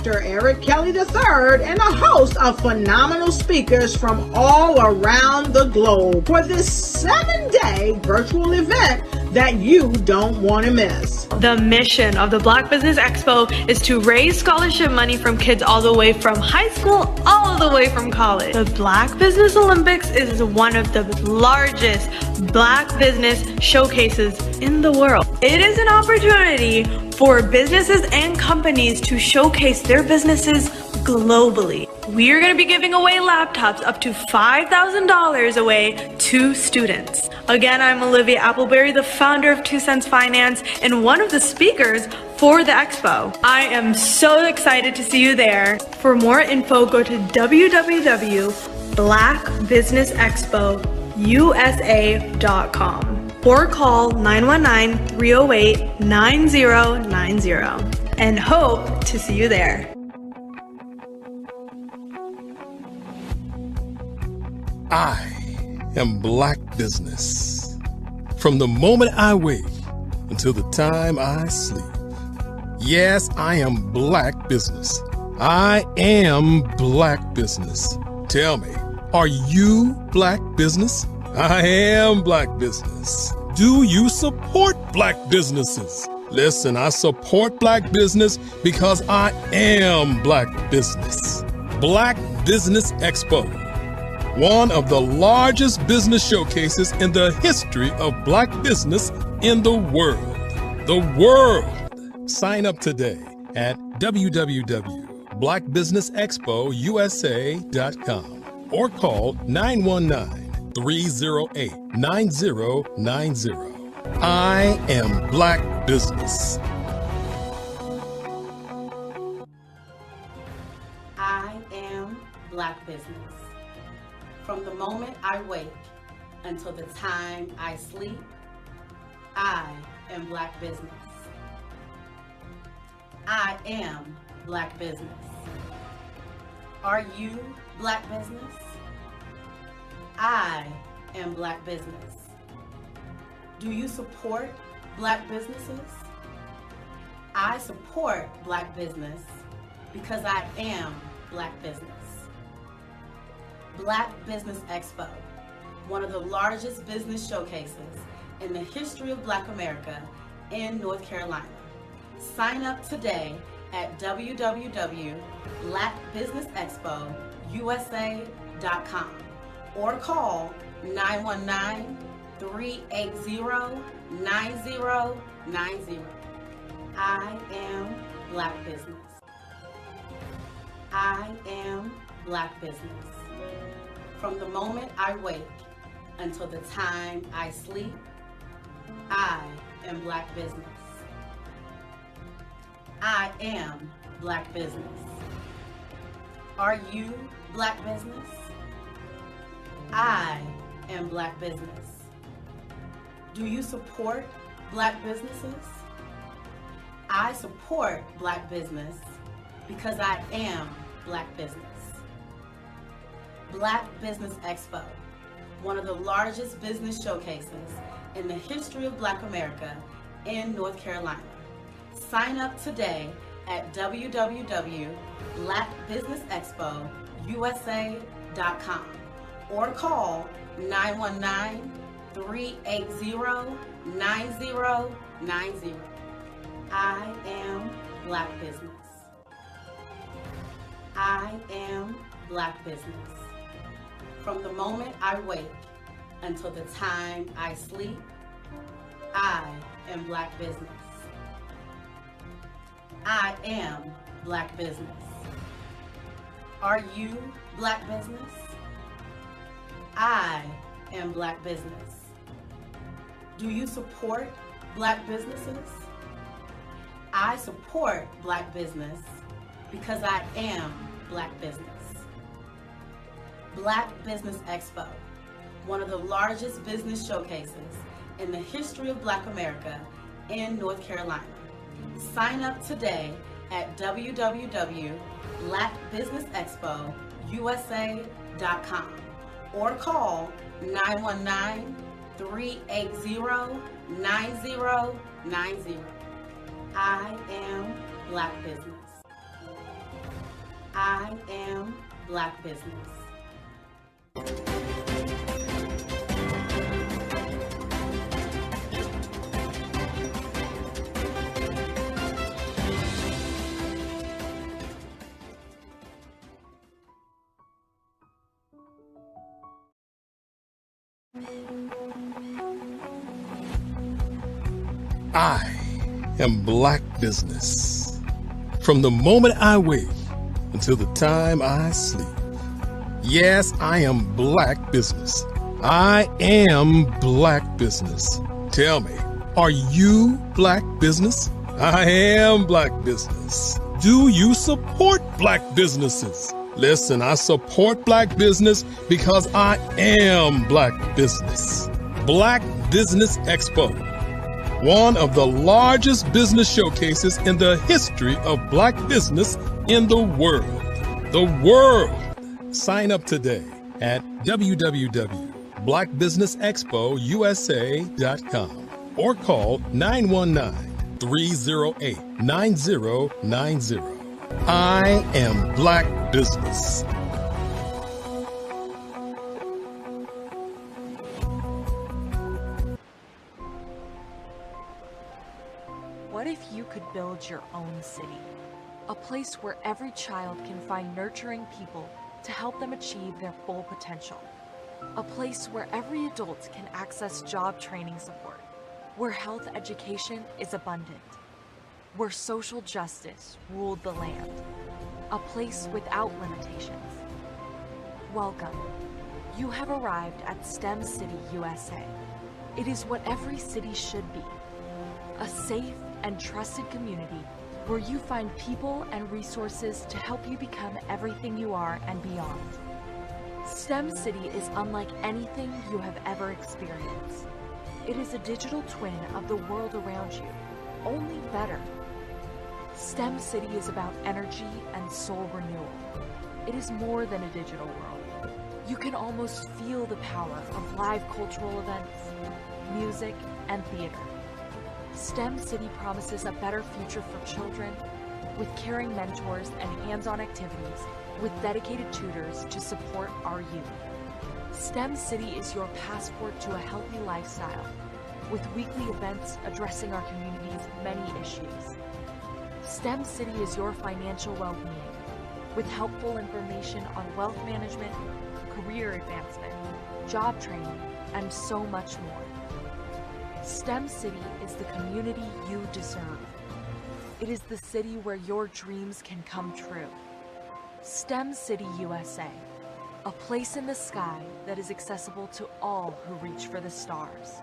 Dr. Eric Kelly III and a host of phenomenal speakers from all around the globe for this 7-day virtual event that you don't want to miss. The mission of the Black Business Expo is to raise scholarship money from kids all the way from high school all the way from college. The Black Business Olympics is one of the largest Black business showcases in the world. It is an opportunity for businesses and companies to showcase their businesses globally. We are going to be giving away laptops up to $5,000 away to students. Again, I'm Olivia Appleberry, the founder of 2 Cents Finance and one of the speakers for the expo. I am so excited to see you there. For more info, go to www.blackbusinessexpousa.com or call 919-308-9090 and hope to see you there. I am Black Business. From the moment I wake until the time I sleep. Yes, I am Black Business. I am Black Business. Tell me, are you Black Business? I am Black Business. Do you support Black businesses? Listen, I support Black business because I am Black Business. Black Business Expo, one of the largest business showcases in the history of Black business in the world. The world! Sign up today at www.blackbusinessexpousa.com or call 919-308-9090. I am Black Business. I am Black Business. From the moment I wake until the time I sleep, I am Black Business. I am Black Business. Are you Black Business? I am Black Business. Do you support Black businesses? I support Black business because I am Black Business. Black Business Expo, one of the largest business showcases in the history of Black America in North Carolina. Sign up today at www.blackbusinessexpousa.com or call 919-380-9090. I am Black Business. I am Black Business. From the moment I wake until the time I sleep, I am Black Business. I am Black Business. Are you Black Business? I am Black Business. Do you support Black businesses? I support Black business because I am Black Business. Black Business Expo, one of the largest business showcases in the history of Black America in North Carolina. Sign up today at www.blackbusinessexpousa.com or call 919-380-9090. I am Black Business. I am Black Business. From the moment I wake until the time I sleep, I am Black business. I am Black business. Are you Black business? I am Black business. Do you support Black businesses? I support Black business because I am Black business. Black Business Expo, one of the largest business showcases in the history of Black America in North Carolina. Sign up today at www.blackbusinessexpousa.com or call 919-380-9090. I am Black business. I am Black business. I am Black business. From the moment I wake until the time I sleep. Yes, I am Black business. I am Black business. Tell me, are you Black business? I am Black business. Do you support Black businesses? Listen, I support Black business because I am Black business. Black Business Expo, one of the largest business showcases in the history of Black business in the world. The world! Sign up today at www.blackbusinessexpousa.com or call 919-308-9090. I am Black business. What if you could build your own city? A place where every child can find nurturing people to help them achieve their full potential. A place where every adult can access job training support, where health education is abundant, where social justice ruled the land. A place without limitations. Welcome. You have arrived at STEM City USA. It is what every city should be. A safe and trusted community where you find people and resources to help you become everything you are and beyond. STEM City is unlike anything you have ever experienced. It is a digital twin of the world around you, only better. STEM City is about energy and soul renewal. It is more than a digital world. You can almost feel the power of live cultural events, music, and theater. STEM City promises a better future for children with caring mentors and hands-on activities with dedicated tutors to support our youth. STEM City is your passport to a healthy lifestyle with weekly events addressing our community's many issues. STEM City is your financial well-being with helpful information on wealth management, career advancement, job training, and so much more. STEM City is the community you deserve. It is the city where your dreams can come true. STEM City USA, a place in the sky that is accessible to all who reach for the stars.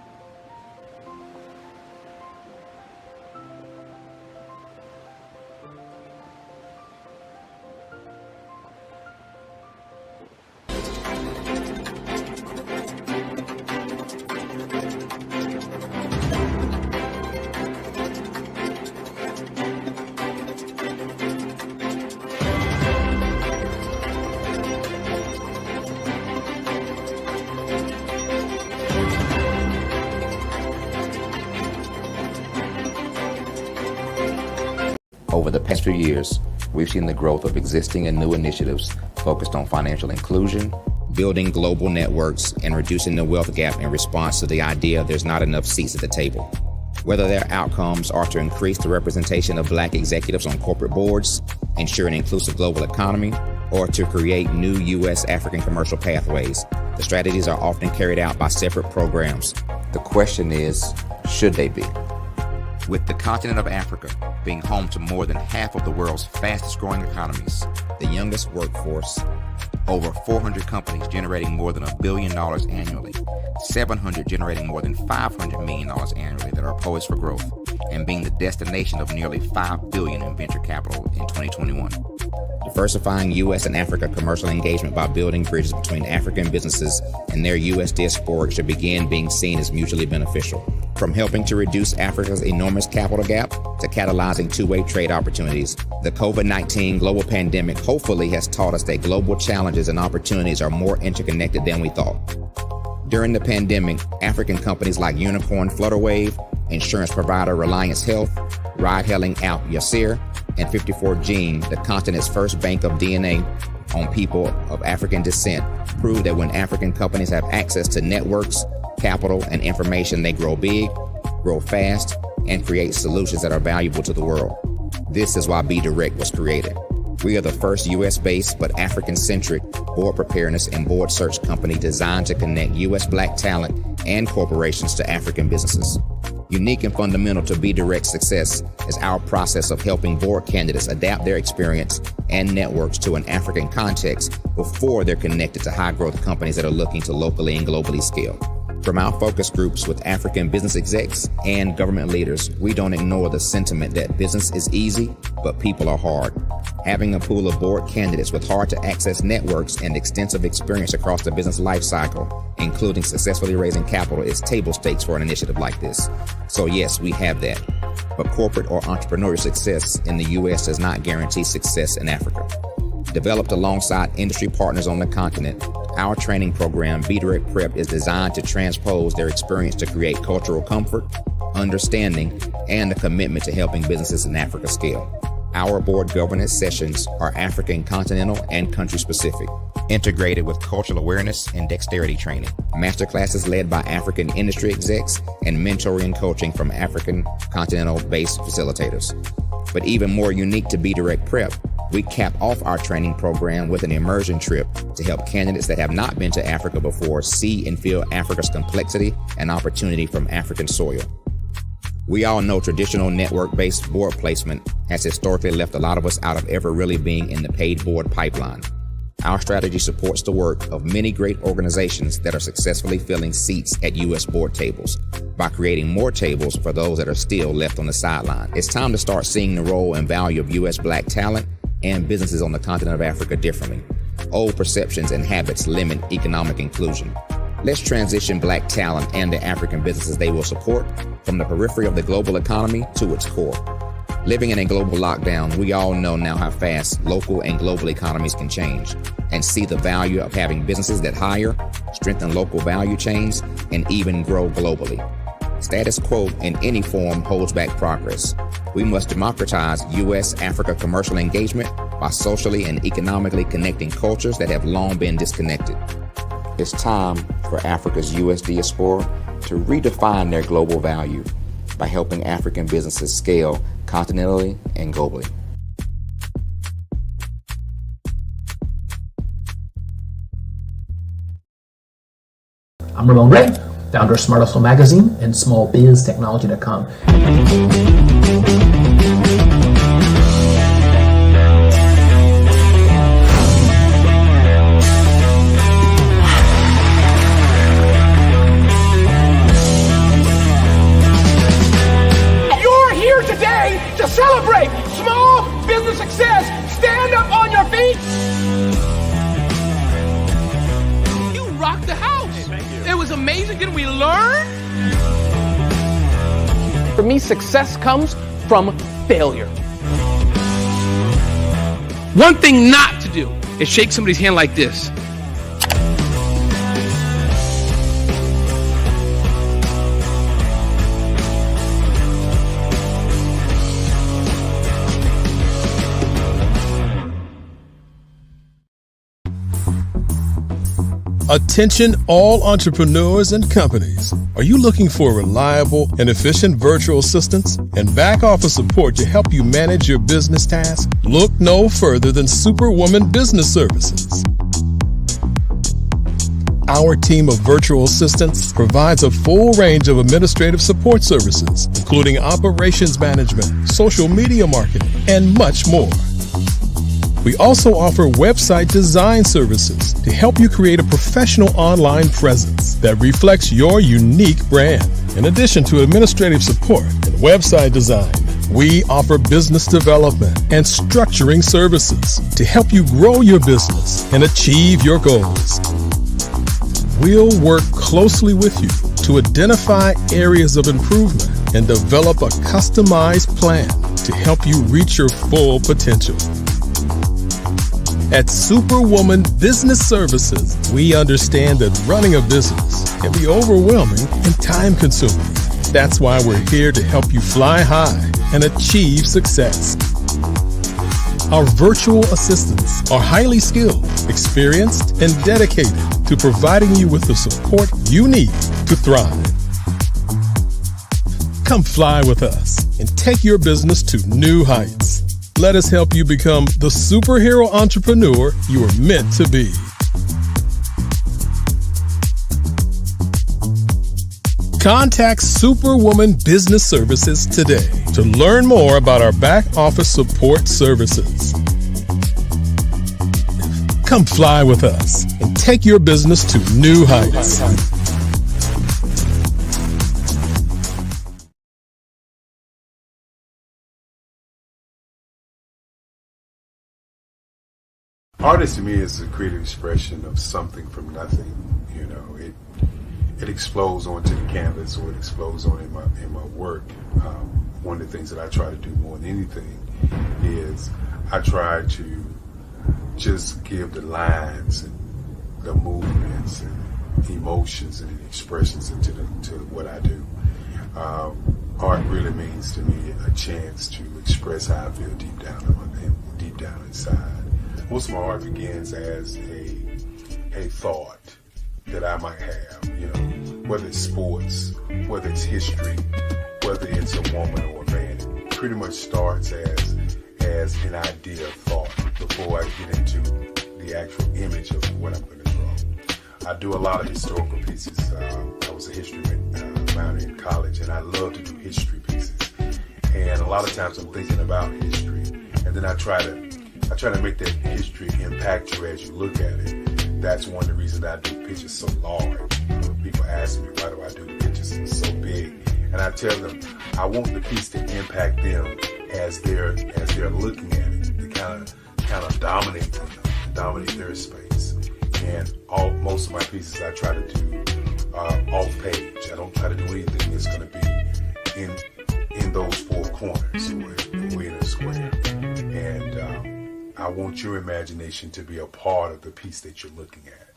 Over the past few years, we've seen the growth of existing and new initiatives focused on financial inclusion, building global networks, and reducing the wealth gap in response to the idea there's not enough seats at the table. Whether their outcomes are to increase the representation of Black executives on corporate boards, ensure an inclusive global economy, or to create new U.S. African commercial pathways, the strategies are often carried out by separate programs. The question is, should they be? With the continent of Africa being home to more than half of the world's fastest growing economies, the youngest workforce, over 400 companies generating more than $1 billion annually, 700 generating more than $500 million annually that are poised for growth, and being the destination of nearly $5 billion in venture capital in 2021. Diversifying U.S. and Africa commercial engagement by building bridges between African businesses and their U.S. diaspora should begin being seen as mutually beneficial. From helping to reduce Africa's enormous capital gap to catalyzing two-way trade opportunities, the COVID-19 global pandemic hopefully has taught us that global challenges and opportunities are more interconnected than we thought. During the pandemic, African companies like Unicorn Flutterwave, insurance provider Reliance Health, ride-hailing app Yasir, and 54Gene, the continent's first bank of DNA on people of African descent, proved that when African companies have access to networks, capital, and information, they grow big, grow fast, and create solutions that are valuable to the world. This is why BDirect was created. We are the first U.S.-based but African-centric board preparedness and board search company designed to connect U.S. Black talent and corporations to African businesses. Unique and fundamental to BDirect's success is our process of helping board candidates adapt their experience and networks to an African context before they're connected to high-growth companies that are looking to locally and globally scale. From our focus groups with African business execs and government leaders, we don't ignore the sentiment that business is easy, but people are hard. Having a pool of board candidates with hard-to-access networks and extensive experience across the business lifecycle, including successfully raising capital, is table stakes for an initiative like this. So yes, we have that. But corporate or entrepreneurial success in the U.S. does not guarantee success in Africa. Developed alongside industry partners on the continent, our training program, BDirect Prep, is designed to transpose their experience to create cultural comfort, understanding, and a commitment to helping businesses in Africa scale. Our board governance sessions are African continental and country specific, integrated with cultural awareness and dexterity training, masterclasses led by African industry execs, and mentoring and coaching from African continental-based facilitators. But even more unique to BDirect Prep, we cap off our training program with an immersion trip to help candidates that have not been to Africa before see and feel Africa's complexity and opportunity from African soil. We all know traditional network-based board placement has historically left a lot of us out of ever really being in the paid board pipeline. Our strategy supports the work of many great organizations that are successfully filling seats at U.S. board tables by creating more tables for those that are still left on the sideline. It's time to start seeing the role and value of U.S. Black talent and businesses on the continent of Africa differently. Old perceptions and habits limit economic inclusion. Let's transition Black talent and the African businesses they will support from the periphery of the global economy to its core. Living in a global lockdown, we all know now how fast local and global economies can change, and see the value of having businesses that hire, strengthen local value chains, and even grow globally. Status quo in any form holds back progress. We must democratize U.S.-Africa commercial engagement by socially and economically connecting cultures that have long been disconnected. It's time for Africa's U.S. diaspora to redefine their global value by helping African businesses scale continentally and globally. I'm Ramon Ray, founder of Smart Hustle Magazine and smallbiztechnology.com. You're here today to celebrate small business success. Stand up on your feet. You rocked the house. It was amazing. Didn't we learn? For me, success comes from failure. One thing not to do is shake somebody's hand like this. Attention all entrepreneurs and companies. Are you looking for reliable and efficient virtual assistants and back office support to help you manage your business tasks? Look no further than Superwoman Business Services. Our team of virtual assistants provides a full range of administrative support services, including operations management, social media marketing, and much more. We also offer website design services to help you create a professional online presence that reflects your unique brand. In addition to administrative support and website design, we offer business development and structuring services to help you grow your business and achieve your goals. We'll work closely with you to identify areas of improvement and develop a customized plan to help you reach your full potential. At Superwoman Business Services, we understand that running a business can be overwhelming and time-consuming. That's why we're here to help you fly high and achieve success. Our virtual assistants are highly skilled, experienced, and dedicated to providing you with the support you need to thrive. Come fly with us and take your business to new heights. Let us help you become the superhero entrepreneur you are meant to be. Contact Superwoman Business Services today to learn more about our back office support services. Come fly with us and take your business to new heights. Artist to me is a creative expression of something from nothing. You know, it explodes onto the canvas, or it explodes on in my work. One of the things that I try to do more than anything is I try to just give the lines and the movements and emotions and expressions into to what I do. Art really means to me a chance to express how I feel deep down inside. Most of my art begins as a thought that I might have, you know, whether it's sports, whether it's history, whether it's a woman or a man. It pretty much starts as an idea of thought before I get into the actual image of what I'm going to draw. I do a lot of historical pieces. I was a history minor in college, and I love to do history pieces. And a lot of times I'm thinking about history, and then I try to make that history impact you as you look at it. That's one of the reasons I do pictures so large. People ask me, why do I do the pictures so big? And I tell them, I want the piece to impact them as they're looking at it, to kind of dominate them, dominate their space. And most of my pieces I try to do off page. I don't try to do anything that's going to be in those four corners or in a square. And I want your imagination to be a part of the piece that you're looking at.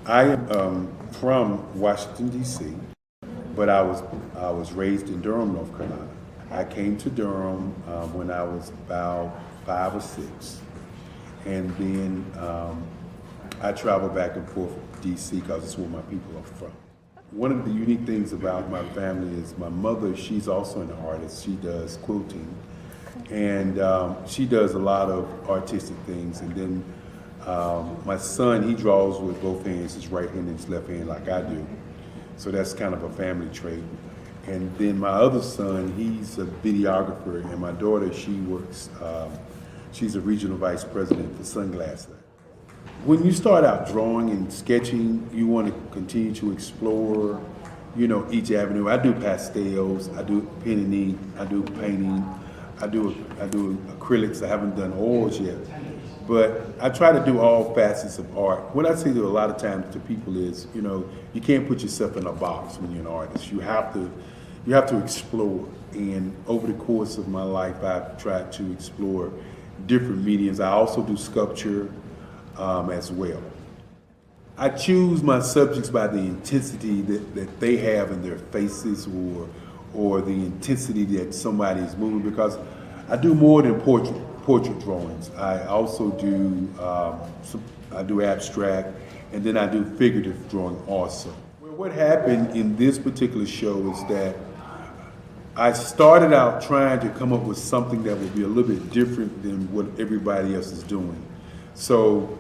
I am from Washington, D.C., but I was raised in Durham, North Carolina. I came to Durham when I was about 5 or 6, and then I traveled back and forth to D.C. because it's where my people are from. One of the unique things about my family is my mother, she's also an artist. She does quilting, and she does a lot of artistic things. And then my son, he draws with both hands, his right hand and his left hand, like I do. So that's kind of a family trait. And then my other son, he's a videographer, and my daughter, she works, she's a regional vice president for Sunglass Lab. When you start out drawing and sketching, you want to continue to explore, you know, each avenue. I do pastels, I do pen and ink, I do painting, I do acrylics. I haven't done oils yet, but I try to do all facets of art. What I say to a lot of times to people is, you know, you can't put yourself in a box when you're an artist. You have to explore. And over the course of my life, I've tried to explore different mediums. I also do sculpture as well. I choose my subjects by the intensity that they have in their faces, or the intensity that somebody is moving, because I do more than portrait drawings. I also do I do abstract, and then I do figurative drawing also. Well, what happened in this particular show is that I started out trying to come up with something that would be a little bit different than what everybody else is doing. So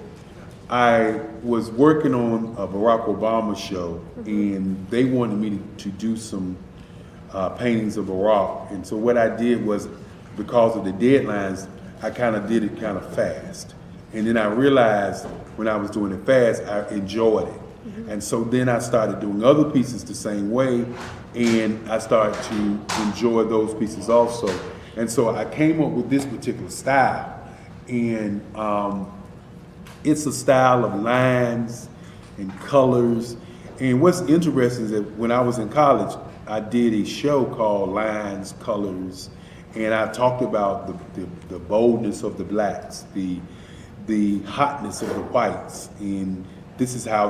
I was working on a Barack Obama show, and they wanted me to do some paintings of Barack. And so what I did was, because of the deadlines, I kind of did it kind of fast. And then I realized when I was doing it fast, I enjoyed it. And so then I started doing other pieces the same way, and I started to enjoy those pieces also. And so I came up with this particular style, and it's a style of lines and colors. And what's interesting is that when I was in college, I did a show called Lines, Colors, and I talked about the boldness of the blacks, the hotness of the whites, and this is how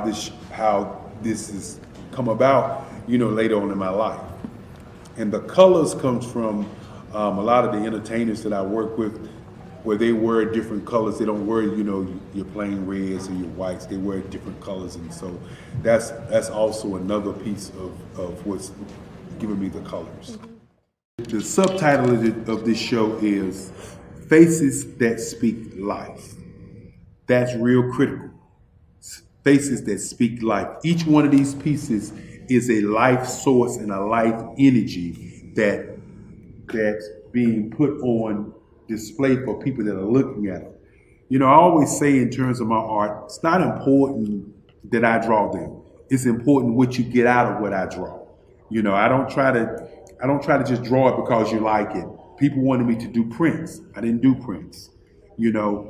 this has come about, later on in my life. And the colors comes from a lot of the entertainers that I work with, where they wear different colors. They don't wear, your plain reds or your whites. They wear different colors, and so that's also another piece of what's giving me the colors. The subtitle of this show is Faces That Speak Life. That's real critical. Faces that speak life. Each one of these pieces is a life source and a life energy that's being put on display for people that are looking at them. I always say in terms of my art, it's not important that I draw them. It's important what you get out of what I draw. I don't try to just draw it because you like it. People wanted me to do prints. I didn't do prints.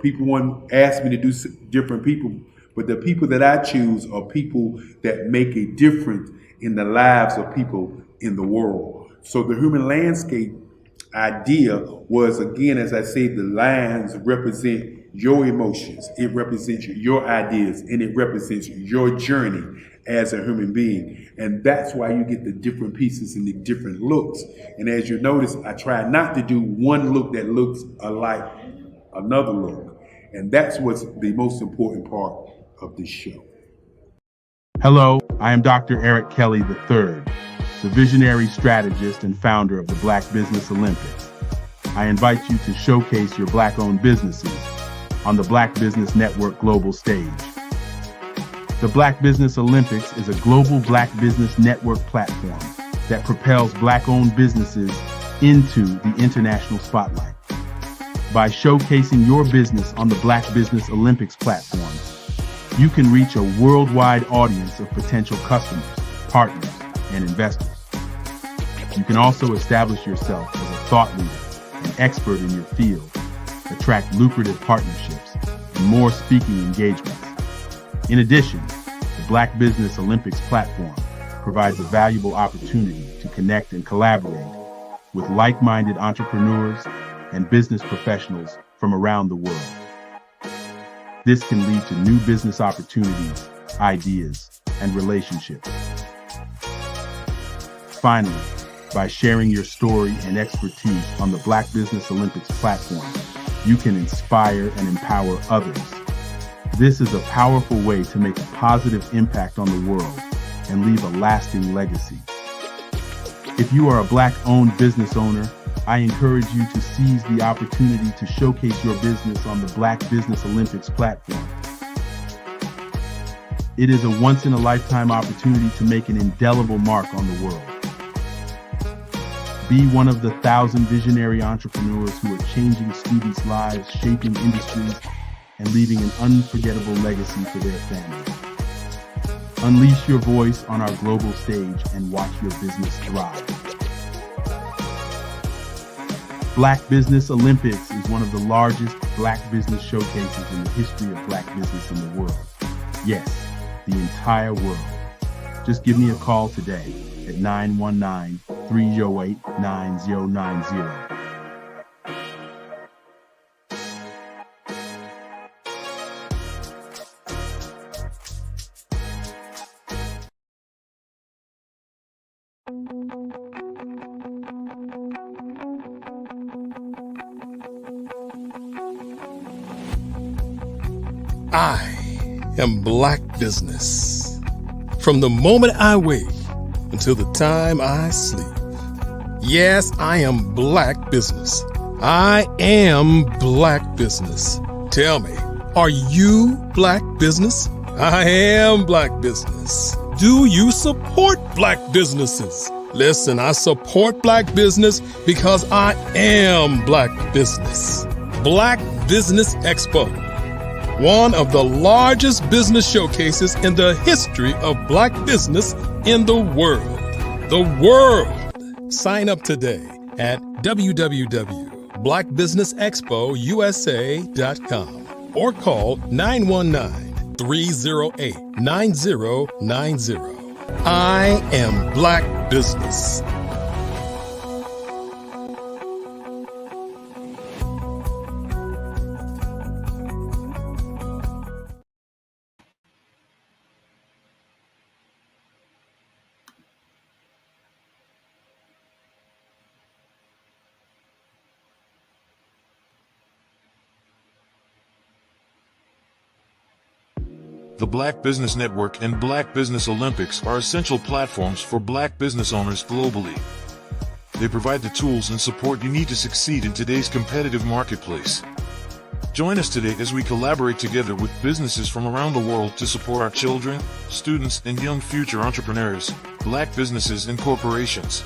People asked me to do different people, but the people that I choose are people that make a difference in the lives of people in the world. So the human landscape idea was, again, as I say, the lines represent your emotions, it represents your ideas, and it represents your journey as a human being. And that's why you get the different pieces and the different looks. And as you notice, I try not to do one look that looks alike another look. And that's what's the most important part of this show. Hello, I am Dr. Eric Kelly III, the visionary strategist and founder of the Black Business Olympics. I invite you to showcase your Black-owned businesses on the Black Business Network global stage. The Black Business Olympics is a global Black Business Network platform that propels Black-owned businesses into the international spotlight. By showcasing your business on the Black Business Olympics platform, you can reach a worldwide audience of potential customers, partners, and investors. You can also establish yourself as a thought leader and expert in your field, attract lucrative partnerships, and more speaking engagements. In addition, the Black Business Olympics platform provides a valuable opportunity to connect and collaborate with like-minded entrepreneurs and business professionals from around the world. This can lead to new business opportunities, ideas, and relationships. Finally, by sharing your story and expertise on the Black Business Olympics platform, you can inspire and empower others. This is a powerful way to make a positive impact on the world and leave a lasting legacy. If you are a Black-owned business owner, I encourage you to seize the opportunity to showcase your business on the Black Business Olympics platform. It is a once-in-a-lifetime opportunity to make an indelible mark on the world. Be one of the 1,000 visionary entrepreneurs who are changing students' lives, shaping industries, and leaving an unforgettable legacy for their families. Unleash your voice on our global stage and watch your business thrive. Black Business Olympics is one of the largest Black business showcases in the history of Black business in the world. Yes, the entire world. Just give me a call today at 919-308-9090. I am Black business. From the moment I wake until the time I sleep. Yes, I am Black business. I am Black business. Tell me, are you Black business? I am Black business. Do you support Black businesses? Listen, I support Black business because I am Black business. Black Business Expo, one of the largest business showcases in the history of Black business in the world. The world! Sign up today at www.blackbusinessexpousa.com or call 919-308-9090. I am Black business. The Black Business Network and Black Business Olympics are essential platforms for Black business owners globally. They provide the tools and support you need to succeed in today's competitive marketplace. Join us today as we collaborate together with businesses from around the world to support our children, students, and young future entrepreneurs, Black businesses and corporations.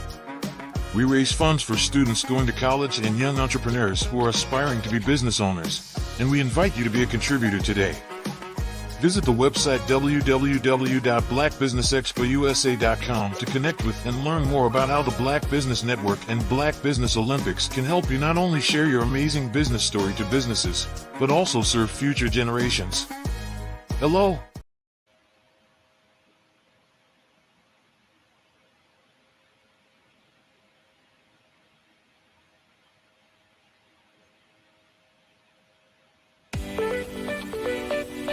We raise funds for students going to college and young entrepreneurs who are aspiring to be business owners, and we invite you to be a contributor today. Visit the website www.blackbusinessexpousa.com to connect with and learn more about how the Black Business Network and Black Business Olympics can help you not only share your amazing business story to businesses, but also serve future generations. Hello.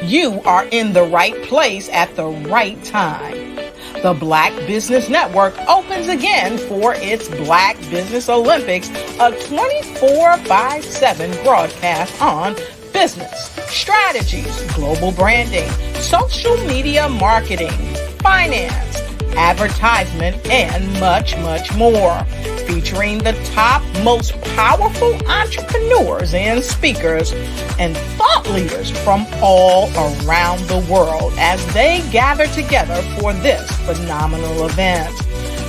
You are in the right place at the right time. The Black Business Network opens again for its Black Business Olympics, a 24/7 broadcast on business, strategies, global branding, social media marketing, finance, advertisement, and much, much more. Featuring the top, most powerful entrepreneurs and speakers and thought leaders from all around the world as they gather together for this phenomenal event.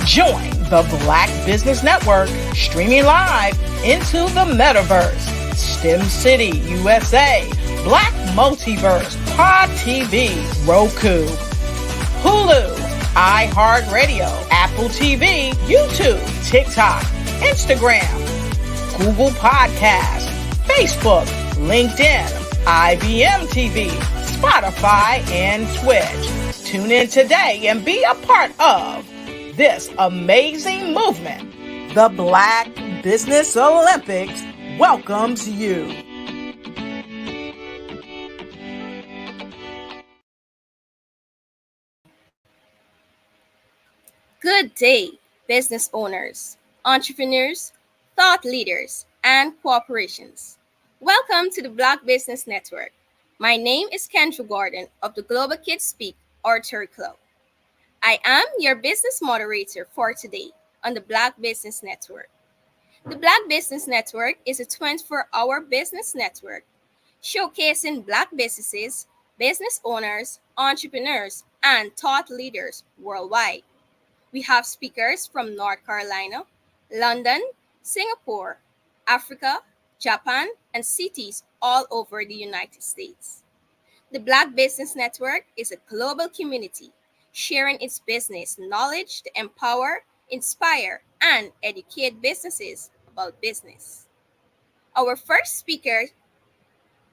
Join the Black Business Network streaming live into the metaverse, STEM City USA, Black Multiverse, Pod TV, Roku, Hulu, iHeartRadio, Apple TV, YouTube, TikTok, Instagram, Google Podcasts, Facebook, LinkedIn, IBM TV, Spotify, and Twitch. Tune in today and be a part of this amazing movement. The Black Business Olympics welcomes you. Good day, business owners, entrepreneurs, thought leaders, and corporations. Welcome to the Black Business Network. My name is Kendra Gordon of the Global Kids Speak or Third Club. I am your business moderator for today on the Black Business Network. The Black Business Network is a 24-hour business network showcasing Black businesses, business owners, entrepreneurs, and thought leaders worldwide. We have speakers from North Carolina, London, Singapore, Africa, Japan, and cities all over the United States. The Black Business Network is a global community sharing its business knowledge to empower, inspire, and educate businesses about business. Our first speaker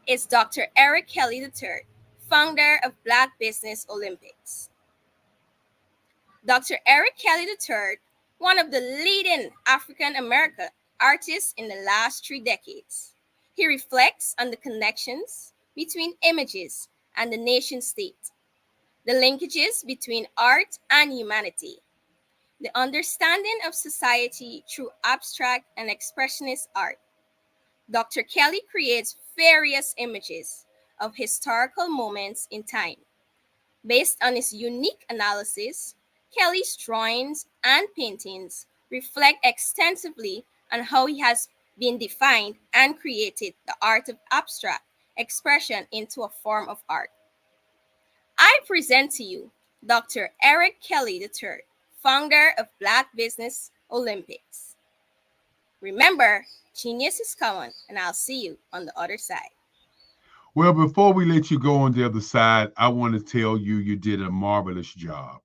is Dr. Eric Kelly III, founder of Black Business Olympics. Dr. Eric Kelly III, one of the leading African American artists in the last 3 decades. He reflects on the connections between images and the nation state, the linkages between art and humanity, the understanding of society through abstract and expressionist art. Dr. Kelly creates various images of historical moments in time. Based on his unique analysis, Kelly's drawings and paintings reflect extensively on how he has been defined and created the art of abstract expression into a form of art. I present to you Dr. Eric Kelly III, founder of Black Business Olympics. Remember, genius is common, and I'll see you on the other side. Well, before we let you go on the other side, I want to tell you you did a marvelous job.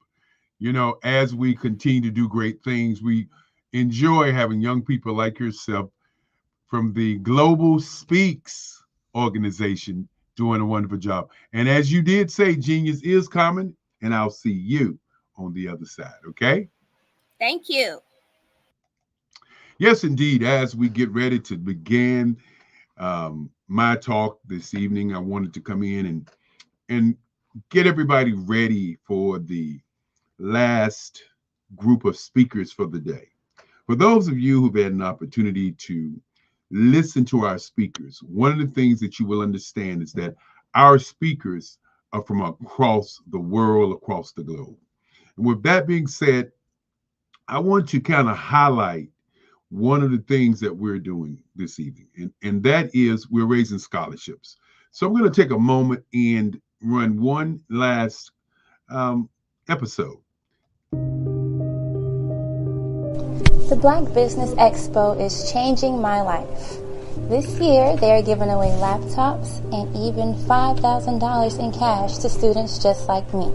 You know, as we continue to do great things, we enjoy having young people like yourself from the Global Speaks organization doing a wonderful job. And as you did say, genius is common, and I'll see you on the other side, okay? Thank you. Yes, indeed. As we get ready to begin my talk this evening, I wanted to come in and get everybody ready for the last group of speakers for the day. For those of you who've had an opportunity to listen to our speakers, one of the things that you will understand is that our speakers are from across the world, across the globe. And with that being said, I want to kind of highlight one of the things that we're doing this evening, and that is we're raising scholarships. So I'm going to take a moment and run one last episode. The Black Business Expo is changing my life. This year, they are giving away laptops and even $5,000 in cash to students just like me.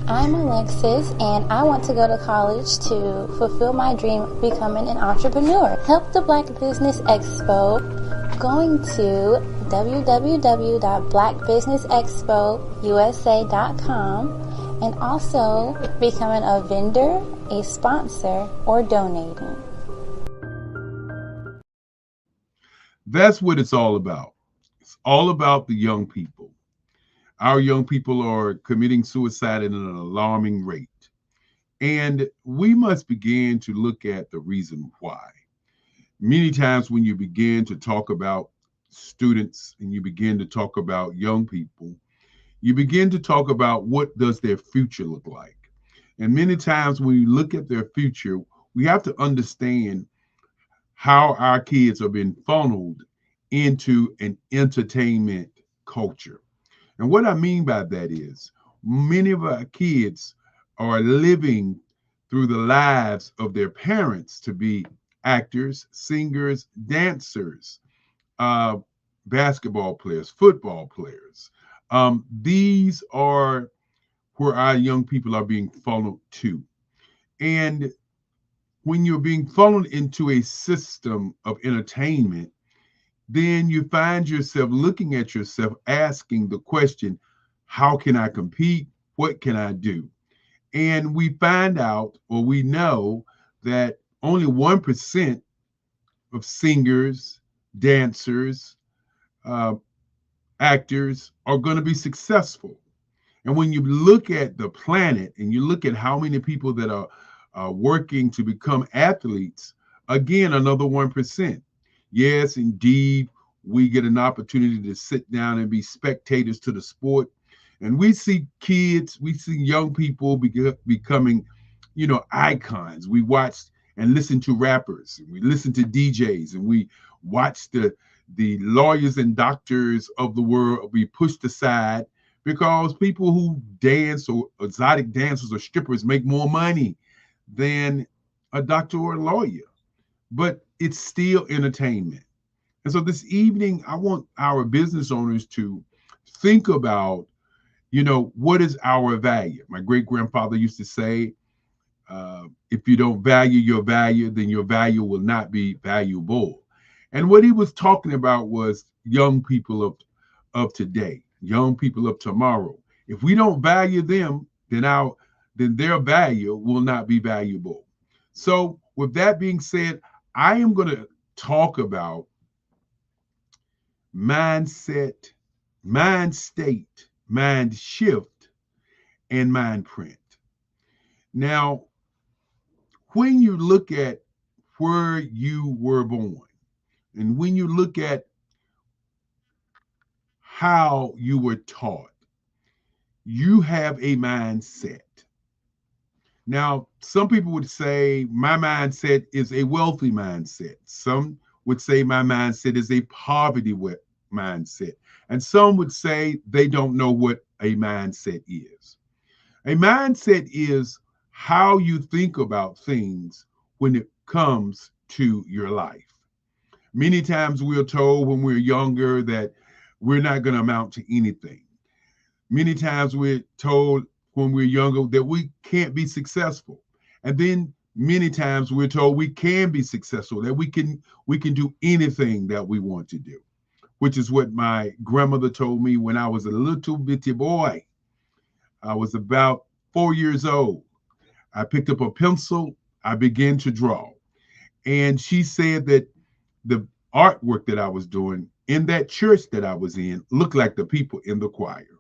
I'm Alexis, and I want to go to college to fulfill my dream of becoming an entrepreneur. Help the Black Business Expo going to www.blackbusinessexpousa.com and also becoming a vendor, a sponsor, or donating. That's what it's all about. It's all about the young people. Our young people are committing suicide at an alarming rate. And we must begin to look at the reason why. Many times when you begin to talk about students and you begin to talk about young people, you begin to talk about what does their future look like. And many times when you look at their future, we have to understand how our kids are being funneled into an entertainment culture. And what I mean by that is many of our kids are living through the lives of their parents to be actors, singers, dancers, basketball players, football players. These are where our young people are being funneled to. And when you're being funneled into a system of entertainment, then you find yourself looking at yourself, asking the question, how can I compete? What can I do? And we find out, or we know, that only 1% of singers, dancers, actors are going to be successful. And when you look at the planet and you look at how many people that are working to become athletes, again, another 1%. Yes, indeed, we get an opportunity to sit down and be spectators to the sport. And we see kids, we see young people becoming, icons. We watch and listen to rappers, and we listen to DJs, and we watch the lawyers and doctors of the world be pushed aside because people who dance or exotic dancers or strippers make more money than a doctor or a lawyer. But it's still entertainment. And so this evening, I want our business owners to think about, what is our value? My great grandfather used to say, if you don't value your value, then your value will not be valuable. And what he was talking about was young people of today, young people of tomorrow. If we don't value them, then their value will not be valuable. So with that being said, I am going to talk about mindset, mind state, mind shift, and mind print. Now, when you look at where you were born, and when you look at how you were taught. You have a mindset. Now, some people would say my mindset is a wealthy mindset. Some would say my mindset is a poverty mindset. And some would say they don't know what a mindset is. A mindset is how you think about things when it comes to your life. Many times we're told when we're younger that we're not going to amount to anything. Many times we're told when we're younger that we can't be successful. And then many times we're told we can be successful, that we can do anything that we want to do, which is what my grandmother told me when I was a little bitty boy. I was about 4 years old. I picked up a pencil. I began to draw. And she said that the artwork that I was doing in that church that I was in looked like the people in the choir.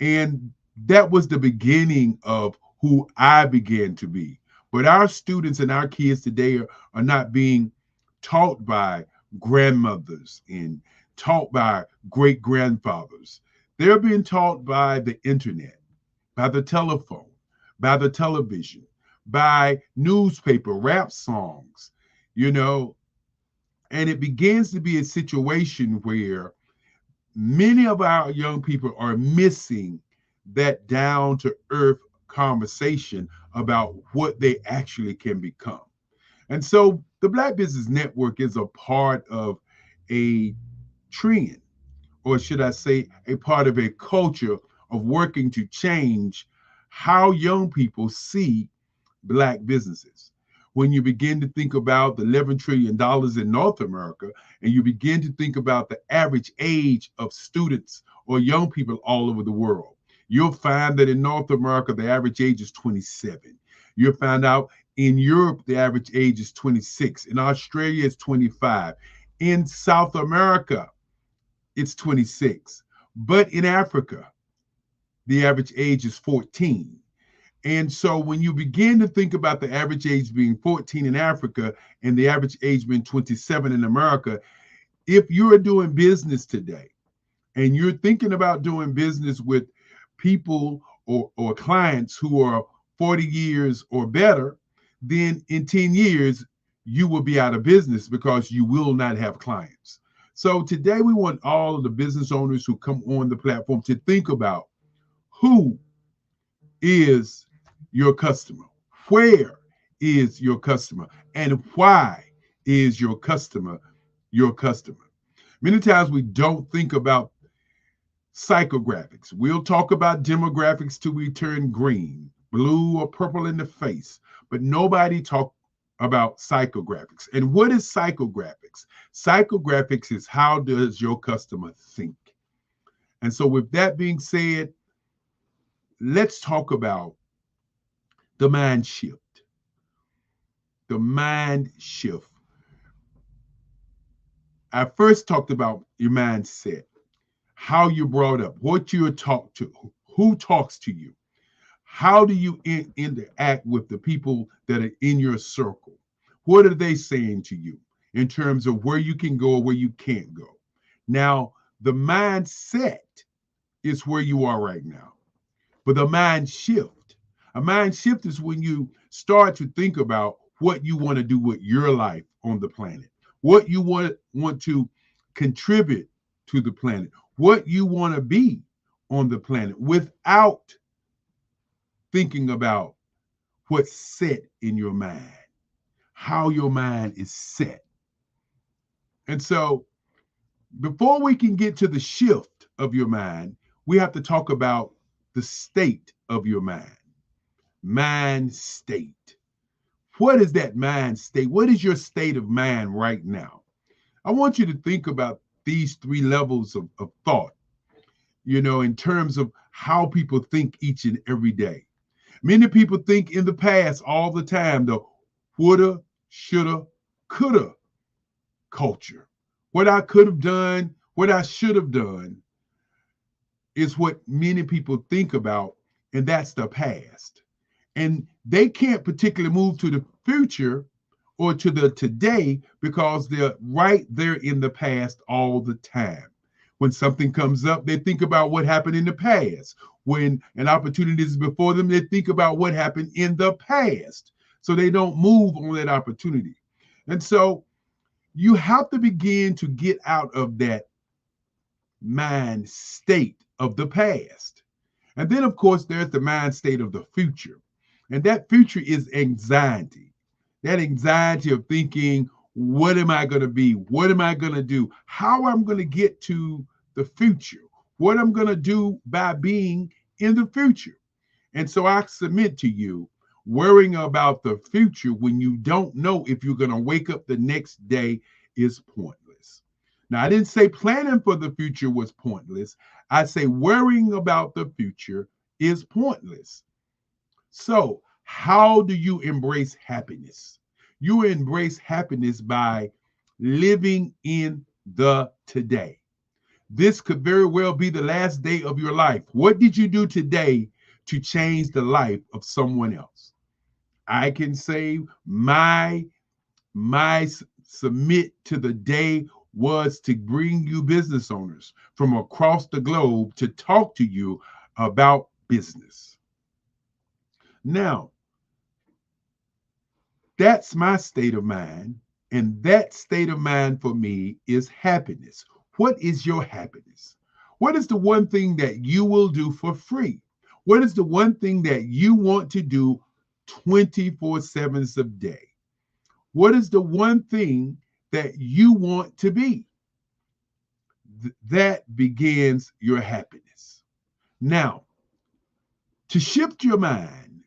And that was the beginning of who I began to be. But our students and our kids today are not being taught by grandmothers and taught by great grandfathers. They're being taught by the internet, by the telephone, by the television, by newspaper, rap songs, and it begins to be a situation where many of our young people are missing that down to earth conversation about what they actually can become. And so the Black Business Network is a part of a trend, or should I say, a part of a culture of working to change how young people see Black businesses. When you begin to think about the $11 trillion in North America, and you begin to think about the average age of students or young people all over the world, you'll find that in North America, the average age is 27. You'll find out in Europe, the average age is 26. In Australia, it's 25. In South America, it's 26. But in Africa, the average age is 14. And so when you begin to think about the average age being 14 in Africa and the average age being 27 in America, if you're doing business today and you're thinking about doing business with people or clients who are 40 years or better, then in 10 years, you will be out of business because you will not have clients. So today we want all of the business owners who come on the platform to think about who is your customer, where is your customer, and why is your customer your customer. Many times we don't think about psychographics. We'll talk about demographics till we turn green, blue, or purple in the face, but nobody talk about psychographics. And what is psychographics? Psychographics is how does your customer think? And so with that being said, let's talk about the mind shift. The mind shift. I first talked about your mindset, how you're brought up, what you're taught to, who talks to you, how do you interact with the people that are in your circle? What are they saying to you in terms of where you can go or where you can't go? Now, the mindset is where you are right now, but the mind shift. A mind shift is when you start to think about what you want to do with your life on the planet, what you want to contribute to the planet, what you want to be on the planet without thinking about what's set in your mind, how your mind is set. And so before we can get to the shift of your mind, we have to talk about the state of your mind. Mind state. What is that mind state? What is your state of mind right now? I want you to think about these three levels of thought, in terms of how people think each and every day. Many people think in the past all the time, the woulda, shoulda, coulda culture. What I could have done, what I should have done is what many people think about, and that's the past. And they can't particularly move to the future or to the today because they're right there in the past all the time. When something comes up, they think about what happened in the past. When an opportunity is before them, they think about what happened in the past. So they don't move on that opportunity. And so you have to begin to get out of that mind state of the past. And then, of course, there's the mind state of the future. And that future is anxiety. That anxiety of thinking, what am I going to be? What am I going to do? How I'm going to get to the future? What I'm going to do by being in the future? And so I submit to you, worrying about the future when you don't know if you're going to wake up the next day is pointless. Now, I didn't say planning for the future was pointless. I say worrying about the future is pointless. So how do you embrace happiness? You embrace happiness by living in the today. This could very well be the last day of your life. What did you do today to change the life of someone else? I can say my submit to the day was to bring you business owners from across the globe to talk to you about business. Now, that's my state of mind. And that state of mind for me is happiness. What is your happiness? What is the one thing that you will do for free? What is the one thing that you want to do 24/7 a day? What is the one thing that you want to be? That begins your happiness. Now, to shift your mind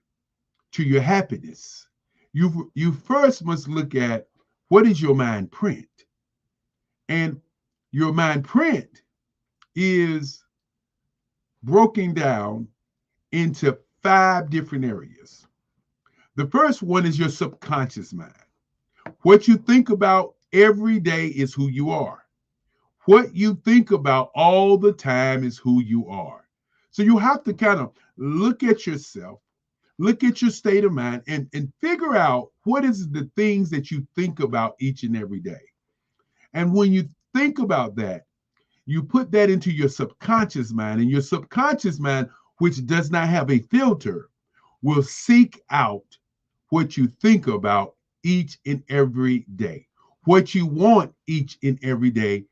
to your happiness, you first must look at what is your mind print. And your mind print is broken down into 5 different areas. The first one is your subconscious mind. What you think about every day is who you are. What you think about all the time is who you are. So you have to kind of look at yourself, look at your state of mind, and figure out what is the things that you think about each and every day. And when you think about that, you put that into your subconscious mind, and your subconscious mind, which does not have a filter, will seek out what you think about each and every day. What you want each and every day,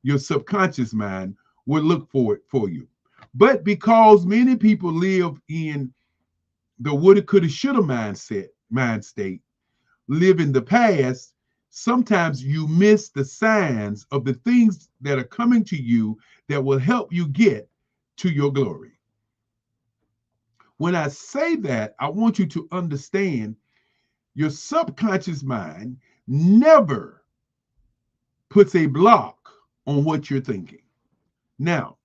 your subconscious mind will look for it for you. But because many people live in the woulda, coulda, shoulda mind state, live in the past, sometimes you miss the signs of the things that are coming to you that will help you get to your glory. When I say that, I want you to understand your subconscious mind never puts a block on what you're thinking. Now,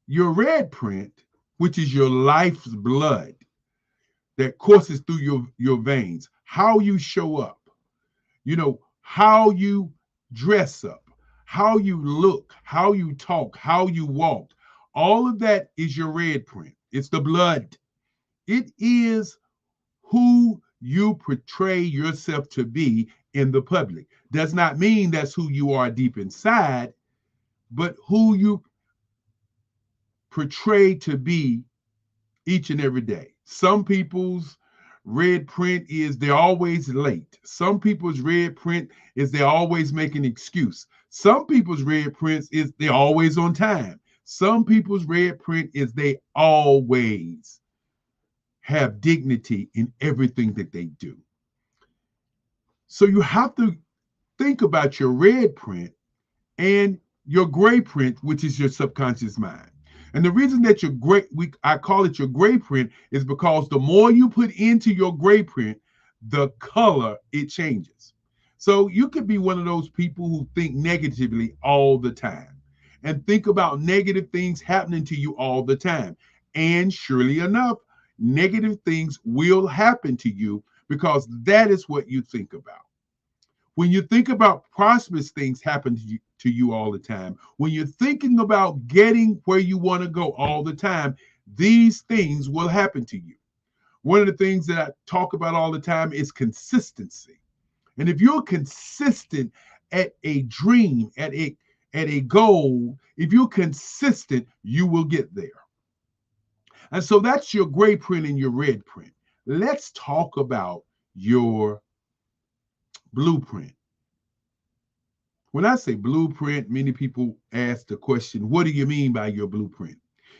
your red print, which is your life's blood that courses through your veins, how you show up, how you dress up, how you look, how you talk, how you walk, all of that is your red print. It's the blood. It is who you portray yourself to be in the public. Does not mean that's who you are deep inside, but who you portray to be each and every day. Some people's red print is they're always late. Some people's red print is they always make an excuse. Some people's red prints is they're always on time. Some people's red print is they always have dignity in everything that they do. So you have to think about your red print and your gray print, which is your subconscious mind. And the reason that your gray, I call it your gray print, is because the more you put into your gray print, the color it changes. So you could be one of those people who think negatively all the time and think about negative things happening to you all the time. And surely enough, negative things will happen to you because that is what you think about. When you think about prosperous things happen to you all the time, when you're thinking about getting where you want to go all the time, these things will happen to you. One of the things that I talk about all the time is consistency. And if you're consistent at a dream, at at a goal, if you're consistent, you will get there. And so that's your gray print and your red print. Let's talk about your blueprint. When I say blueprint, many people ask the question, what do you mean by your blueprint?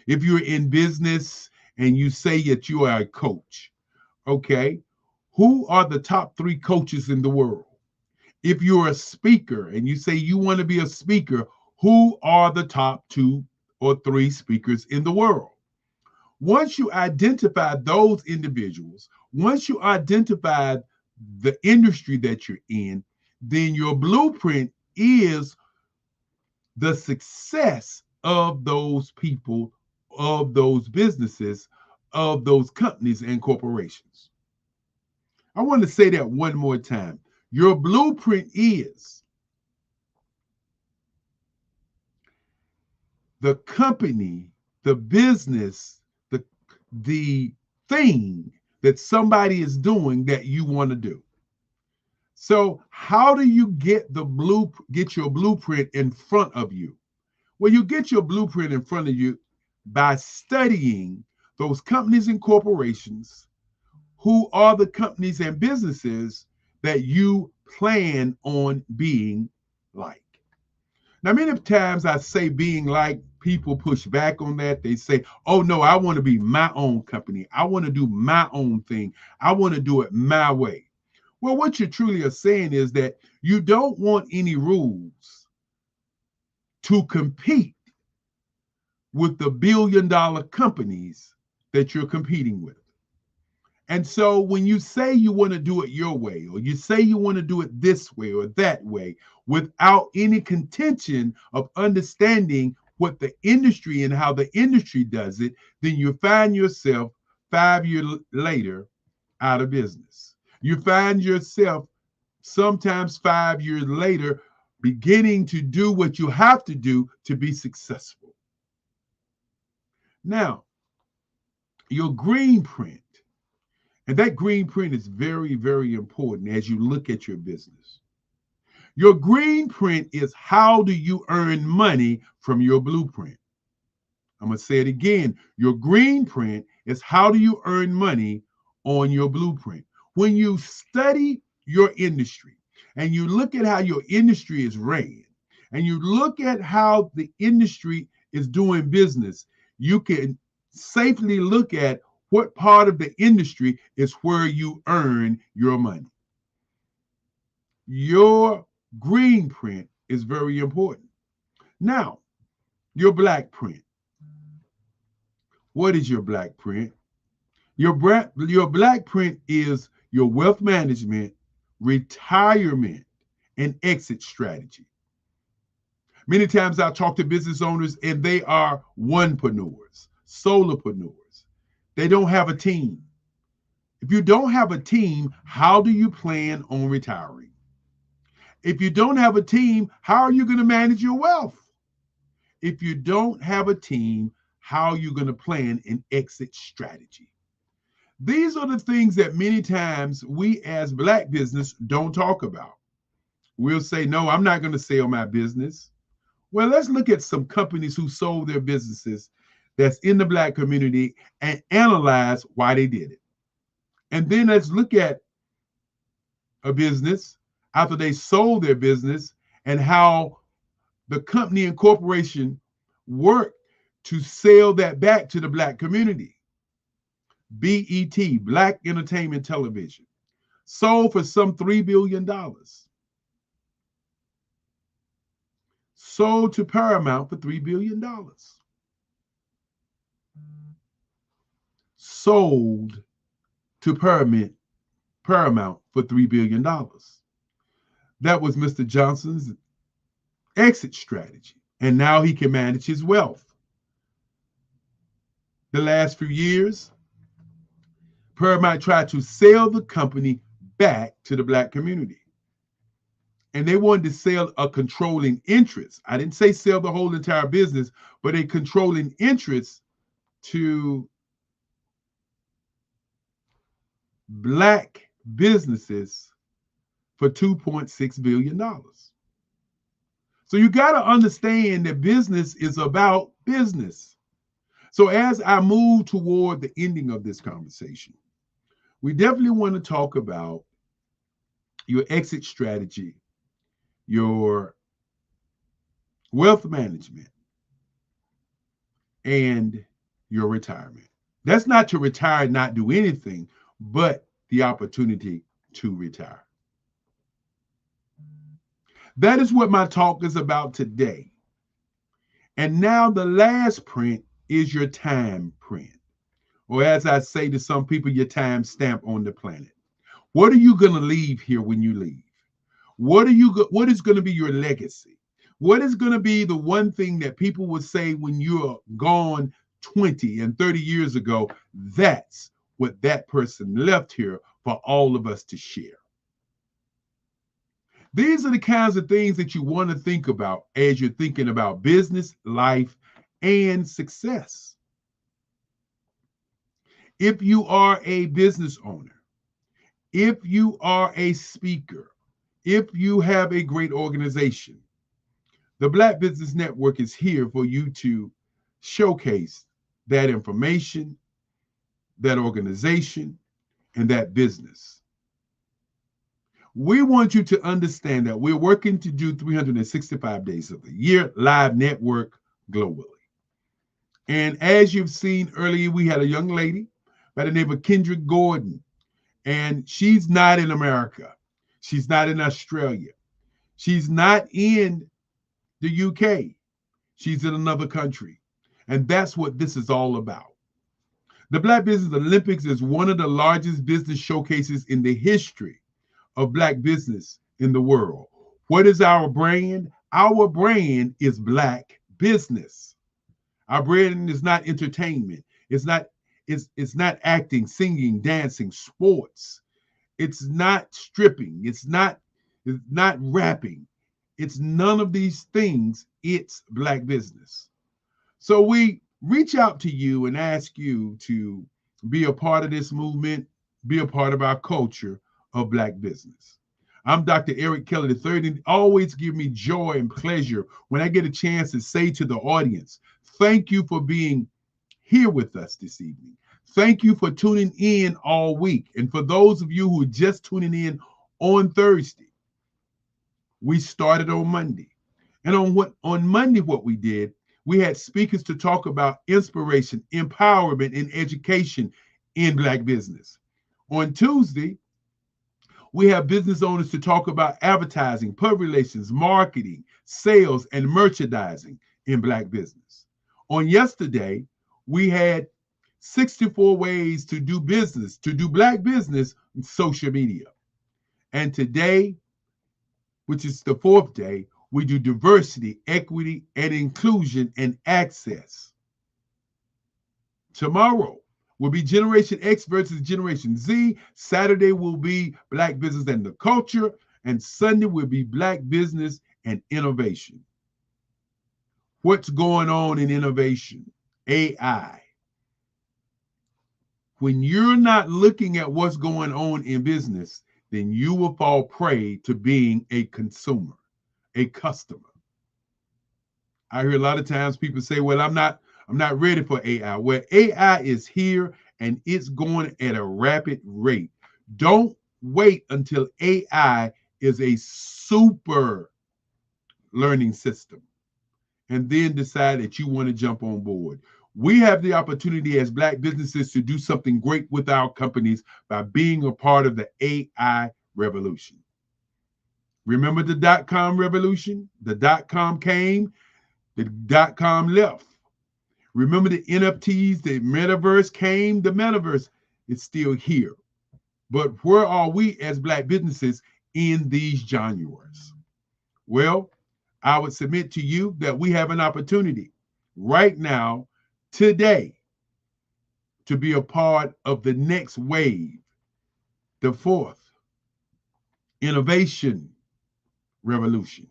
If you're in business and you say that you are a coach, okay, who are the top 3 coaches in the world? If you're a speaker and you say you want to be a speaker, who are the top 2 or 3 speakers in the world? Once you identify those individuals, once you identify the industry that you're in, then your blueprint is the success of those people, of those businesses, of those companies and corporations. I want to say that one more time. Your blueprint is the company, the business, the thing that somebody is doing that you want to do. So how do you get your blueprint in front of you? Well, you get your blueprint in front of you by studying those companies and corporations who are the companies and businesses that you plan on being like. Now, many times I say being like, people push back on that. They say, oh no, I want to be my own company. I want to do my own thing. I want to do it my way. Well, what you truly are saying is that you don't want any rules to compete with the billion-dollar companies that you're competing with. And so when you say you want to do it your way, or you say you want to do it this way or that way, without any contention of understanding what the industry and how the industry does it, then you find yourself 5 years later out of business. You find yourself sometimes 5 years later beginning to do what you have to do to be successful. Now, your green print, and that green print is very, very important as you look at your business. Your green print is how do you earn money from your blueprint? I'm going to say it again. Your green print is how do you earn money on your blueprint? When you study your industry and you look at how your industry is ran and you look at how the industry is doing business, you can safely look at what part of the industry is where you earn your money. Your green print is very important. Now, your black print. What is your black print? Your black print is your wealth management, retirement, and exit strategy. Many times I talk to business owners and they are onepreneurs, solopreneurs. They don't have a team. If you don't have a team, how do you plan on retiring? If you don't have a team, how are you going to manage your wealth? If you don't have a team, how are you going to plan an exit strategy? These are the things that many times we as Black business don't talk about. We'll say, no, I'm not going to sell my business. Well, let's look at some companies who sold their businesses that's in the Black community and analyze why they did it. And then let's look at a business after they sold their business and how the company and corporation worked to sell that back to the Black community. BET, Black Entertainment Television, sold for some $3 billion. Sold to Paramount for $3 billion. Sold to Paramount for $3 billion. That was Mr. Johnson's exit strategy. And now he can manage his wealth. The last few years, Paramount tried to sell the company back to the Black community. And they wanted to sell a controlling interest. I didn't say sell the whole entire business, but a controlling interest to Black businesses for $2.6 billion. So you got to understand that business is about business. So as I move toward the ending of this conversation, we definitely want to talk about your exit strategy, your wealth management, and your retirement. That's not to retire and not do anything, but the opportunity to retire. That is what my talk is about today. And now the last print is your time print, or as I say to some people, your time stamp on the planet. What are you going to leave here when you leave? What is going to be your legacy? What is going to be the one thing that people would say when you're gone 20 and 30 years ago? That's what that person left here for all of us to share. These are the kinds of things that you want to think about as you're thinking about business, life, and success. If you are a business owner, if you are a speaker, if you have a great organization, the Black Business Network is here for you to showcase that information, that organization, and that business. We want you to understand that we're working to do 365 days of the year live network globally. And as you've seen earlier, we had a young lady by the name of Kendra Gordon, and she's not in America. She's not in Australia. She's not in the UK. She's in another country. And that's what this is all about. The Black Business Olympics is one of the largest business showcases in the history of Black business in the world. What is our brand? Our brand is Black business. Our brand is not entertainment. It's not acting, singing, dancing, sports. It's not stripping. It's not rapping. It's none of these things. It's Black business. So we reach out to you and ask you to be a part of this movement, be a part of our culture of Black business. I'm Dr. Eric Kelly III, and always give me joy and pleasure when I get a chance to say to the audience, thank you for being here with us this evening. Thank you for tuning in all week. And for those of you who are just tuning in on Thursday, we started on Monday. And on Monday, what we did, we had speakers to talk about inspiration, empowerment, and education in Black business. On Tuesday, we have business owners to talk about advertising, public relations, marketing, sales, and merchandising in Black business. On yesterday, we had 64 ways to do business, to do Black business in social media. And today, which is the fourth day, we do diversity, equity, and inclusion and access. Tomorrow will be Generation X versus Generation Z. Saturday will be Black business and the culture. And Sunday will be Black business and innovation. What's going on in innovation? AI. When you're not looking at what's going on in business, then you will fall prey to being a consumer, a customer. I hear a lot of times people say, well, I'm not ready for AI. Well, AI is here and it's going at a rapid rate. Don't wait until AI is a super learning system and then decide that you want to jump on board. We have the opportunity as Black businesses to do something great with our companies by being a part of the AI revolution. Remember the .com revolution? The .com came, the .com left. Remember the NFTs, the metaverse came, the metaverse is still here. But where are we as Black businesses in these genres? Well, I would submit to you that we have an opportunity right now, today, to be a part of the next wave, the fourth innovation revolution.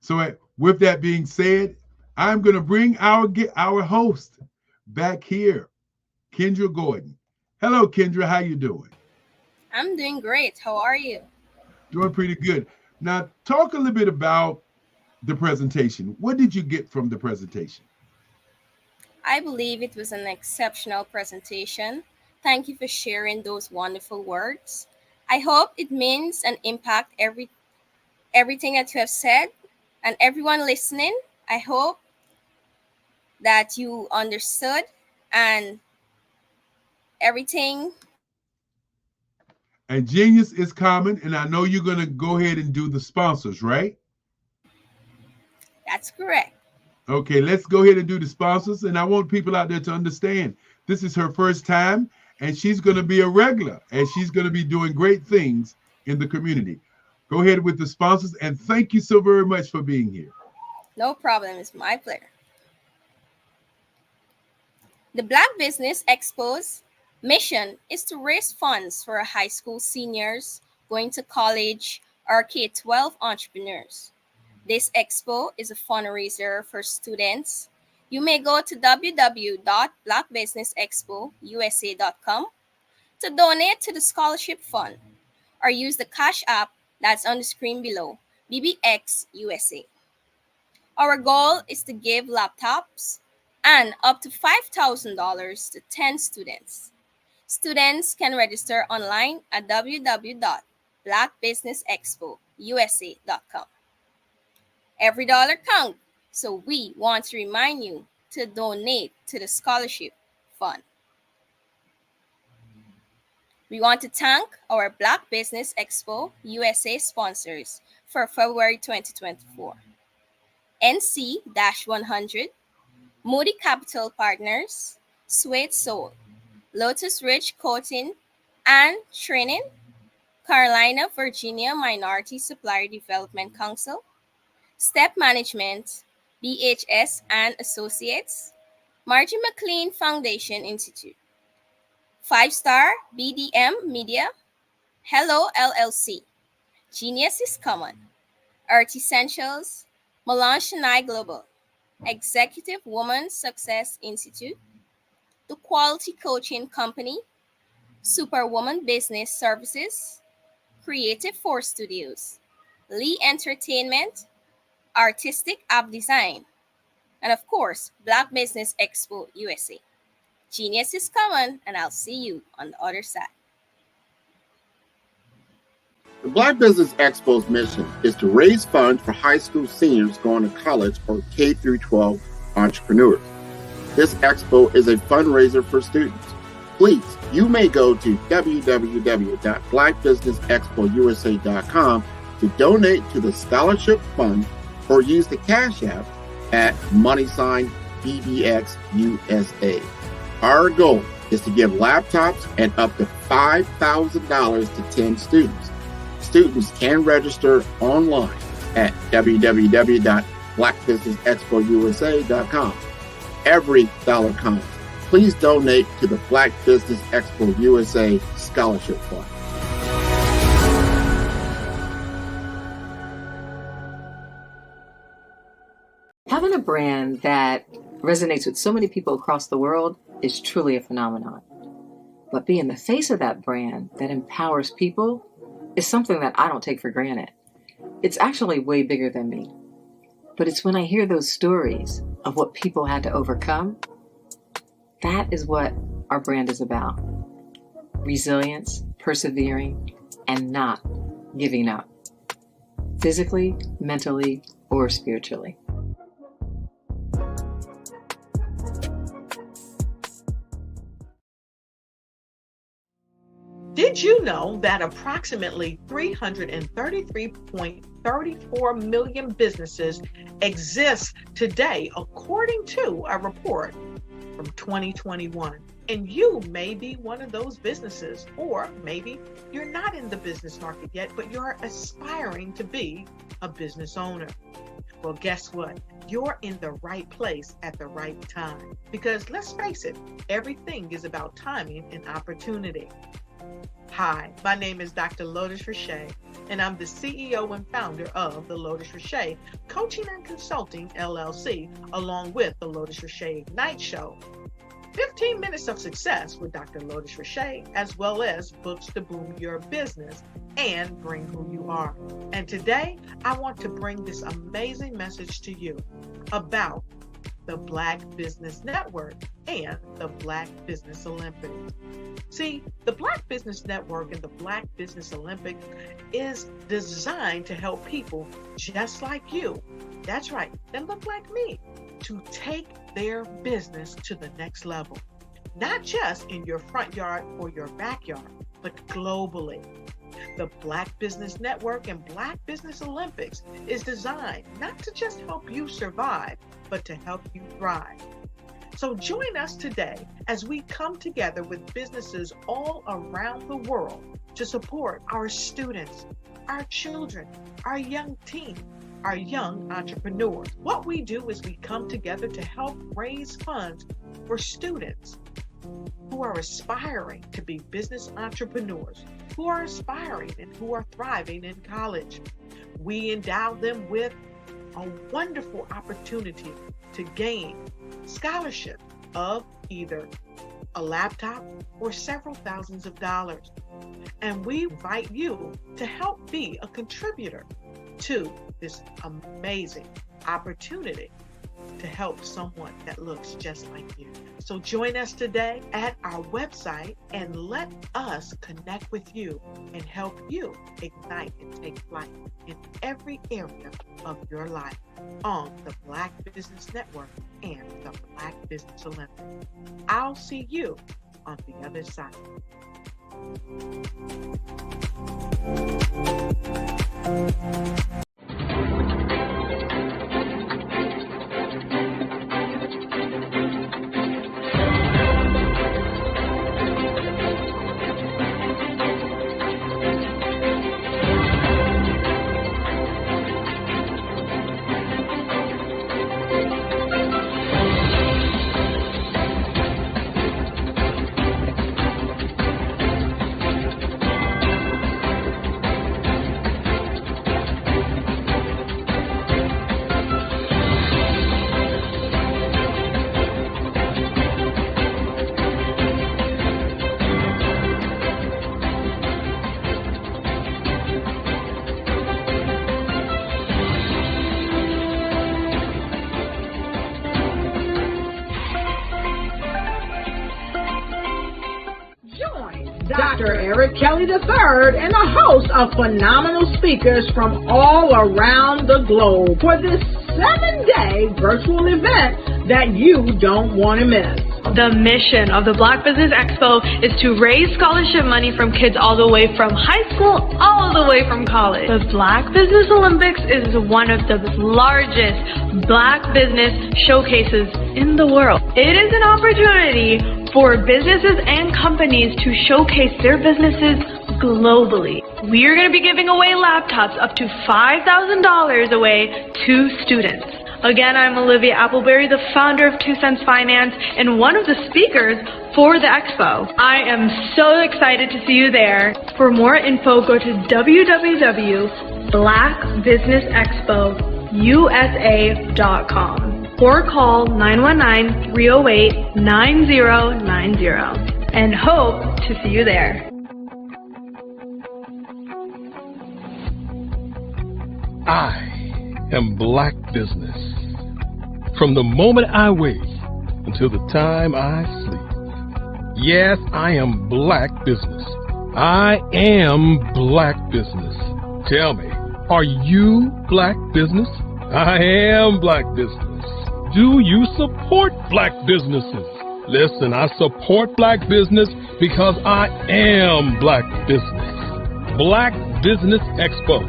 So with that being said, I'm going to bring our host back here, Kendra Gordon. Hello, Kendra. How you doing? I'm doing great. How are you? Doing pretty good. Now, talk a little bit about the presentation. What did you get from the presentation? I believe it was an exceptional presentation. Thank you for sharing those wonderful words. I hope it means and impact everything that you have said, and everyone listening. I hope that you understood and everything. And genius is common, and I know you're going to go ahead and do the sponsors, right? That's correct. Okay, let's go ahead and do the sponsors. And I want people out there to understand this is her first time, and she's going to be a regular, and she's going to be doing great things in the community. Go ahead with the sponsors, and thank you so very much for being here. No problem. It's my pleasure. The Black Business Expo's mission is to raise funds for high school seniors going to college or K-12 entrepreneurs. This expo is a fundraiser for students. You may go to www.blackbusinessexpousa.com to donate to the scholarship fund or use the Cash App that's on the screen below, BBX USA. Our goal is to give laptops and up to $5,000 to 10 students. Students can register online at www.blackbusinessexpousa.com. Every dollar counts, so we want to remind you to donate to the scholarship fund. We want to thank our Black Business Expo USA sponsors for February 2024. NC-100, Moody Capital Partners, Sweet Soul, Lotus Ridge Coating and Training, Carolina, Virginia Minority Supplier Development Council, Step Management, BHS and Associates, Margie McLean Foundation Institute, 5-Star BDM Media, Hello LLC, Genius is Common, Earth Essentials, Melange Chennai Global, Executive Woman Success Institute, The Quality Coaching Company, Superwoman Business Services, Creative Force Studios, Lee Entertainment, Artistic App Design, and of course, Black Business Expo USA. Genius is common, and I'll see you on the other side. The Black Business Expo's mission is to raise funds for high school seniors going to college or K-12 entrepreneurs. This expo is a fundraiser for students. Please, you may go to www.blackbusinessexpousa.com to donate to the scholarship fund or use the Cash App at $BBXUSA. Our goal is to give laptops and up to $5,000 to 10 students. Students can register online at www.blackbusinessexpousa.com. Every dollar counts. Please donate to the Black Business Expo USA Scholarship Fund. Having a brand that resonates with so many people across the world is truly a phenomenon. But being the face of that brand that empowers people is something that I don't take for granted. It's actually way bigger than me. But it's when I hear those stories of what people had to overcome, that is what our brand is about. Resilience, persevering, and not giving up. Physically, mentally, or spiritually. Did you know that approximately 333.34 million businesses exist today, according to a report from 2021? And you may be one of those businesses, or maybe you're not in the business market yet, but you're aspiring to be a business owner. Well, guess what? You're in the right place at the right time. Because let's face it, everything is about timing and opportunity. Hi, my name is Dr. Lotus Riche, and I'm the CEO and founder of the Lotus Riche Coaching and Consulting LLC, along with the Lotus Riche Ignite Show. 15 Minutes of Success with Dr. Lourdes Richey, as well as books to boom your business and bring who you are. And today, I want to bring this amazing message to you about the Black Business Network and the Black Business Olympics. See, the Black Business Network and the Black Business Olympics is designed to help people just like you, that's right, that look like me, to take their business to the next level. Not just in your front yard or your backyard, but globally. The Black Business Network and Black Business Olympics is designed not to just help you survive, but to help you thrive. So join us today as we come together with businesses all around the world to support our students, our children, our young teens, our young entrepreneurs. What we do is we come together to help raise funds for students who are aspiring to be business entrepreneurs, who are aspiring and who are thriving in college. We endow them with a wonderful opportunity to gain scholarship of either a laptop or several thousands of dollars. And we invite you to help be a contributor to this amazing opportunity to help someone that looks just like you. So join us today at our website and let us connect with you and help you ignite and take flight in every area of your life on the Black Business Network and the Black Business Olympics. I'll see you on the other side. Dr. Eric Kelly III and a host of phenomenal speakers from all around the globe for this 7-day virtual event that you don't want to miss. The mission of the Black Business Expo is to raise scholarship money from kids all the way from high school all the way from college. The Black Business Olympics is one of the largest Black business showcases in the world. It is an opportunity for businesses and companies to showcase their businesses globally. We are going to be giving away laptops up to $5,000 away to students. Again, I'm Olivia Appleberry, the founder of 2 Cents Finance and one of the speakers for the expo. I am so excited to see you there. For more info, go to www.blackbusinessexpousa.com or call 919-308-9090 and hope to see you there. I am Black Business. From the moment I wake until the time I sleep. Yes, I am Black Business. I am Black Business. Tell me, are you Black Business? I am Black Business. Do you support Black businesses? Listen, I support Black business because I am Black Business. Black Business Expo,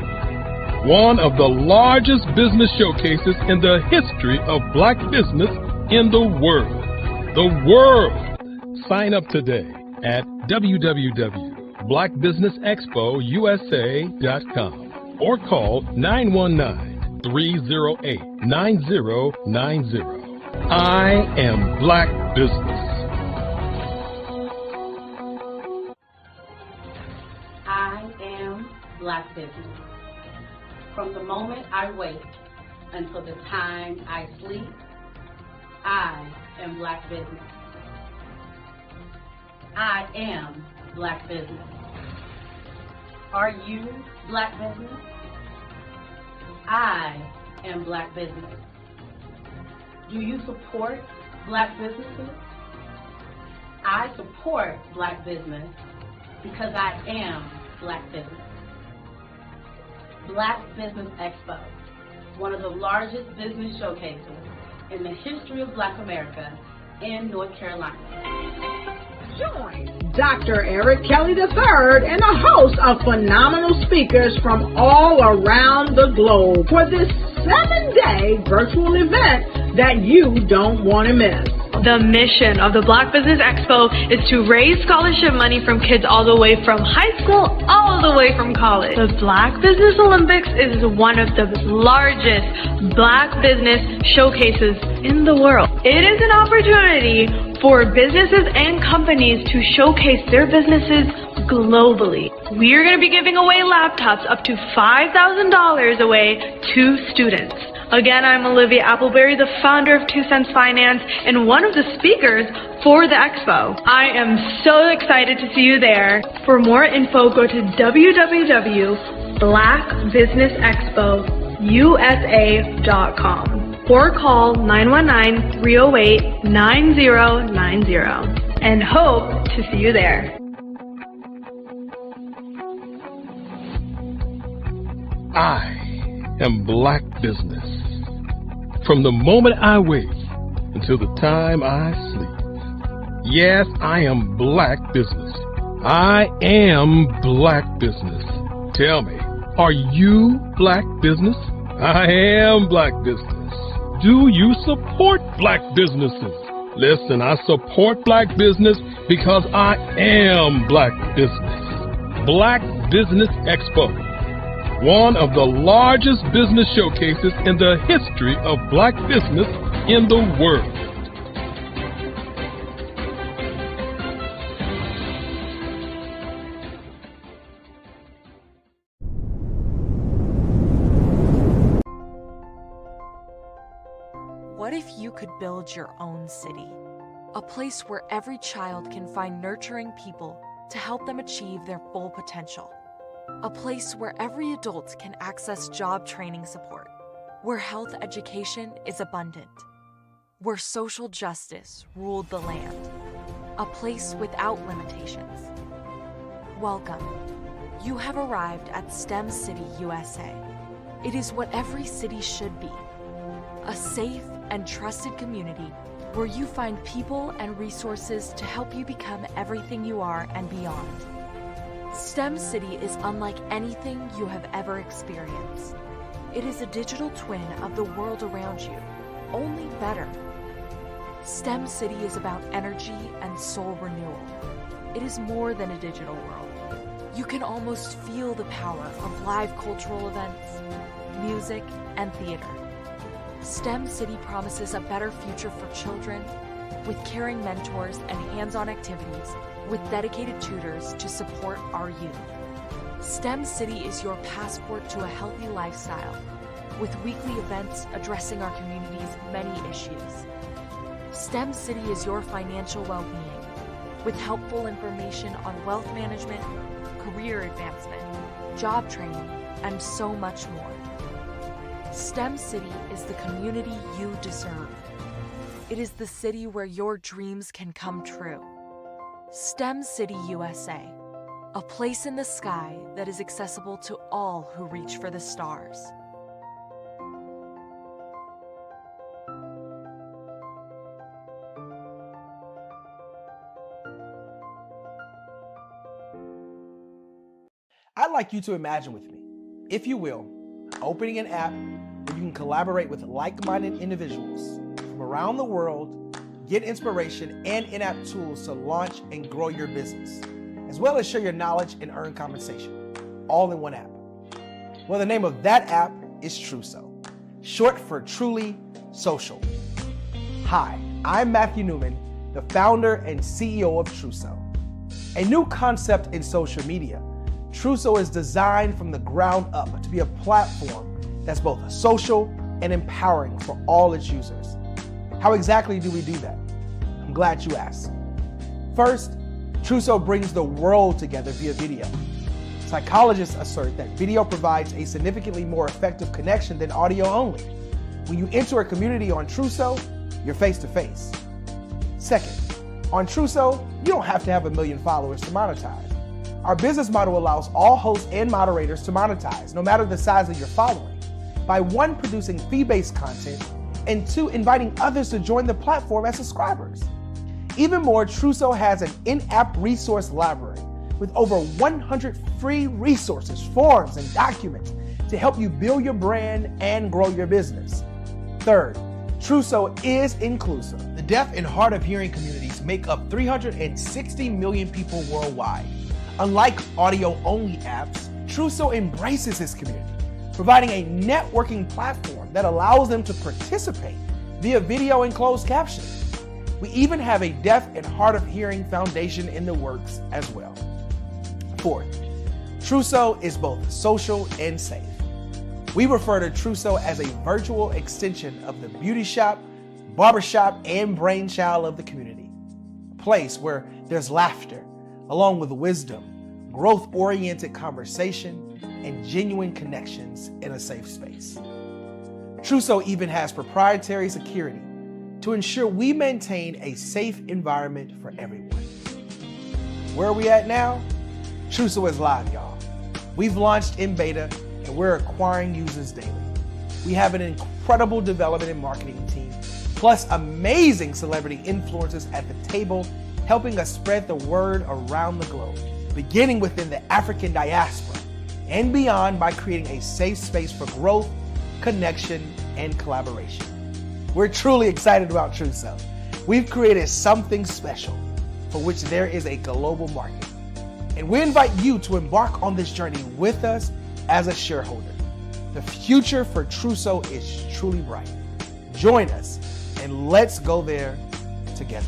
one of the largest business showcases in the history of Black business in the world. The world! Sign up today at www.blackbusinessexpousa.com or call 919-308-9090. I am Black Business. I am Black Business. From the moment I wake until the time I sleep, I am Black Business. I am Black business. Are you Black business? I am Black business. Do you support Black businesses? I support Black business because I am Black business. Black Business Expo, one of the largest business showcases in the history of Black America in North Carolina. Join Dr. Eric Kelly III and a host of phenomenal speakers from all around the globe for this 7-day virtual event that you don't want to miss. The mission of the Black Business Expo is to raise scholarship money from kids all the way from high school, all the way from college. The Black Business Olympics is one of the largest Black business showcases in the world. It is an opportunity for businesses and companies to showcase their businesses globally. We are going to be giving away laptops up to $5,000 away to students. Again, I'm Olivia Appleberry, the founder of 2 Cents Finance and one of the speakers for the expo. I am so excited to see you there. For more info, go to www.blackbusinessexpousa.com or call 919-308-9090 and hope to see you there. I am Black business. From the moment I wake until the time I sleep. Yes, I am Black business. I am Black business. Tell me, are you Black business? I am Black business. Do you support Black businesses? Listen, I support Black business because I am Black business. Black Business Expo, one of the largest business showcases in the history of Black business in the world. What if you could build your own city? A place where every child can find nurturing people to help them achieve their full potential. A place where every adult can access job training support, where health education is abundant, where social justice ruled the land. A place without limitations. Welcome. You have arrived at STEM City USA. It is what every city should be. A safe and trusted community where you find people and resources to help you become everything you are and beyond. STEM City is unlike anything you have ever experienced. It is a digital twin of the world around you, only better. STEM City is about energy and soul renewal. It is more than a digital world. You can almost feel the power of live cultural events, music, and theater. STEM City promises a better future for children with caring mentors and hands-on activities with dedicated tutors to support our youth. STEM City is your passport to a healthy lifestyle with weekly events addressing our community's many issues. STEM City is your financial well-being with helpful information on wealth management, career advancement, job training, and so much more. STEM City is the community you deserve. It is the city where your dreams can come true. STEM City USA, a place in the sky that is accessible to all who reach for the stars. I'd like you to imagine with me, if you will, opening an app where you can collaborate with like-minded individuals from around the world, get inspiration and in-app tools to launch and grow your business, as well as share your knowledge and earn compensation, all in one app. Well, the name of that app is Truso, short for Truly Social. Hi, I'm Matthew Newman, the founder and CEO of Truso. A new concept in social media, Truso is designed from the ground up to be a platform that's both social and empowering for all its users. How exactly do we do that? I'm glad you asked. First, Trousseau brings the world together via video. Psychologists assert that video provides a significantly more effective connection than audio only. When you enter a community on Trousseau, you're face to face. Second, on Trousseau, you don't have to have 1 million followers to monetize. Our business model allows all hosts and moderators to monetize, no matter the size of your following, by 1, producing fee-based content, and 2, inviting others to join the platform as subscribers. Even more, Trousseau has an in-app resource library with over 100 free resources, forms, and documents to help you build your brand and grow your business. Third, Trousseau is inclusive. The deaf and hard of hearing communities make up 360 million people worldwide. Unlike audio-only apps, Trousseau embraces his community, providing a networking platform that allows them to participate via video and closed caption. We even have a deaf and hard of hearing foundation in the works as well. Fourth, Trousseau is both social and safe. We refer to Trousseau as a virtual extension of the beauty shop, barbershop, and brainchild of the community. A place where there's laughter, along with wisdom, growth-oriented conversation, and genuine connections in a safe space. Trousseau even has proprietary security to ensure we maintain a safe environment for everyone. Where are we at now? Trousseau is live, y'all. We've launched in beta, and we're acquiring users daily. We have an incredible development and marketing team, plus amazing celebrity influencers at the table, helping us spread the word around the globe, beginning within the African diaspora and beyond by creating a safe space for growth, connection, and collaboration. We're truly excited about Trousseau. We've created something special for which there is a global market. And we invite you to embark on this journey with us as a shareholder. The future for Trousseau is truly bright. Join us and let's go there together.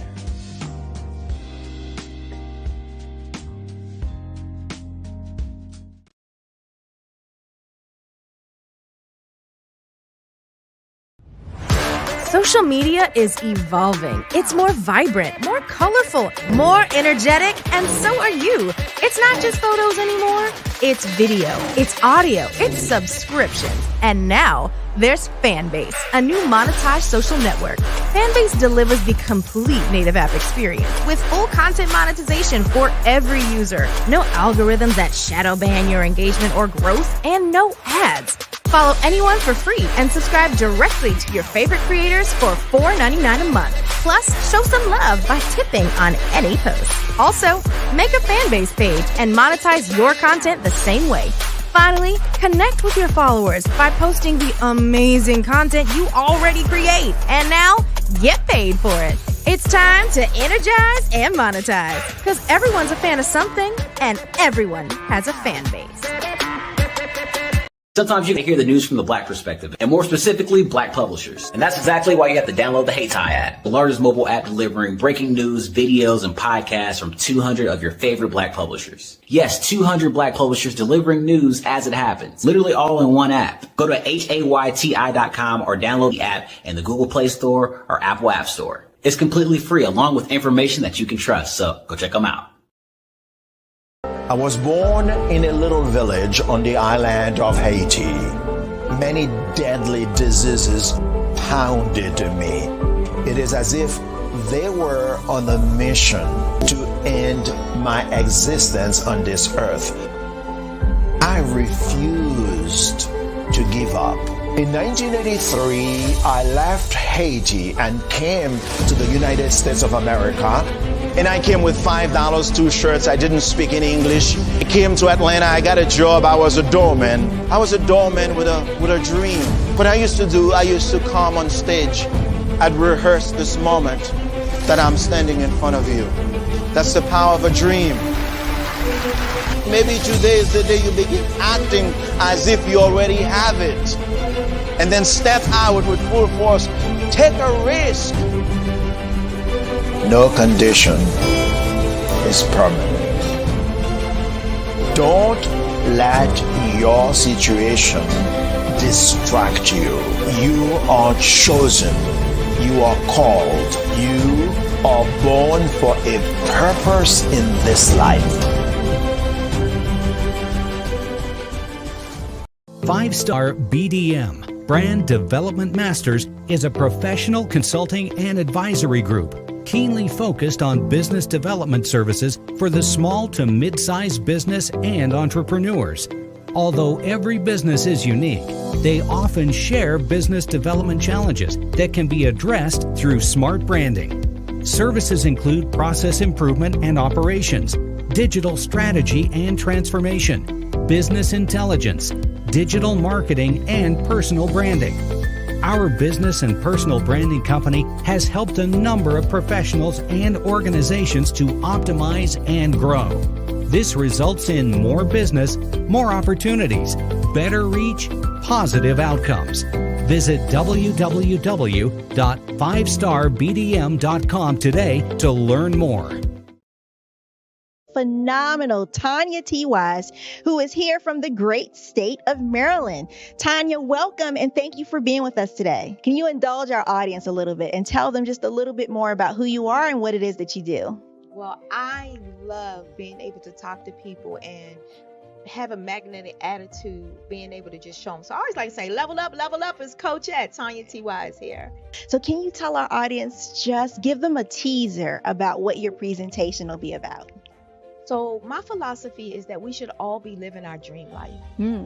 Social media is evolving. It's more vibrant, more colorful, more energetic, and so are you. It's not just photos anymore. It's video, it's audio, it's subscriptions. And now there's Fanbase, a new monetized social network. Fanbase delivers the complete native app experience with full content monetization for every user. No algorithms that shadow ban your engagement or growth, and no ads. Follow anyone for free and subscribe directly to your favorite creators for $4.99 a month. Plus, show some love by tipping on any post. Also, make a Fanbase page and monetize your content the same way. Finally, connect with your followers by posting the amazing content you already create. And now, get paid for it. It's time to energize and monetize, because everyone's a fan of something and everyone has a fan base. Sometimes you can hear the news from the Black perspective, and more specifically, Black publishers. And that's exactly why you have to download the Heytie app, the largest mobile app delivering breaking news, videos, and podcasts from 200 of your favorite Black publishers. Yes, 200 Black publishers delivering news as it happens, literally all in one app. Go to HAYTI.com or download the app in the Google Play Store or Apple App Store. It's completely free, along with information that you can trust, so go check them out. I was born in a little village on the island of Haiti. Many deadly diseases pounded me. It is as if they were on a mission to end my existence on this earth. I refused to give up. In 1983, I left Haiti and came to the United States of America. And I came with $5, 2 shirts. I didn't speak in English. I came to Atlanta. I got a job. I was a doorman. I was a doorman with a dream. What I used to do, I used to come on stage. I'd rehearse this moment that I'm standing in front of you. That's the power of a dream. Maybe today is the day you begin acting as if you already have it. And then step out with full force. Take a risk. No condition is permanent. Don't let your situation distract you. You are chosen. You are called. You are born for a purpose in this life. 5-Star BDM, Brand Development Masters, is a professional consulting and advisory group keenly focused on business development services for the small to mid-sized business and entrepreneurs. Although every business is unique, they often share business development challenges that can be addressed through smart branding. Services include process improvement and operations, digital strategy and transformation, business intelligence, digital marketing, and personal branding. Our business and personal branding company has helped a number of professionals and organizations to optimize and grow. This results in more business, more opportunities, better reach, positive outcomes. Visit www.5starbdm.com today to learn more. Phenomenal Tanya T. Wise, who is here from the great state of Maryland. Tanya, welcome and thank you for being with us today. Can you indulge our audience a little bit and tell them just a little bit more about who you are and what it is that you do? Well, I love being able to talk to people and have a magnetic attitude, being able to just show them. So I always like to say, level up is Coach at Tanya T. Wise here. So can you tell our audience, just give them a teaser about what your presentation will be about? So my philosophy is that we should all be living our dream life.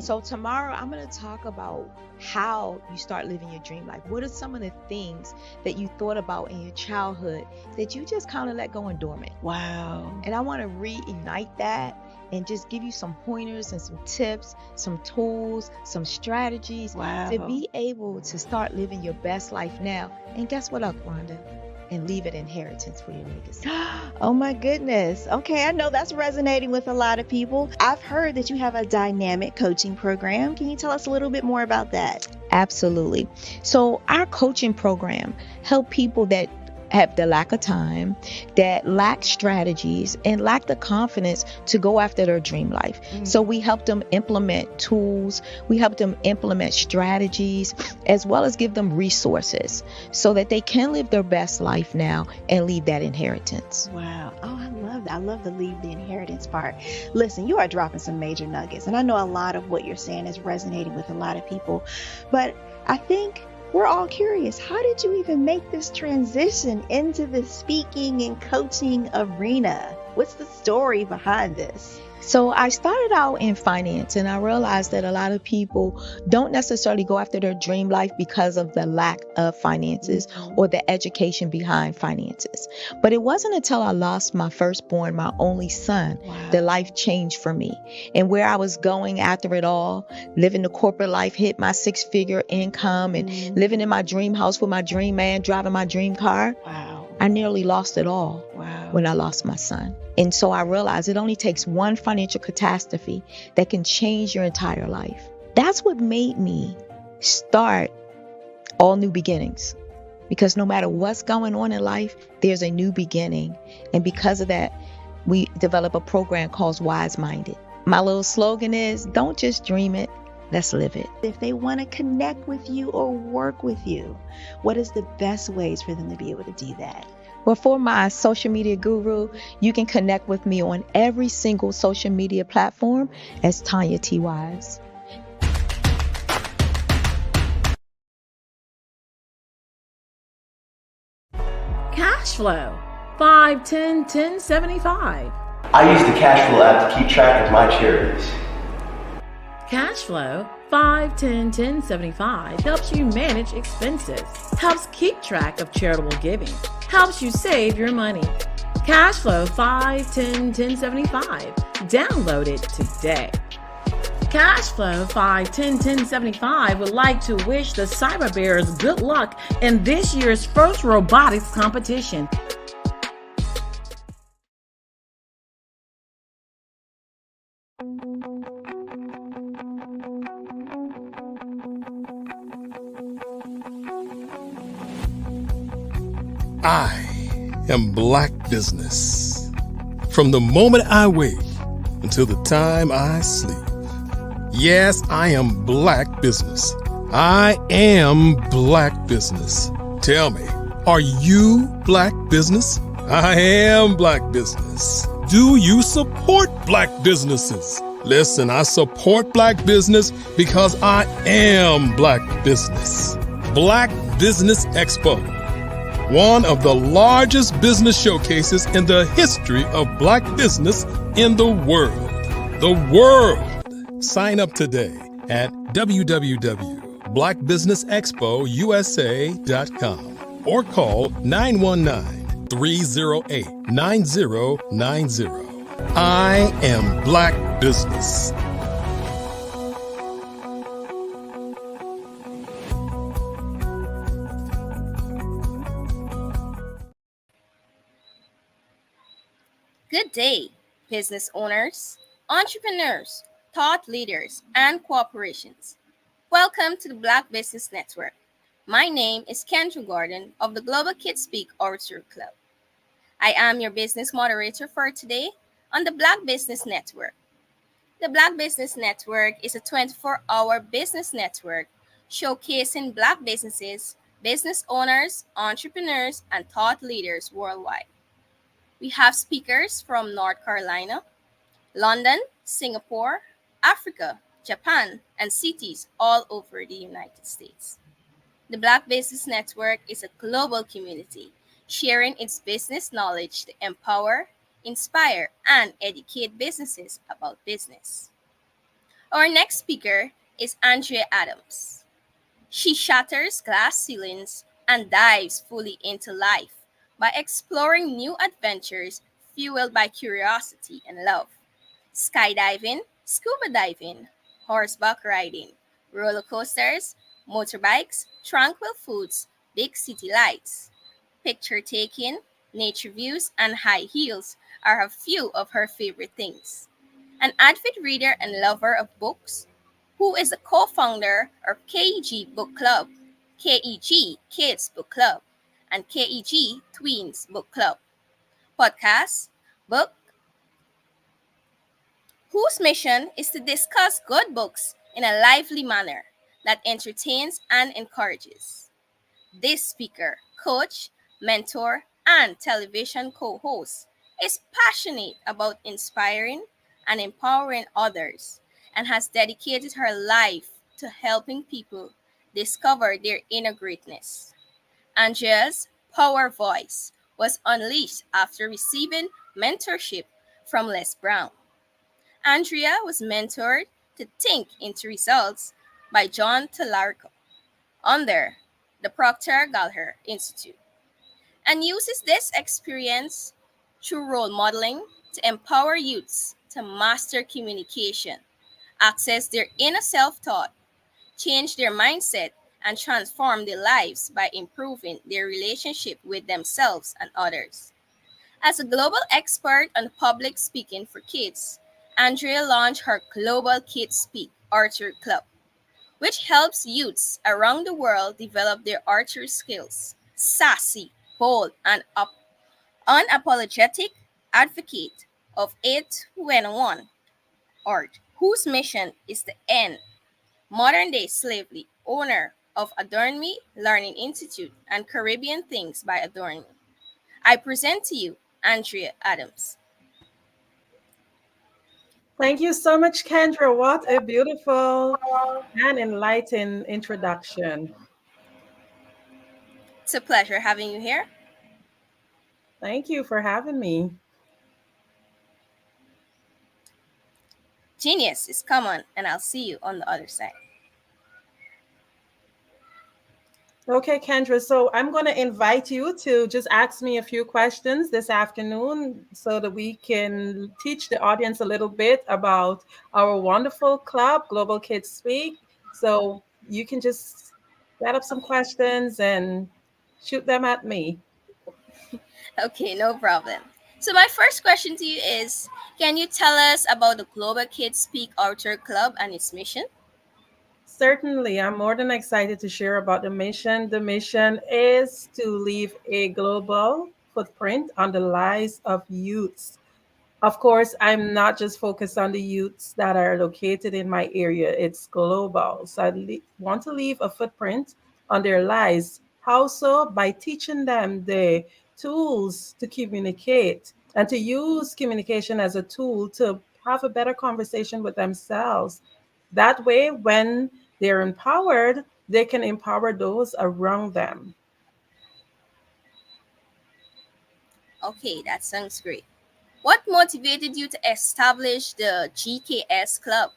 So tomorrow I'm going to talk about how you start living your dream life. What are some of the things that you thought about in your childhood that you just kind of let go and dormant? Wow. And I want to reignite that and just give you some pointers and some tips, some tools, some strategies to be able to start living your best life now. And guess what, Wanda? And leave an inheritance for your legacy. Oh my goodness. Okay, I know that's resonating with a lot of people. I've heard that you have a dynamic coaching program. Can you tell us a little bit more about that? Absolutely. So our coaching program help people that have the lack of time, that lack strategies, and lack the confidence to go after their dream life. So we help them implement tools, we help them implement strategies, as well as give them resources so that they can live their best life now and leave that inheritance. Wow. Oh, I love that. I love the leave the inheritance part. Listen, you are dropping some major nuggets, and I know a lot of what you're saying is resonating with a lot of people, but I think we're all curious. How did you even make this transition into the speaking and coaching arena? What's the story behind this? So I started out in finance, and I realized that a lot of people don't necessarily go after their dream life because of the lack of finances or the education behind finances. But it wasn't until I lost my firstborn, my only son, that life changed for me. And where I was going after it all, living the corporate life, hit my 6-figure income and living in my dream house with my dream man, driving my dream car. I nearly lost it all when I lost my son. And so I realized it only takes one financial catastrophe that can change your entire life. That's what made me start All New Beginnings. Because no matter what's going on in life, there's a new beginning. And because of that, we develop a program called Wise Minded. My little slogan is, don't just dream it, let's live it. If they want to connect with you or work with you, what is the best ways for them to be able to do that? Well, for my social media guru, you can connect with me on every single social media platform as Tanya T. Wise. Cash flow, 5, 10, 10, 75. I use the cash flow app to keep track of my charities. Cash flow, 5, 10, 10, 75 helps you manage expenses, helps keep track of charitable giving, helps you save your money. Cash flow 5, 10, 10, 75. Download it today. Cash flow 5, 10, 10, 75 would like to wish the Cyber Bears good luck in this year's first robotics competition. I am Black Business. From the moment I wake until the time I sleep. Yes, I am Black Business. I am Black Business. Tell me, are you Black Business? I am Black business. Do you support Black businesses? Listen, I support Black business because I am Black business. Black Business Expo, one of the largest business showcases in the history of Black business in the world. The world! Sign up today at www.blackbusinessexpousa.com or call 919-308-9090. I am Black business. Good day, business owners, entrepreneurs, thought leaders, and corporations. Welcome to the Black Business Network. My name is Kendra Gordon of the Global Kids Speak Orator Club. I am your business moderator for today on the Black Business Network. The Black Business Network is a 24-hour business network showcasing Black businesses, business owners, entrepreneurs, and thought leaders worldwide. We have speakers from North Carolina, London, Singapore, Africa, Japan, and cities all over the United States. The Black Business Network is a global community sharing its business knowledge to empower, inspire, and educate businesses about business. Our next speaker is Andrea Adams. She shatters glass ceilings and dives fully into life by exploring new adventures fueled by curiosity and love. Skydiving, scuba diving, horseback riding, roller coasters, motorbikes, tranquil foods, big city lights. Picture taking, nature views, and high heels are a few of her favorite things. An avid reader and lover of books, who is a co-founder of KEG Book Club, KEG Kids Book Club, and KEG Tweens Book Club. Podcast, book, whose mission is to discuss good books in a lively manner that entertains and encourages. This speaker, coach, mentor, and television co host is passionate about inspiring and empowering others and has dedicated her life to helping people discover their inner greatness. Andrea's power voice was unleashed after receiving mentorship from Les Brown. Andrea was mentored to think into results by John Tallarico under the Proctor Gallagher Institute and uses this experience through role modeling to empower youths to master communication, access their inner self-thought, change their mindset, and transform their lives by improving their relationship with themselves and others. As a global expert on public speaking for kids, Andrea launched her Global Kids Speak Archery Club, which helps youths around the world develop their archery skills. Sassy, bold, and unapologetic advocate of 821 art, whose mission is to end modern-day slavery, owner of Adorn Me Learning Institute and Caribbean Things by Adorn Me. I present to you Andrea Adams. Thank you so much, Kendra. What a beautiful and enlightening introduction. It's a pleasure having you here. Thank you for having me. Genius is common, and I'll see you on the other side. Okay, Kendra, so I'm going to invite you to just ask me a few questions this afternoon so that we can teach the audience a little bit about our wonderful club, Global Kids Speak. So you can just set up some questions and shoot them at me. Okay, no problem. So my first question to you is, can you tell us about the Global Kids Speak Author Club and its mission? Certainly, I'm more than excited to share about the mission. The mission is to leave a global footprint on the lives of youths. Of course, I'm not just focused on the youths that are located in my area, it's global. So I want to leave a footprint on their lives. How so? By teaching them the tools to communicate and to use communication as a tool to have a better conversation with themselves. That way, when they're empowered, they can empower those around them. Okay, that sounds great. What motivated you to establish the GKS Club?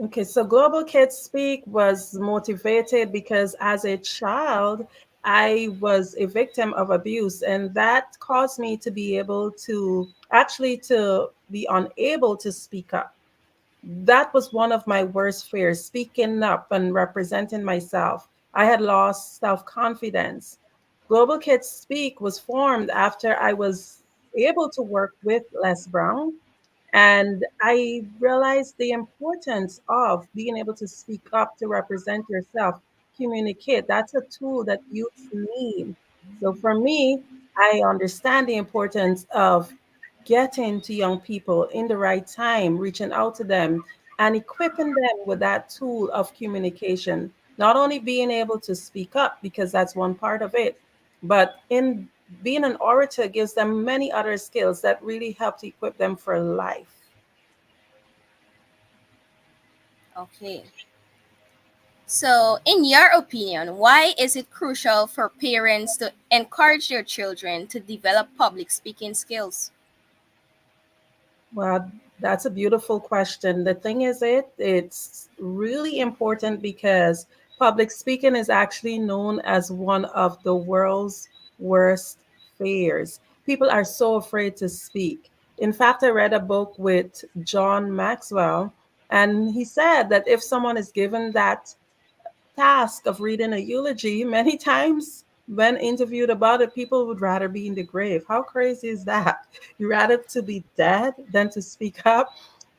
Okay, so Global Kids Speak was motivated because as a child, I was a victim of abuse, and that caused me to be able to actually to be unable to speak up. That was one of my worst fears, speaking up and representing myself. I had lost self-confidence. Global Kids Speak was formed after I was able to work with Les Brown, and I realized the importance of being able to speak up, to represent yourself, communicate. That's a tool that youth need. So for me, I understand the importance of getting to young people in the right time, reaching out to them, and equipping them with that tool of communication. Not only being able to speak up, because that's one part of it, but in being an orator gives them many other skills that really help to equip them for life. Okay. So, in your opinion, why is it crucial for parents to encourage their children to develop public speaking skills? Well, that's a beautiful question. The thing is, it's really important because public speaking is actually known as one of the world's worst fears. People are so afraid to speak. In fact, I read a book with John Maxwell, and he said that if someone is given that task of reading a eulogy, many times when interviewed about it, people would rather be in the grave. How crazy is that? You rather to be dead than to speak up?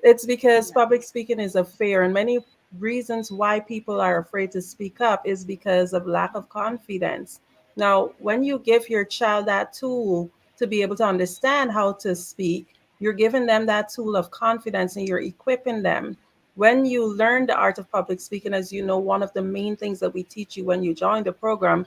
It's because public speaking is a fear, and many reasons why people are afraid to speak up is because of lack of confidence. Now, when you give your child that tool to be able to understand how to speak, you're giving them that tool of confidence and you're equipping them. When you learn the art of public speaking, as you know, one of the main things that we teach you when you join the program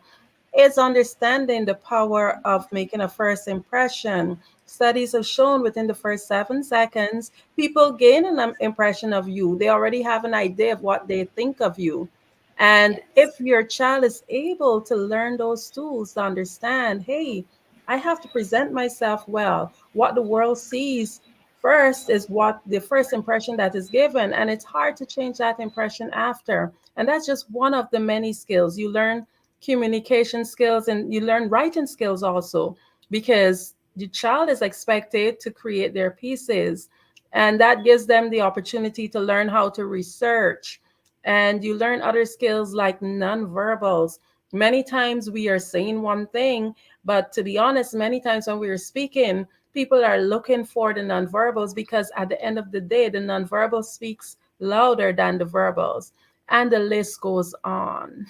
is understanding the power of making a first impression. Studies have shown within the first 7 seconds, people gain an impression of you. They already have an idea of what they think of you. And if your child is able to learn those tools to understand, hey, I have to present myself well. What the world sees first is what the first impression that is given, and it's hard to change that impression after. And that's just one of the many skills. You learn communication skills and you learn writing skills also, because the child is expected to create their pieces, and that gives them the opportunity to learn how to research, and you learn other skills like nonverbals. Many times we are saying one thing, but to be honest, many times when we are speaking, people are looking for the nonverbals, because at the end of the day, the nonverbal speaks louder than the verbals, and the list goes on.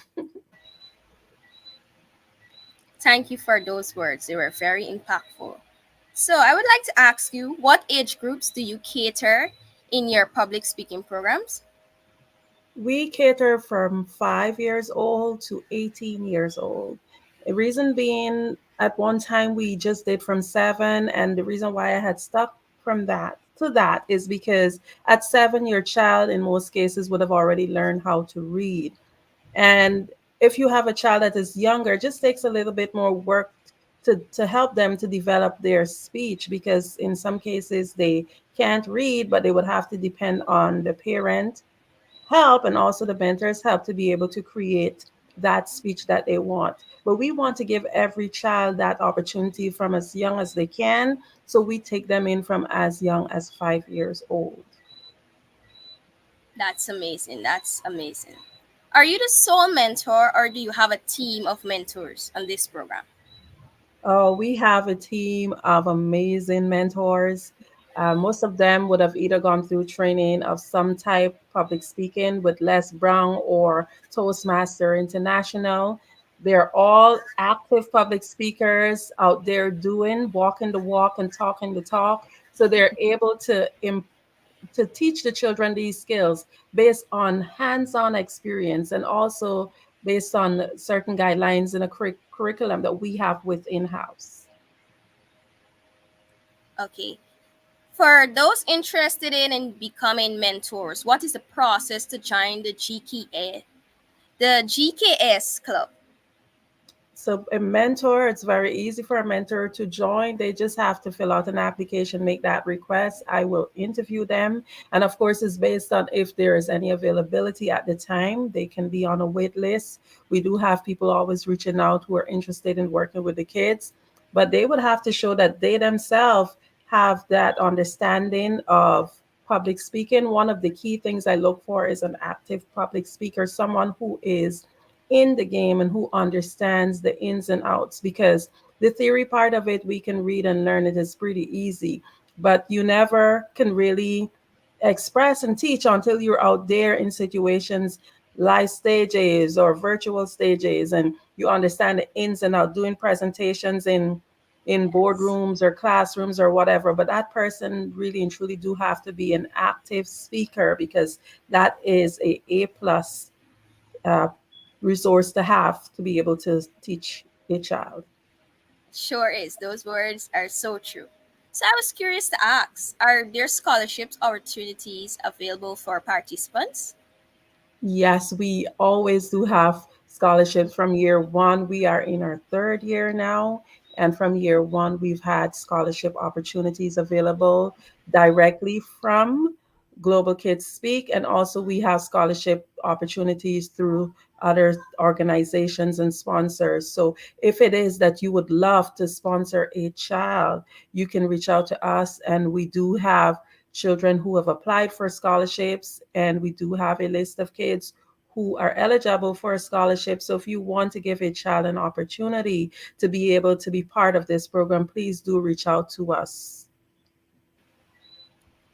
Thank you for those words. They were very impactful. So, I would like to ask you, what age groups do you cater in your public speaking programs? We cater from 5 years old to 18 years old. The reason being, at one time we just did from 7, and the reason why I had stuck from that to that is because at 7, your child in most cases would have already learned how to read. And if you have a child that is younger, it just takes a little bit more work to help them to develop their speech, because in some cases they can't read, but they would have to depend on the parent help and also the mentors help to be able to create that speech that they want. But we want to give every child that opportunity from as young as they can. So we take them in from as young as 5 years old. That's amazing. That's amazing. Are you the sole mentor or do you have a team of mentors on this program? Oh, we have a team of amazing mentors. Most of them would have either gone through training of some type, public speaking with Les Brown or Toastmaster International. They're all active public speakers out there doing, walking the walk and talking the talk. So they're able to teach the children these skills based on hands-on experience, and also based on certain guidelines in a curriculum that we have within house. Okay. For those interested in becoming mentors, what is the process to join the GKS club? So a mentor, it's very easy for a mentor to join. They just have to fill out an application, make that request. I will interview them. And of course, it's based on if there is any availability at the time. They can be on a wait list. We do have people always reaching out who are interested in working with the kids, but they would have to show that they themselves have that understanding of public speaking. One of the key things I look for is an active public speaker, someone who is in the game and who understands the ins and outs, because the theory part of it we can read and learn, it is pretty easy, but you never can really express and teach until you're out there in situations, live stages or virtual stages, and you understand the ins and outs, doing presentations in boardrooms or classrooms or whatever. But that person really and truly do have to be an active speaker, because that is a plus uh, resource to be able to teach a child. Sure is. Those words are so true. So I was curious to ask, are there scholarships opportunities available for participants? Yes, we always do have scholarships from year one. We are in our third year now. And from year one, we've had scholarship opportunities available directly from Global Kids Speak. And also, we have scholarship opportunities through other organizations and sponsors. So, if it is that you would love to sponsor a child, you can reach out to us. And we do have children who have applied for scholarships, and we do have a list of kids who are eligible for a scholarship. So if you want to give a child an opportunity to be able to be part of this program, please do reach out to us.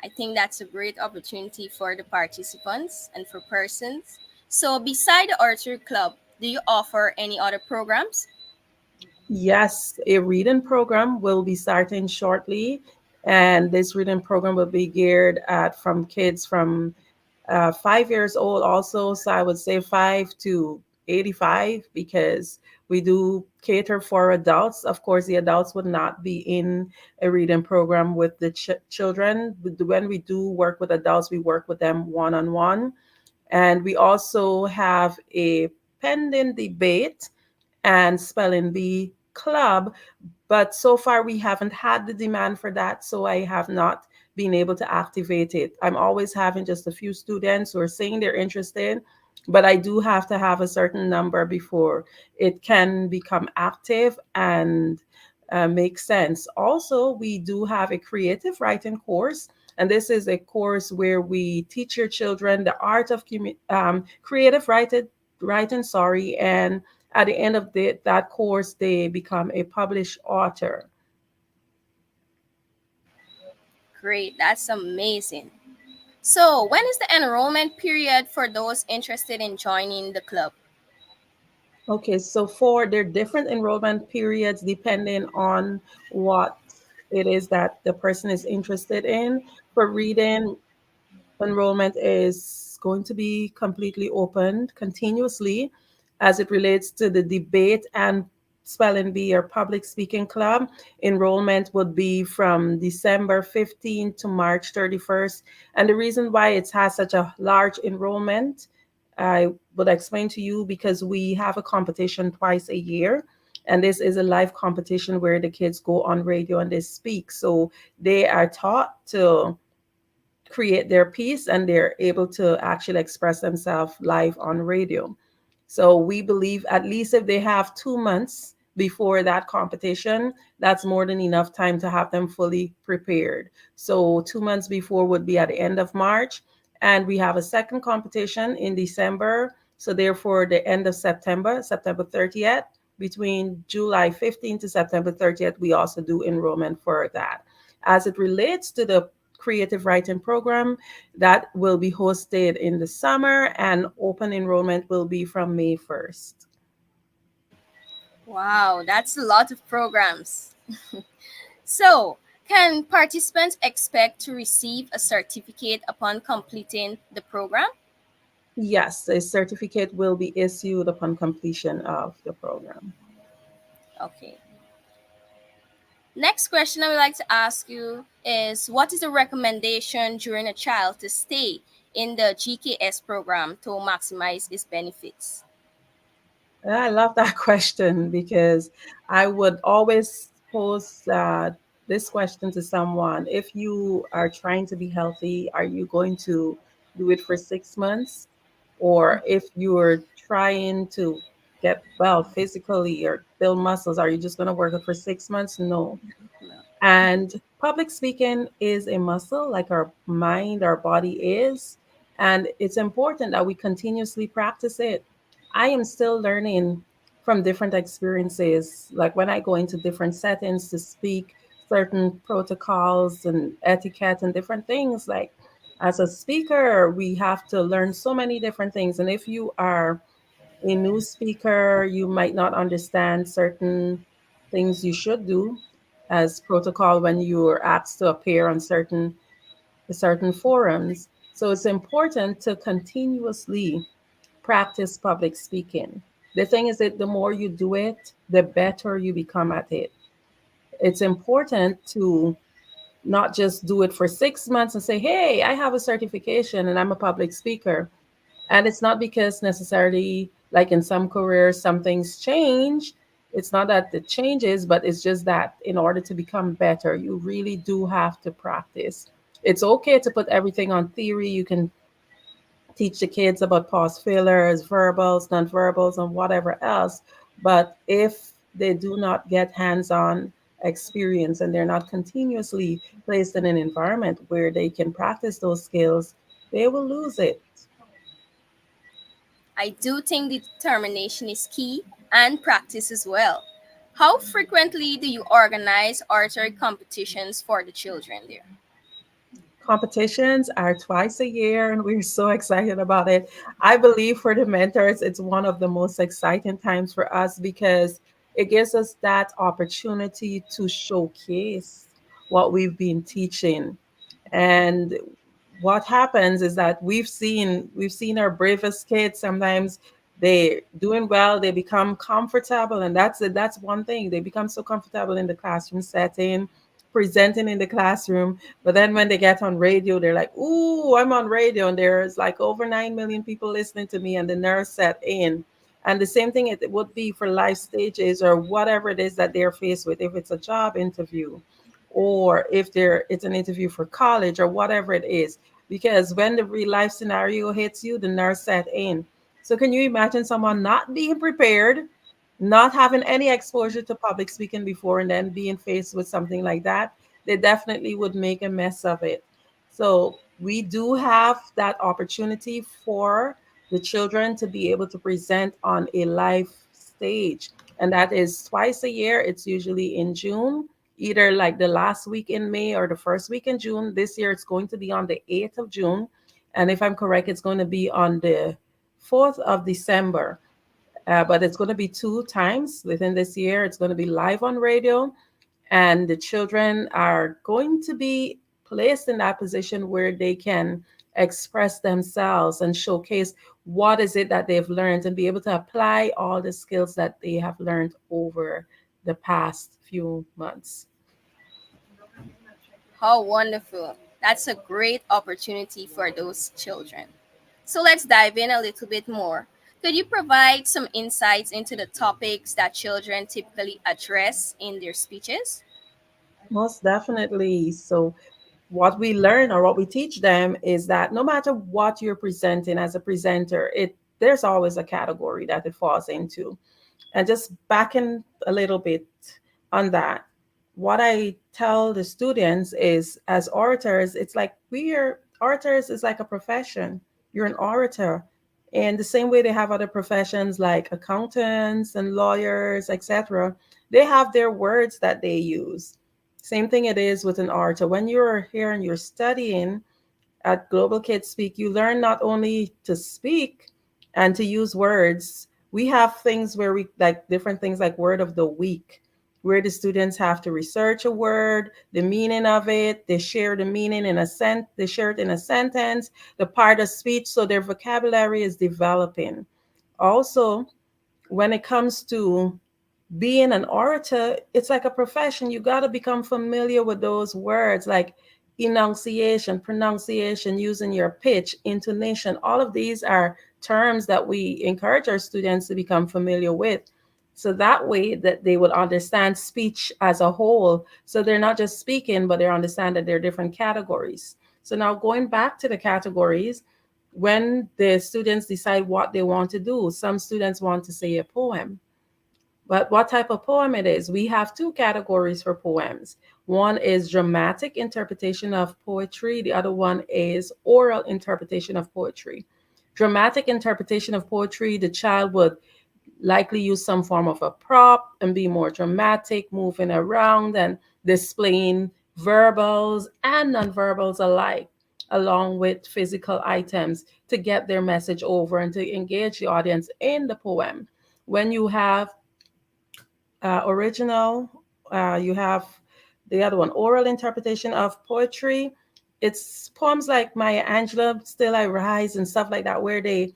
I think that's a great opportunity for the participants and for persons. So beside the Archer Club, do you offer any other programs? Yes, a reading program will be starting shortly, and this reading program will be geared at from kids from 5 years old also. So I would say 5 to 85, because we do cater for adults. Of course, the adults would not be in a reading program with the children. When we do work with adults, we work with them one-on-one. And we also have a pending debate and spelling bee club, but so far we haven't had the demand for that, so I have not been able to activate it. I'm always having just a few students who are saying they're interested, but I do have to have a certain number before it can become active and make sense. Also, we do have a creative writing course, and this is a course where we teach your children the art of creative writing, sorry, and at the end of that course, they become a published author. Great, that's amazing. So when is the enrollment period for those interested in joining the club? Okay, so for their different enrollment periods, depending on what it is that the person is interested in. For reading, enrollment is going to be completely opened continuously. As it relates to the debate and spelling bee or public speaking club, enrollment would be from December 15th to March 31st. And the reason why it has such a large enrollment, I would explain to you, because we have a competition twice a year. And this is a live competition where the kids go on radio and they speak. So they are taught to create their piece, and they're able to actually express themselves live on radio. So we believe at least if they have 2 months before that competition, that's more than enough time to have them fully prepared. So 2 months before would be at the end of March. And we have a second competition in December. So therefore, the end of September, September 30th, between July 15th to September 30th, we also do enrollment for that. As it relates to the creative writing program, that will be hosted in the summer, and open enrollment will be from May 1st. Wow, that's a lot of programs. So, can participants expect to receive a certificate upon completing the program? Yes, a certificate will be issued upon completion of the program. Okay. Next question I would like to ask you is what is the recommendation during a child to stay in the GKS program to maximize its benefits? I love that question because I would always pose this question to someone. If you are trying to be healthy, are you going to do it for 6 months? Or if you're trying to get well physically or build muscles, are you just going to work it for 6 months? No. And public speaking is a muscle, like our mind, our body is. And it's important that we continuously practice it. I am still learning from different experiences, like when I go into different settings to speak, certain protocols and etiquette and different things. Like as a speaker, we have to learn so many different things. And if you are a new speaker, you might not understand certain things you should do as protocol when you are asked to appear on certain forums. So it's important to continuously practice public speaking. The thing is that the more you do it, the better you become at it. It's important to not just do it for 6 months and say, hey, I have a certification and I'm a public speaker. And it's not because necessarily, like in some careers, some things change. It's not that it changes, but it's just that in order to become better, you really do have to practice. It's okay to put everything on theory. You can teach the kids about pause fillers, verbals, nonverbals, and whatever else. But if they do not get hands on experience and they're not continuously placed in an environment where they can practice those skills, they will lose it. I do think determination is key and practice as well. How frequently do you organize oratory competitions for the children there? Competitions are twice a year, and we're so excited about it. I believe for the mentors, it's one of the most exciting times for us because it gives us that opportunity to showcase what we've been teaching. And what happens is that we've seen our bravest kids sometimes they doing well, they become comfortable, and that's one thing. They become so comfortable in the classroom setting, presenting in the classroom, but then when they get on radio, they're like, ooh, I'm on radio and there's like over 9 million people listening to me, and the nerves set in. And the same thing it would be for life stages or whatever it is that they're faced with, if it's a job interview or if it's an interview for college or whatever it is. Because when the real life scenario hits you, the nerves set in. So can you imagine someone not being prepared, not having any exposure to public speaking before, and then being faced with something like that? They definitely would make a mess of it. So we do have that opportunity for the children to be able to present on a live stage. And that is twice a year. It's usually in June, either like the last week in May or the first week in June. This year it's going to be on the 8th of June. And if I'm correct, it's going to be on the 4th of December. But it's going to be two times within this year. It's going to be live on radio, and the children are going to be placed in that position where they can express themselves and showcase what is it that they've learned and be able to apply all the skills that they have learned over the past few months. How wonderful. That's a great opportunity for those children. So let's dive in a little bit more. Could you provide some insights into the topics that children typically address in their speeches? Most definitely. So, what we learn or what we teach them is that no matter what you're presenting as a presenter, there's always a category that it falls into. And just backing a little bit on that, what I tell the students is as orators, it's like orators is like a profession. You're an orator. And the same way they have other professions like accountants and lawyers, etc., they have their words that they use. Same thing it is with an orator. When you're here and you're studying at Global Kids Speak, you learn not only to speak and to use words. We have things where we like different things like word of the week. where the students have to research a word, the meaning of it, they share the meaning in they share it in a sentence, the part of speech, so their vocabulary is developing. Also, when it comes to being an orator, it's like a profession. You got to become familiar with those words like enunciation, pronunciation, using your pitch, intonation. All of these are terms that we encourage our students to become familiar with. So that way that they would understand speech as a whole. So they're not just speaking, but they understand that there are different categories. So now going back to the categories, when the students decide what they want to do, some students want to say a poem. But what type of poem it is? We have two categories for poems. One is dramatic interpretation of poetry. The other one is oral interpretation of poetry. Dramatic interpretation of poetry, the child would likely use some form of a prop and be more dramatic, moving around and displaying verbals and nonverbals alike, along with physical items to get their message over and to engage the audience in the poem. When you have original, you have the other one, oral interpretation of poetry. It's poems like Maya Angelou, Still I Rise, and stuff like that, where they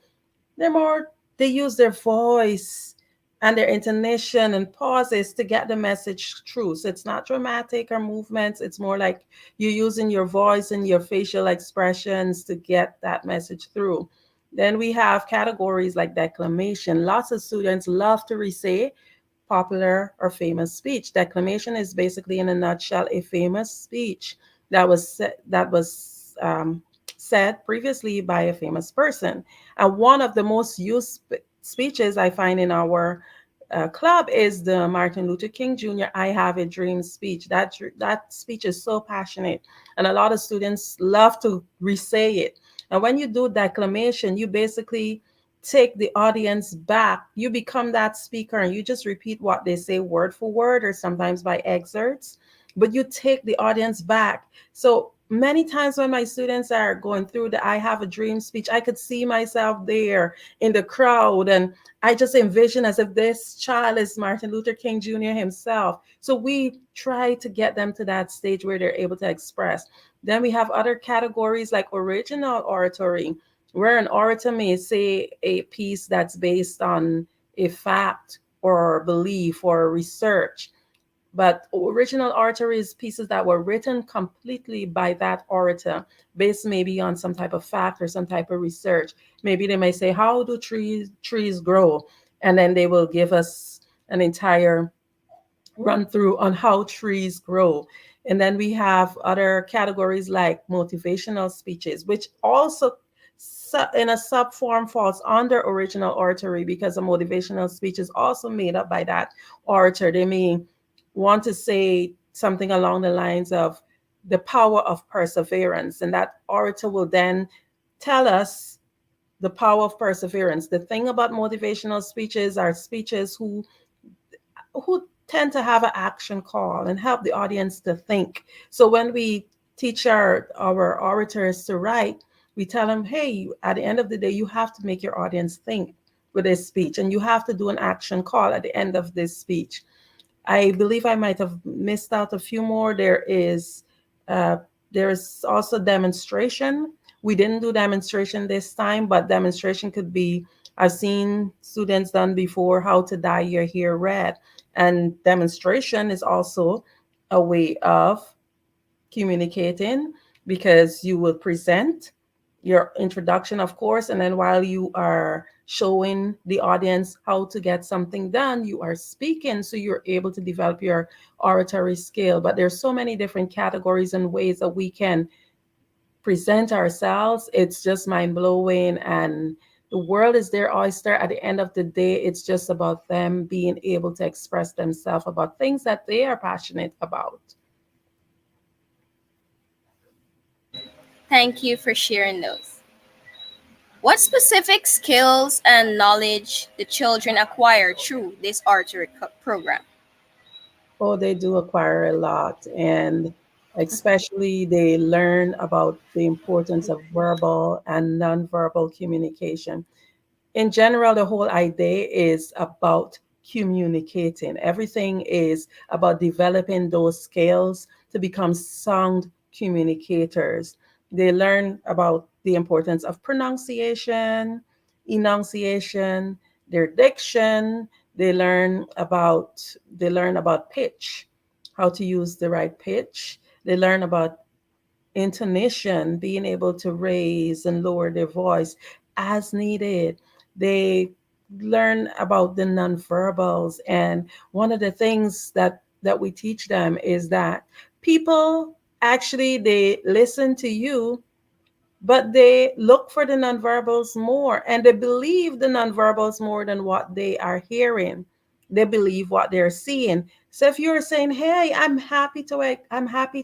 use their voice and their intonation and pauses to get the message through. So it's not dramatic or movements. It's more like you're using your voice and your facial expressions to get that message through. Then we have categories like declamation. Lots of students love to recite popular or famous speech. Declamation is basically, in a nutshell, a famous speech that was said previously by a famous person. And one of the most used speeches I find in our club is the Martin Luther King Jr. I Have a Dream speech. That speech is so passionate, and a lot of students love to re-say it. And when you do declamation, you basically take the audience back. You become that speaker and you just repeat what they say word for word, or sometimes by excerpts, but you take the audience back. So many times when my students are going through the I Have a Dream speech, I could see myself there in the crowd, and I just envision as if this child is Martin Luther King Jr. himself. So we try to get them to that stage where they're able to express. Then we have other categories like original oratory, where an orator may say a piece that's based on a fact or belief or research. But original oratory is pieces that were written completely by that orator, based maybe on some type of fact or some type of research. Maybe they may say, how do trees grow? And then they will give us an entire run through on how trees grow. And then we have other categories like motivational speeches, which also in a sub form falls under original oratory, because a motivational speech is also made up by that orator. They may want to say something along the lines of the power of perseverance, and that orator will then tell us the power of perseverance. The thing about motivational speeches are speeches who tend to have an action call and help the audience to think. So when we teach our orators to write, we tell them, hey, at the end of the day, you have to make your audience think with this speech, and you have to do an action call at the end of this speech. I believe I might have missed out a few more. There is also demonstration. We didn't do demonstration this time, but demonstration could be, I've seen students done before, how to dye your hair red. And demonstration is also a way of communicating, because you will present your introduction, of course, and then while you are showing the audience how to get something done, you are speaking, so you're able to develop your oratory skill. But there's so many different categories and ways that we can present ourselves. It's just mind-blowing, and the world is their oyster. At the end of the day, it's just about them being able to express themselves about things that they are passionate about. Thank you for sharing those. What specific skills and knowledge the children acquire through this oratory program? Oh, they do acquire a lot, and especially they learn about the importance of verbal and nonverbal communication. In general, the whole idea is about communicating. Everything is about developing those skills to become sound communicators. They learn about the importance of pronunciation, enunciation, their diction. They learn about pitch, how to use the right pitch. They learn about intonation, being able to raise and lower their voice as needed. They learn about the nonverbals, and one of the things that we teach them is that people actually they listen to you, but they look for the nonverbals more and they believe the nonverbals more than what they are hearing. They believe what they're seeing. So if you're saying, "Hey, I'm happy to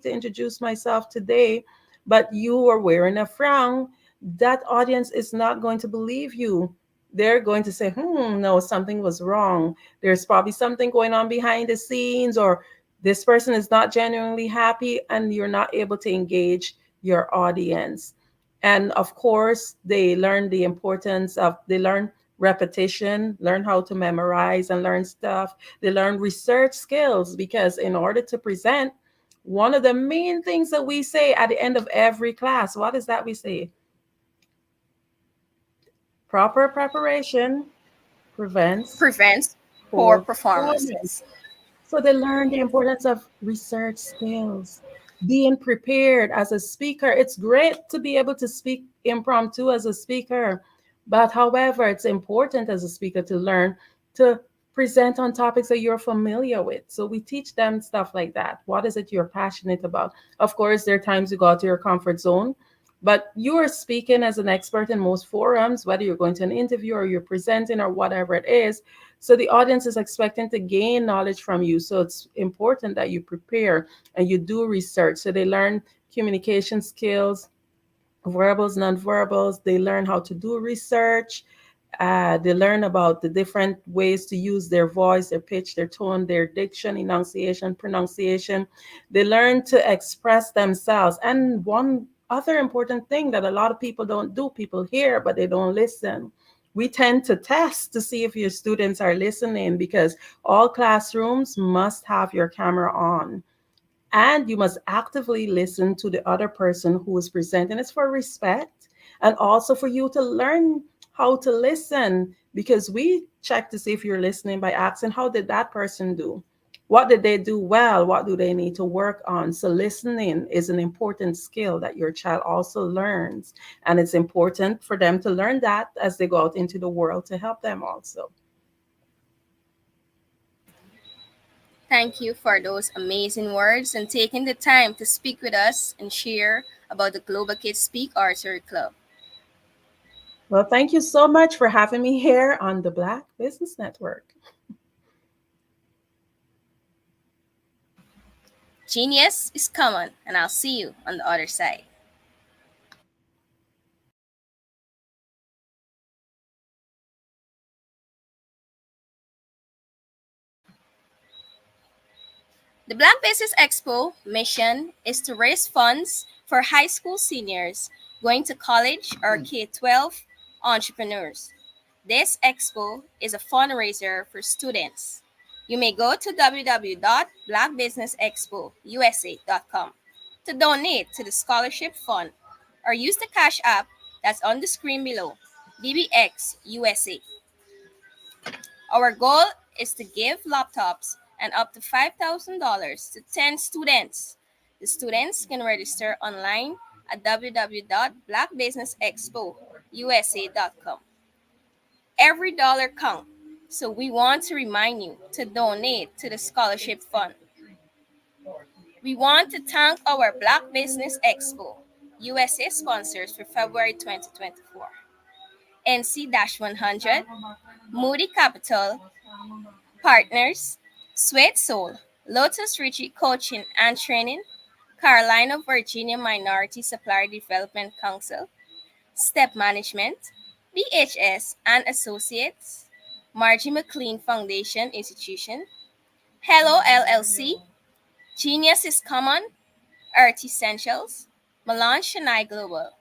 introduce myself today," but you are wearing a frown, that audience is not going to believe you. They're going to say, no, something was wrong. There's probably something going on behind the scenes, or this person is not genuinely happy, and you're not able to engage your audience. And of course, they learn repetition, learn how to memorize and learn stuff. They learn research skills, because in order to present, one of the main things that we say at the end of every class, what is that we say? Proper preparation prevents Poor poor performance. performances. So they learn the importance of research skills, being prepared as a speaker. It's great to be able to speak impromptu as a speaker, but however, it's important as a speaker to learn to present on topics that you're familiar with. So we teach them stuff like that. What is it you're passionate about? Of course, there are times you go out to your comfort zone, but you are speaking as an expert in most forums, whether you're going to an interview or you're presenting or whatever it is. So the audience is expecting to gain knowledge from you. So it's important that you prepare and you do research. So they learn communication skills, verbals, nonverbals. They learn how to do research. They learn about the different ways to use their voice, their pitch, their tone, their diction, enunciation, pronunciation. They learn to express themselves. And one other important thing that a lot of people don't do, people hear, but they don't listen. We tend to test to see if your students are listening, because all classrooms must have your camera on. And you must actively listen to the other person who is presenting. It's for respect and also for you to learn how to listen, because we check to see if you're listening by asking, how did that person do? What did they do well? What do they need to work on? So listening is an important skill that your child also learns. And it's important for them to learn that as they go out into the world to help them also. Thank you for those amazing words and taking the time to speak with us and share about the Global Kids Speak Oratory Club. Well, thank you so much for having me here on the Black Business Network. Genius is common, and I'll see you on the other side. The Black Business Expo mission is to raise funds for high school seniors going to college or K-12 entrepreneurs. This expo is a fundraiser for students. You may go to www.blackbusinessexpousa.com to donate to the scholarship fund or use the cash app that's on the screen below, BBX USA. Our goal is to give laptops and up to $5,000 to 10 students. The students can register online at www.blackbusinessexpousa.com. Every dollar counts, so we want to remind you to donate to the scholarship fund. We want to thank our Black Business Expo USA sponsors for February 2024. NC-100, Moody Capital, Partners, Sweet Soul, Lotus Richie Coaching and Training, Carolina, Virginia Minority Supplier Development Council, Step Management, BHS and Associates, Margie McLean Foundation Institution, Hello LLC, Genius is Common, Earth Essentials, Milan Shania Global,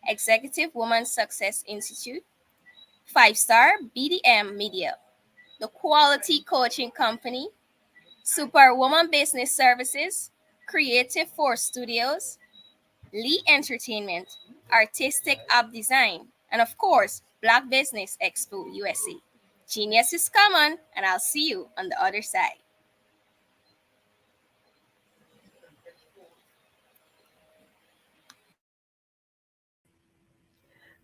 Executive Woman Success Institute, 5 Star BDM Media, The Quality Coaching Company, Superwoman Business Services, Creative Force Studios, Lee Entertainment, Artistic App Design, and of course, Black Business Expo USA. Genius is common, and I'll see you on the other side.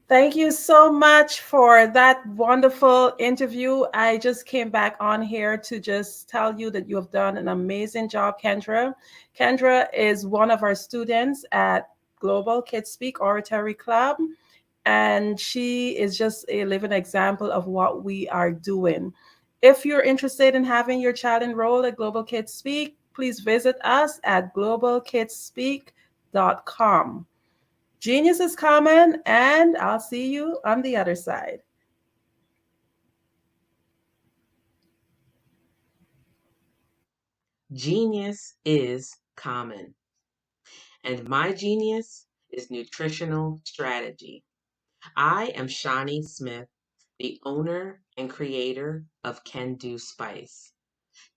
Thank you so much for that wonderful interview. I just came back on here to just tell you that you have done an amazing job, Kendra. Kendra is one of our students at Global Kids Speak Oratory Club, and she is just a living example of what we are doing. If you're interested in having your child enrolled at Global Kids Speak, please visit us at globalkidsspeak.com. Genius is common, and I'll see you on the other side. Genius is common. And my genius is nutritional strategy. I am Shawnee Smith, the owner and creator of Can Do Spice.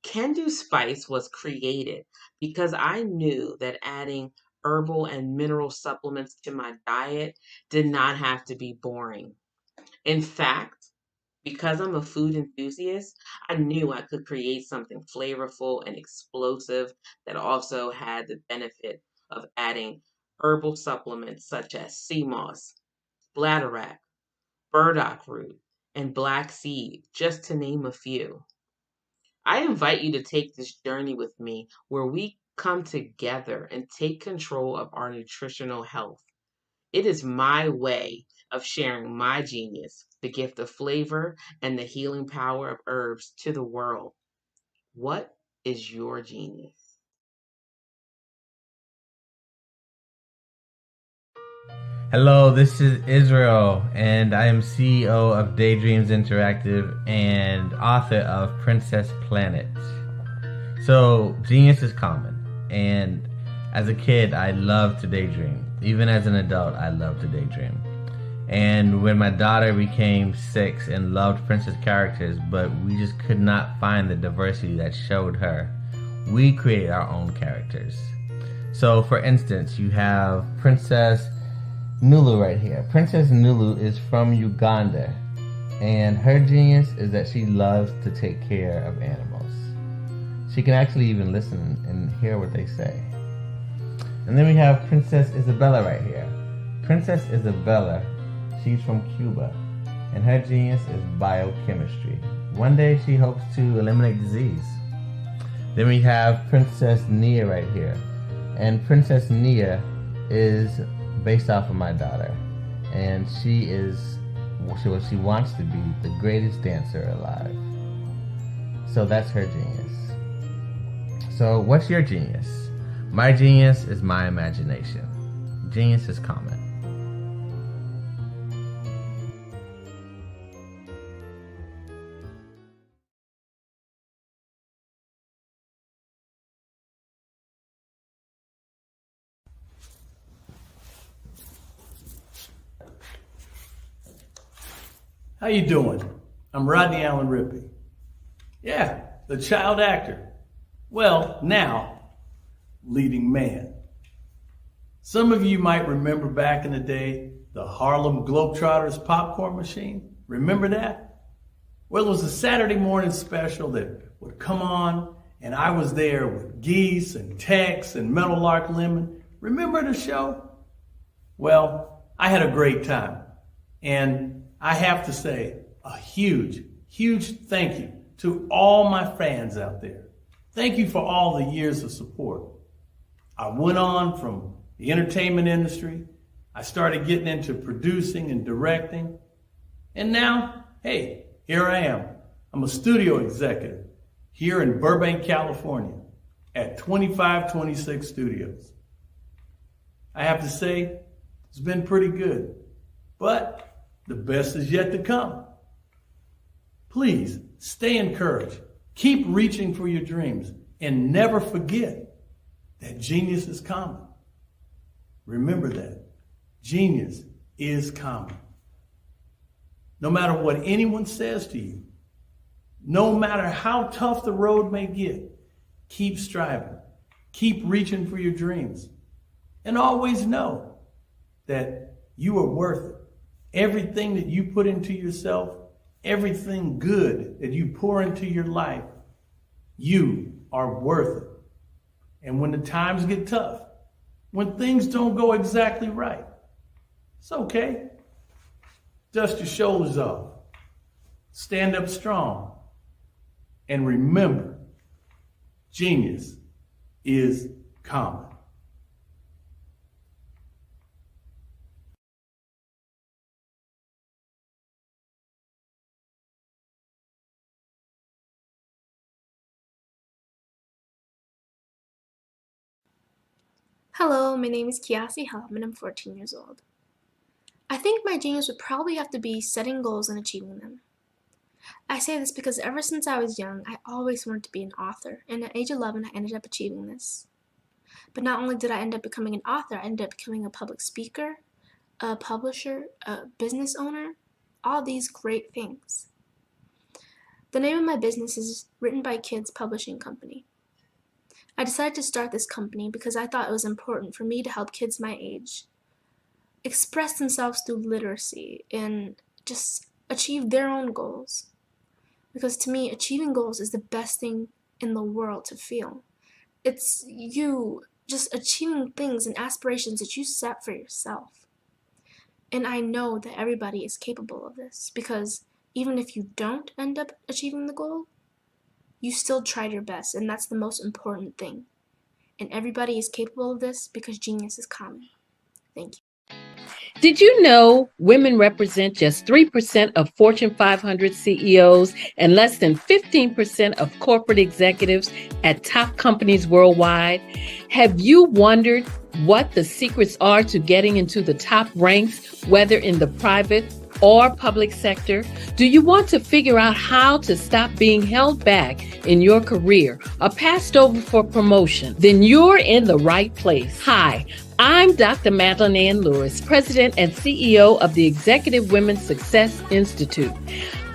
Can Do Spice was created because I knew that adding herbal and mineral supplements to my diet did not have to be boring. In fact, because I'm a food enthusiast, I knew I could create something flavorful and explosive that also had the benefit of adding herbal supplements such as sea moss, bladderwrack, burdock root, and black seed, just to name a few. I invite you to take this journey with me where we come together and take control of our nutritional health. It is my way of sharing my genius, the gift of flavor and the healing power of herbs to the world. What is your genius? Hello, this is Israel, and I am CEO of Daydreams Interactive and author of Princess Planet. So, genius is common, and as a kid, I loved to daydream. Even as an adult, I love to daydream. And when my daughter became 6 and loved princess characters, but we just could not find the diversity that showed her, we created our own characters. So, for instance, you have Princess Nulu right here. Princess Nulu is from Uganda, and her genius is that she loves to take care of animals. She can actually even listen and hear what they say. And then we have Princess Isabella right here. Princess Isabella, she's from Cuba, and her genius is biochemistry. One day she hopes to eliminate disease. Then we have Princess Nia right here, and Princess Nia is based off of my daughter, and she is what she wants to be, the greatest dancer alive. So that's her genius. So what's your genius? My genius is my imagination. Genius is common. How you doing? I'm Rodney Allen Rippey. Yeah, the child actor. Well, now, leading man. Some of you might remember back in the day, the Harlem Globetrotters popcorn machine. Remember that? Well, it was a Saturday morning special that would come on, and I was there with Geese and Tex and Meadowlark Lemon. Remember the show? Well, I had a great time. And I have to say a huge, huge thank you to all my fans out there. Thank you for all the years of support. I went on from the entertainment industry. I started getting into producing and directing. And now, hey, here I am. I'm a studio executive here in Burbank, California at 2526 Studios. I have to say, it's been pretty good, but the best is yet to come. Please stay encouraged. Keep reaching for your dreams and never forget that genius is common. Remember that. Genius is common. No matter what anyone says to you, No matter how tough the road may get, keep striving, keep reaching for your dreams, and always know that you are worth it. Everything that you put into yourself, everything good that you pour into your life, you are worth it. And when the times get tough, when things don't go exactly right, it's okay. Dust your shoulders off. Stand up strong. And remember, genius is common. Hello, my name is Kiasi Helm and I'm 14 years old. I think my genius would probably have to be setting goals and achieving them. I say this because ever since I was young, I always wanted to be an author, and at age 11 I ended up achieving this. But not only did I end up becoming an author, I ended up becoming a public speaker, a publisher, a business owner, all these great things. The name of my business is Written by Kids Publishing Company. I decided to start this company because I thought it was important for me to help kids my age express themselves through literacy and just achieve their own goals. Because to me, achieving goals is the best thing in the world to feel. It's you just achieving things and aspirations that you set for yourself. And I know that everybody is capable of this because even if you don't end up achieving the goal, you still tried your best, and that's the most important thing. And everybody is capable of this because genius is common. Thank you. Did you know women represent just 3% of Fortune 500 CEOs and less than 15% of corporate executives at top companies worldwide? Have you wondered what the secrets are to getting into the top ranks, whether in the private or public sector? Do you want to figure out how to stop being held back in your career or passed over for promotion? Then you're in the right place. Hi, I'm Dr. Madeline Ann Lewis, President and CEO of the Executive Women's Success Institute.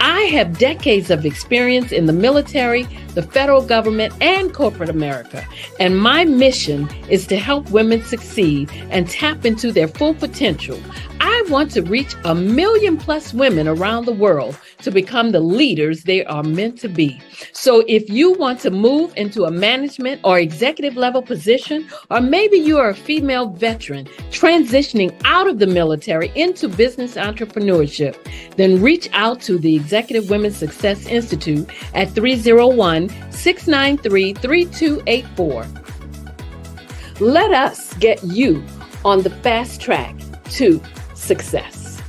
I have decades of experience in the military, the federal government, and corporate America, and my mission is to help women succeed and tap into their full potential. I want to reach 1 million plus women around the world to become the leaders they are meant to be. So if you want to move into a management or executive level position, or maybe you are a female veteran transitioning out of the military into business entrepreneurship, then reach out to the Executive Women's Success Institute at 301-693-3284. Let us get you on the fast track to success.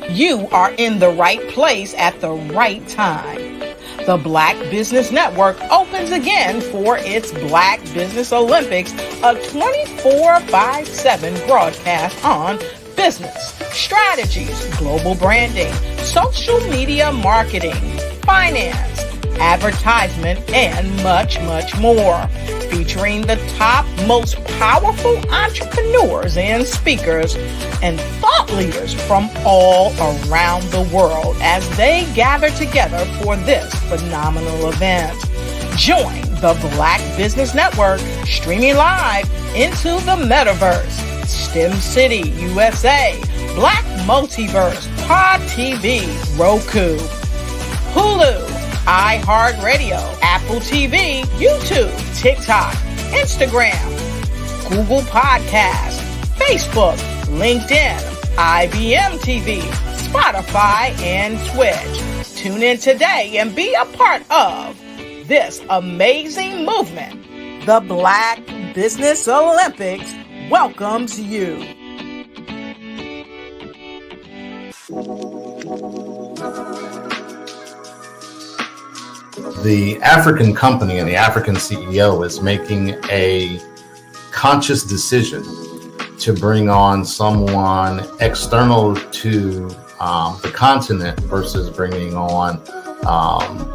You are in the right place at the right time. The Black Business Network opens again for its Black Business Olympics, a 24/7 broadcast on business, strategies, global branding, social media marketing, finance, advertisement, and much, much more. Featuring the top, most powerful entrepreneurs and speakers and thought leaders from all around the world as they gather together for this phenomenal event. Join the Black Business Network streaming live into the metaverse, STEM City, USA, Black Multiverse, Pod TV, Roku, Hulu, iHeartRadio, Apple TV, YouTube, TikTok, Instagram, Google Podcasts, Facebook, LinkedIn, IBM TV, Spotify, and Twitch. Tune in today and be a part of this amazing movement. The Black Business Olympics welcomes you. The African company and the African CEO is making a conscious decision to bring on someone external to the continent versus bringing on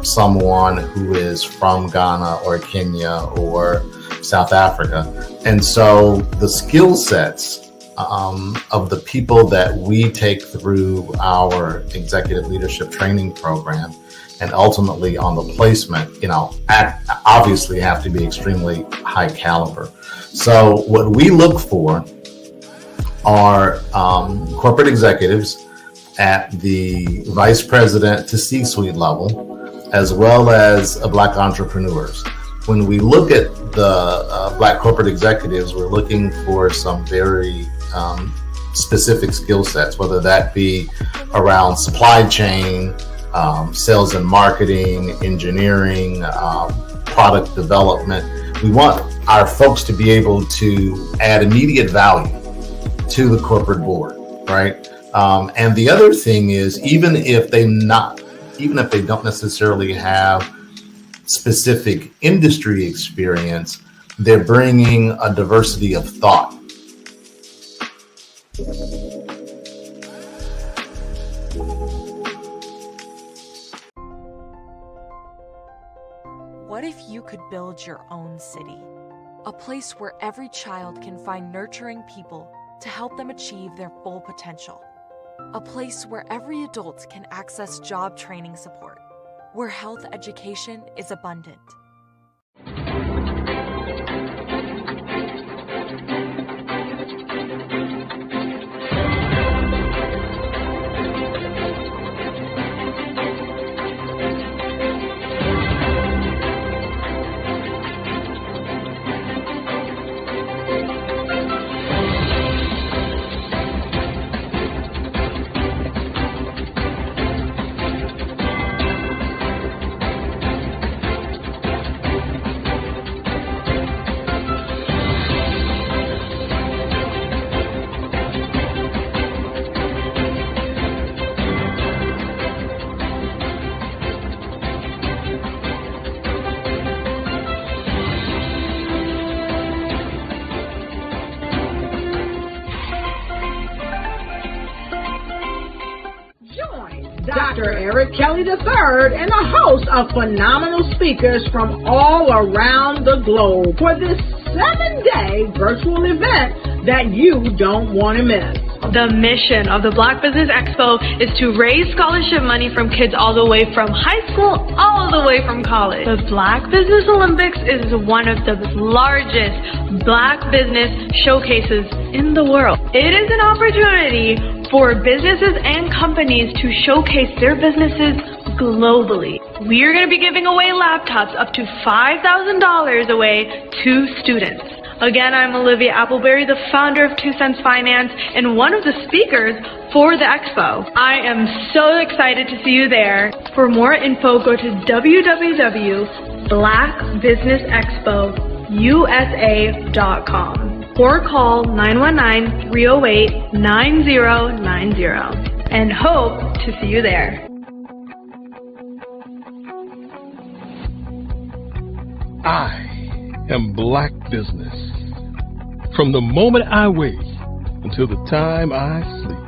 someone who is from Ghana or Kenya or South Africa. And so the skill sets of the people that we take through our executive leadership training program and ultimately on the placement, obviously have to be extremely high caliber. So what we look for are corporate executives at the vice president to C-suite level, as well as Black entrepreneurs. When we look at the Black corporate executives, we're looking for some very specific skill sets, whether that be around supply chain, sales and marketing, engineering, product development. We want our folks to be able to add immediate value to the corporate board, right? And the other thing is, even if they don't necessarily have specific industry experience, they're bringing a diversity of thought. What if you could build your own city? A place where every child can find nurturing people to help them achieve their full potential. A place where every adult can access job training support, where health education is abundant. Dr. Eric Kelly III and a host of phenomenal speakers from all around the globe for this 7-day virtual event that you don't want to miss. The mission of the Black Business Expo is to raise scholarship money from kids all the way from high school, all the way from college. The Black Business Olympics is one of the largest Black business showcases in the world. It is an opportunity for businesses and companies to showcase their businesses globally. We are going to be giving away laptops up to $5,000 away to students. Again, I'm Olivia Appleberry, the founder of 2 Cents Finance and one of the speakers for the expo. I am so excited to see you there. For more info, go to www.blackbusinessexpousa.com or call 919-308-9090 and hope to see you there. I am Black Business. From the moment I wake until the time I sleep.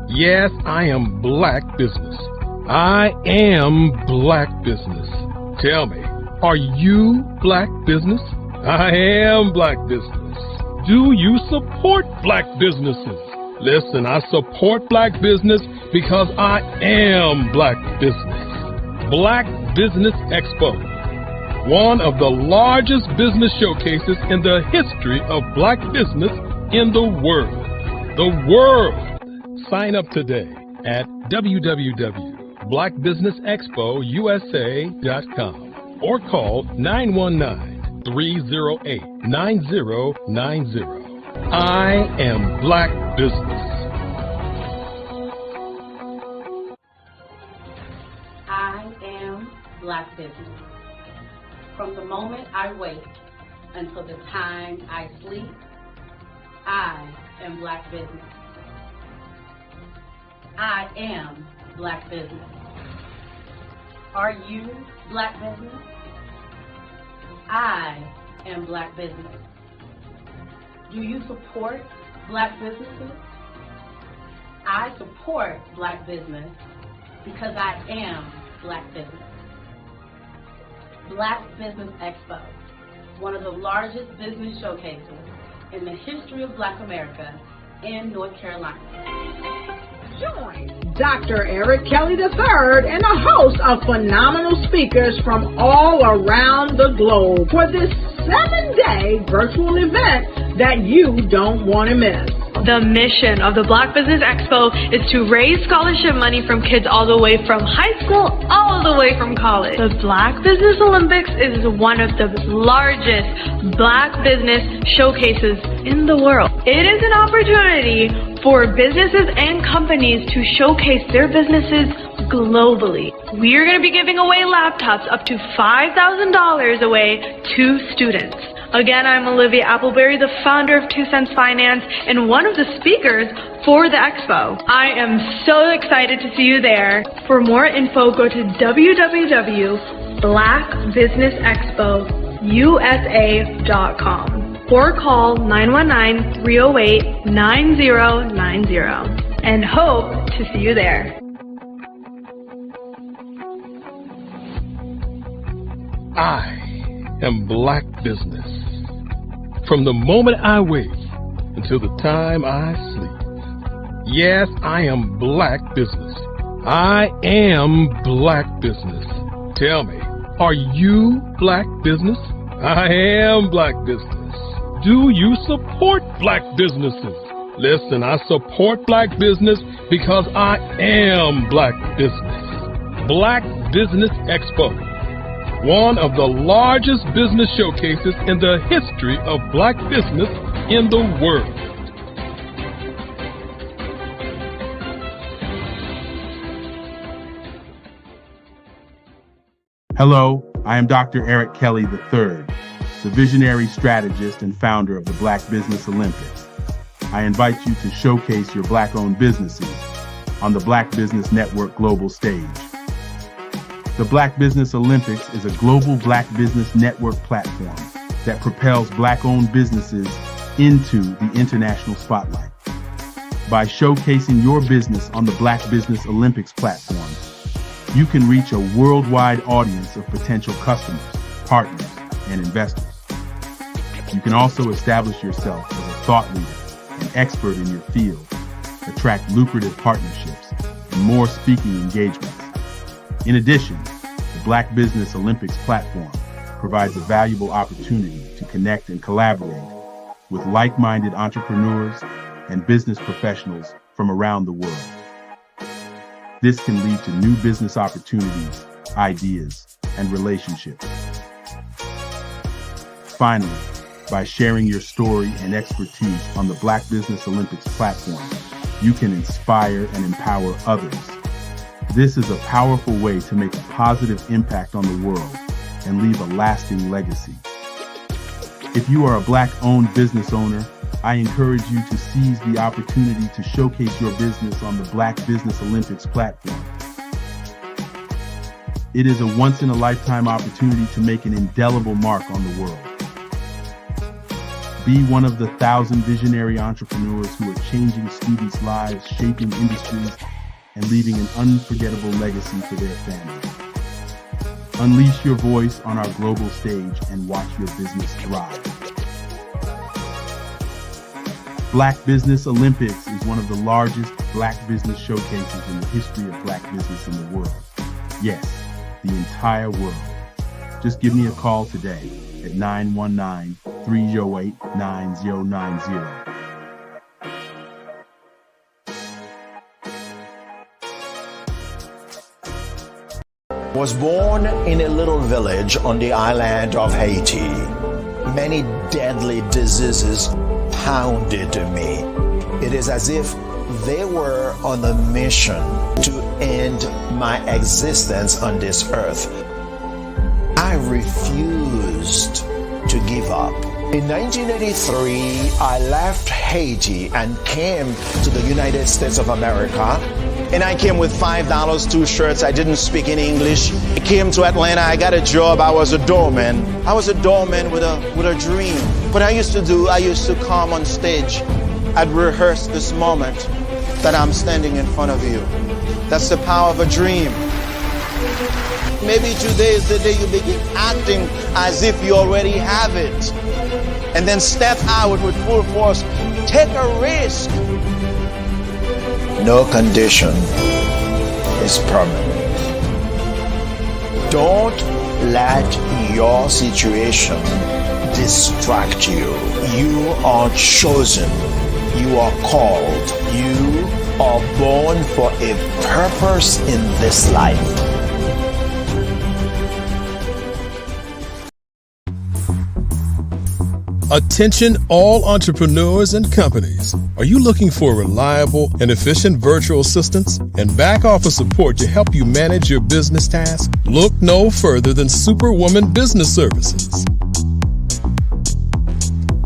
Yes, I am Black Business. I am Black Business. Tell me, are you Black Business? I am Black Business. Do you support Black businesses? Listen, I support Black business because I am Black Business. Black Business Expo, one of the largest business showcases in the history of Black business in the world. The world! Sign up today at www.blackbusinessexpousa.com or call 919-308-9090. I am Black Business. I am Black Business. From the moment I wake until the time I sleep, I am Black Business. I am Black Business. Are you Black Business? I am Black Business. Do you support Black businesses? I support Black business because I am Black Business. Black Business Expo, one of the largest business showcases in the history of Black America, in North Carolina. Join Dr. Eric Kelly III and a host of phenomenal speakers from all around the globe for this 7-day virtual event that you don't want to miss. The mission of the Black Business Expo is to raise scholarship money from kids all the way from high school, all the way from college. The Black Business Olympics is one of the largest Black business showcases in the world. It is an opportunity for businesses and companies to showcase their businesses globally. We are going to be giving away laptops up to $5,000 away to students. Again, I'm Olivia Appleberry, the founder of 2 Cents Finance and one of the speakers for the expo. I am so excited to see you there. For more info, go to www.blackbusinessexpousa.com or call 919-308-9090 and hope to see you there. I am Black Business. From the moment I wake until the time I sleep. Yes, I am Black Business. I am Black Business. Tell me, are you Black Business? I am Black Business. Do you support Black businesses? Listen, I support Black business because I am Black Business. Black Business Expo, one of the largest business showcases in the history of Black business in the world. Hello, I am Dr. Eric Kelly III, the visionary strategist and founder of the Black Business Olympics. I invite you to showcase your Black-owned businesses on the Black Business Network global stage. The Black Business Olympics is a global Black Business Network platform that propels Black-owned businesses into the international spotlight. By showcasing your business on the Black Business Olympics platform, you can reach a worldwide audience of potential customers, partners, and investors. You can also establish yourself as a thought leader and expert in your field, attract lucrative partnerships, and more speaking engagements. In addition, the Black Business Olympics platform provides a valuable opportunity to connect and collaborate with like-minded entrepreneurs and business professionals from around the world. This can lead to new business opportunities, ideas, and relationships. Finally, by sharing your story and expertise on the Black Business Olympics platform, you can inspire and empower others. This is a powerful way to make a positive impact on the world and leave a lasting legacy. If you are a Black-owned business owner, I encourage you to seize the opportunity to showcase your business on the Black Business Olympics platform. It is a once-in-a-lifetime opportunity to make an indelible mark on the world. Be one of the 1,000 visionary entrepreneurs who are changing students' lives, shaping industries, and leaving an unforgettable legacy for their families. Unleash your voice on our global stage and watch your business thrive. Black Business Olympics is one of the largest Black business showcases in the history of Black business in the world. Yes, the entire world. Just give me a call today at 919-308-9090. Was born in a little village on the island of Haiti. Many deadly diseases pounded me. It is as if they were on a mission to end my existence on this earth. I refused to give up. In 1983, I left Haiti and came to the United States of America. And I came with $5, 2 shirts. I didn't speak in English. I came to Atlanta. I got a job. I was a doorman. I was a doorman with a dream. What I used to do, I used to come on stage. I'd rehearse this moment that I'm standing in front of you. That's the power of a dream. Maybe today is the day you begin acting as if you already have it. And then step out with full force. Take a risk. No condition is permanent. Don't let your situation distract you. You are chosen. You are called. You are born for a purpose in this life. Attention all entrepreneurs and companies. Are you looking for reliable and efficient virtual assistants and back office support to help you manage your business tasks? Look no further than Superwoman Business Services.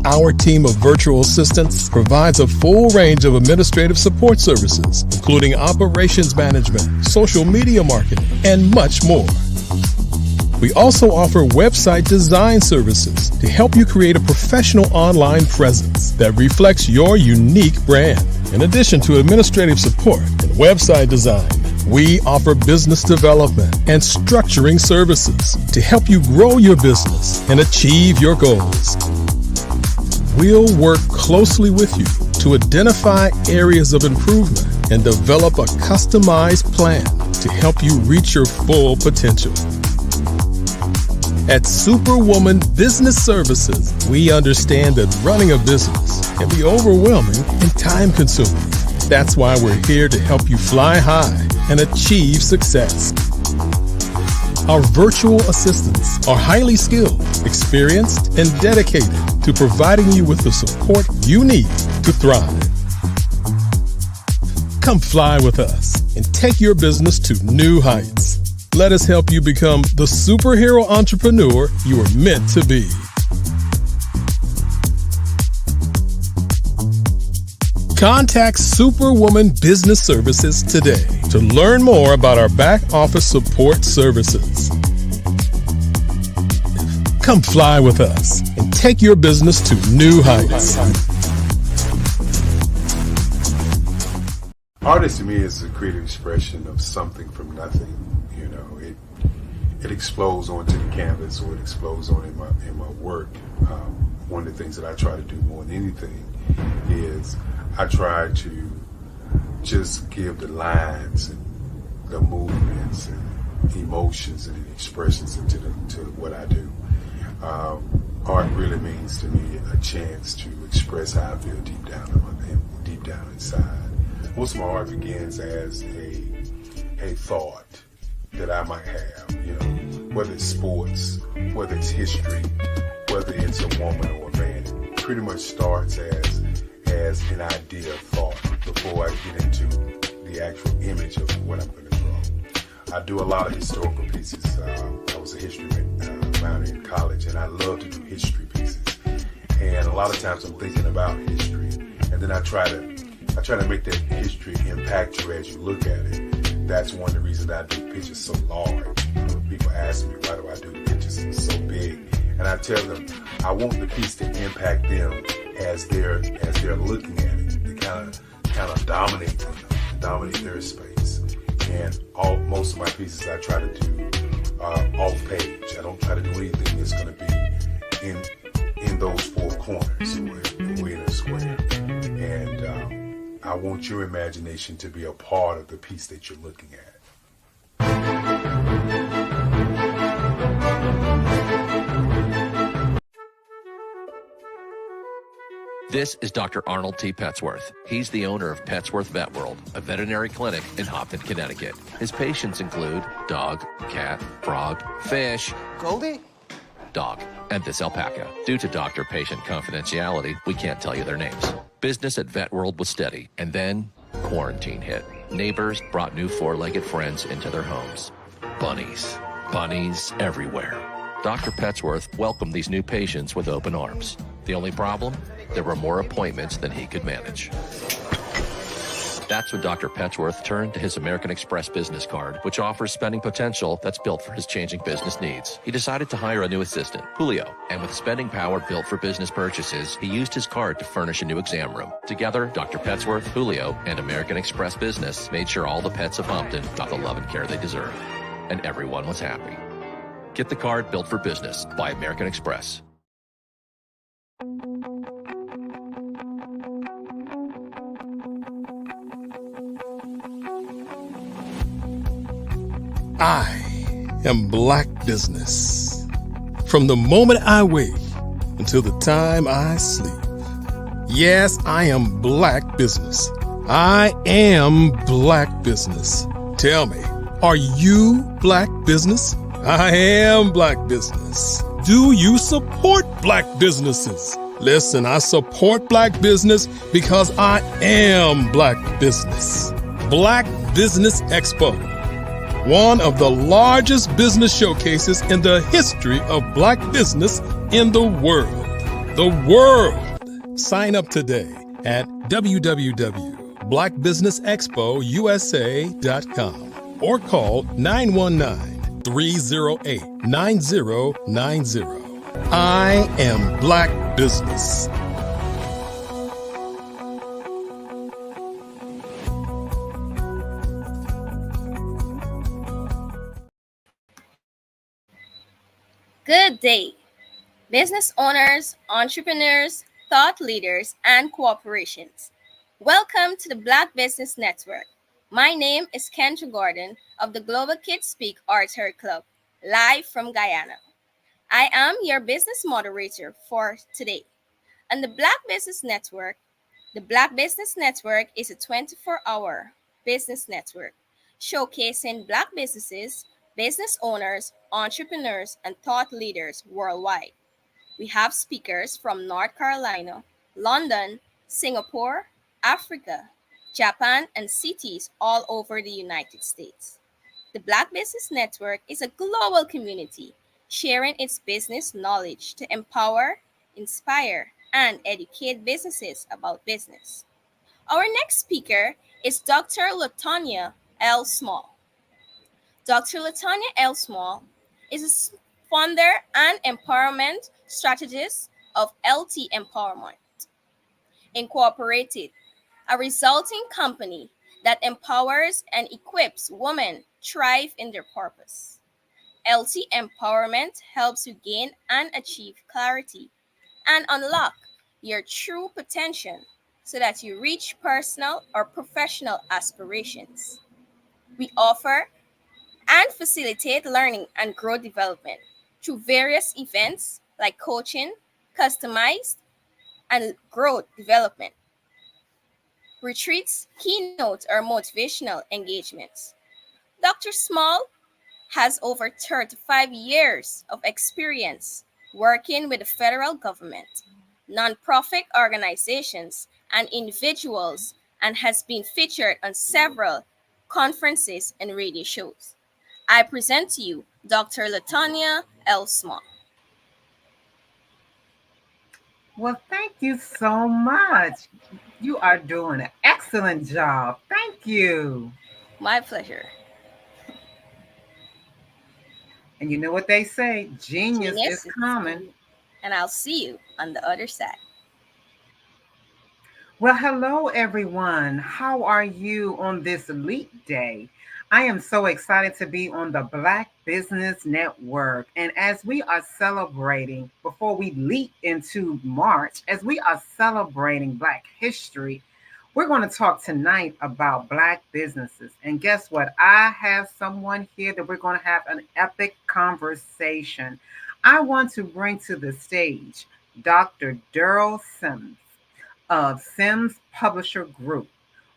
Our team of virtual assistants provides a full range of administrative support services, including operations management, social media marketing, and much more. We also offer website design services to help you create a professional online presence that reflects your unique brand. In addition to administrative support and website design, we offer business development and structuring services to help you grow your business and achieve your goals. We'll work closely with you to identify areas of improvement and develop a customized plan to help you reach your full potential. At Superwoman Business Services, we understand that running a business can be overwhelming and time-consuming. That's why we're here to help you fly high and achieve success. Our virtual assistants are highly skilled, experienced, and dedicated to providing you with the support you need to thrive. Come fly with us and take your business to new heights. Let us help you become the superhero entrepreneur you are meant to be. Contact Superwoman Business Services today to learn more about our back office support services. Come fly with us and take your business to new heights. Artist to me is a creative expression of something from nothing. It explodes onto the canvas, or it explodes on in my work. One of the things that I try to do more than anything is I try to just give the lines and the movements and emotions and the expressions to what I do. Art really means to me a chance to express how I feel deep down inside. Most of my art begins as a thought that I might have, whether it's sports, whether it's history, whether it's a woman or a man. It pretty much starts as an idea of thought before I get into the actual image of what I'm going to draw. I do a lot of historical pieces. I was a history minor in college, and I love to do history pieces. And a lot of times I'm thinking about history, and then I try to make that history impact you as you look at it. That's one of the reasons I do pictures so large. People ask me, why do I do the pictures so big? And I tell them, I want the piece to impact them as they're looking at it. To kind of dominate them, dominate their space. And most of my pieces I try to do off page. I don't try to do anything that's going to be in those four corners or in a square. And I want your imagination to be a part of the piece that you're looking at. This is Dr. Arnold T. Petsworth. He's the owner of Petsworth Vet World, a veterinary clinic in Hopton, Connecticut. His patients include dog, cat, frog, fish, Goldie, dog, and this alpaca. Due to doctor-patient confidentiality, we can't tell you their names. Business at Vet World was steady, and then quarantine hit. Neighbors brought new four-legged friends into their homes. Bunnies everywhere. Dr. Petsworth welcomed these new patients with open arms. The only problem? There were more appointments than he could manage. That's when Dr. Petsworth turned to his American Express business card, which offers spending potential that's built for his changing business needs. He decided to hire a new assistant, Julio, and with spending power built for business purchases, he used his card to furnish a new exam room. Together, Dr. Petsworth, Julio, and American Express Business made sure all the pets of Hopton got the love and care they deserve. And everyone was happy. Get the card built for business by American Express. I am Black Business. From the moment I wake until the time I sleep. Yes, I am Black Business. I am Black Business. Tell me, are you Black Business? I am Black Business. Do you support Black businesses? Listen, I support Black business because I am Black Business. Black Business Expo, one of the largest business showcases in the history of Black business in the world. The world! Sign up today at www.blackbusinessexpousa.com or call 919-308-9090. I am Black Business. Good day, business owners, entrepreneurs, thought leaders, and corporations. Welcome to the Black Business Network. My name is Kendra Gordon of the Global Kids Speak Oratory Club, live from Guyana. I am your business moderator for today. On the Black Business Network, the Black Business Network is a 24-hour business network showcasing Black businesses, business owners, entrepreneurs, and thought leaders worldwide. We have speakers from North Carolina, London, Singapore, Africa, Japan, and cities all over the United States. The Black Business Network is a global community sharing its business knowledge to empower, inspire, and educate businesses about business. Our next speaker is Dr. Latonya L. Small. Dr. Latonya L. Small is a founder and empowerment strategist of LT Empowerment Incorporated, a resulting company that empowers and equips women thrive in their purpose. LT Empowerment helps you gain and achieve clarity and unlock your true potential so that you reach personal or professional aspirations. We offer and facilitate learning and growth development through various events like coaching, customized, and growth development, retreats, keynotes, or motivational engagements. Dr. Small has over 35 years of experience working with the federal government, nonprofit organizations, and individuals, and has been featured on several conferences and radio shows. I present to you Dr. Latonya L. Small. Well, thank you so much. You are doing an excellent job. Thank you. My pleasure. And you know what they say, genius is common. And I'll see you on the other side. Well, hello, everyone. How are you on this Leap Day? I am so excited to be on the Black Business Network. And as we are celebrating, before we leap into March, as we are celebrating Black history, we're going to talk tonight about Black businesses. And guess what? I have someone here that we're going to have an epic conversation. I want to bring to the stage Dr. Daryl Sims of Sims Publisher Group.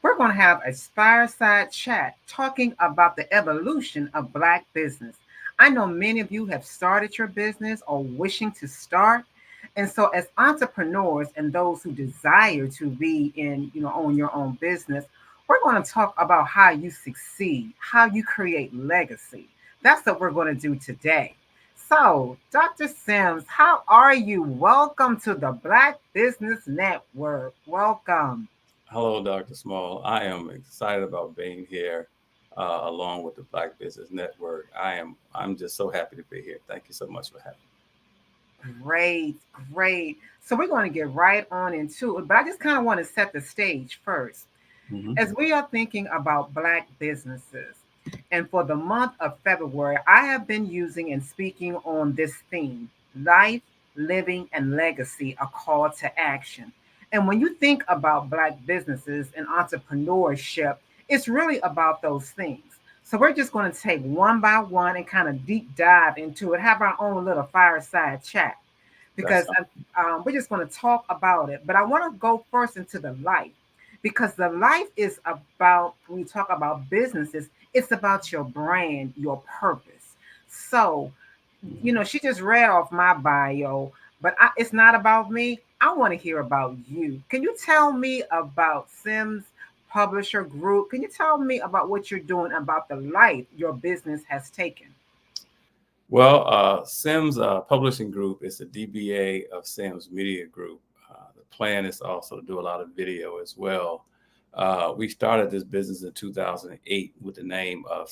We're going to have a fireside chat talking about the evolution of Black business. I know many of you have started your business or wishing to start. And so as entrepreneurs and those who desire to be own your own business, we're going to talk about how you succeed, how you create legacy. That's what we're going to do today. So, Dr. Sims, how are you? Welcome to the Black Business Network. Welcome. Hello, Dr. Small. I am excited about being here along with the Black Business Network. I'm just so happy to be here. Thank you so much for having me. Great. So we're going to get right on into it, but I just kind of want to set the stage first. As we are thinking about Black businesses, and for the month of February, I have been using and speaking on this theme, life, living, and legacy, a call to action. And when you think about Black businesses and entrepreneurship, it's really about those things. So we're just going to take one by one and kind of deep dive into it, have our own little fireside chat, because we're just going to talk about it. But I want to go first into the life, because the life is about, when you talk about businesses, it's about your brand, your purpose. So, she just read off my bio, but it's not about me. I want to hear about you. Can you tell me about Sims Publisher Group? Can you tell me about what you're doing, about the life your business has taken? Well, Sims Publishing Group is a DBA of Sims Media Group. The plan is also to do a lot of video as well. We started this business in 2008 with the name of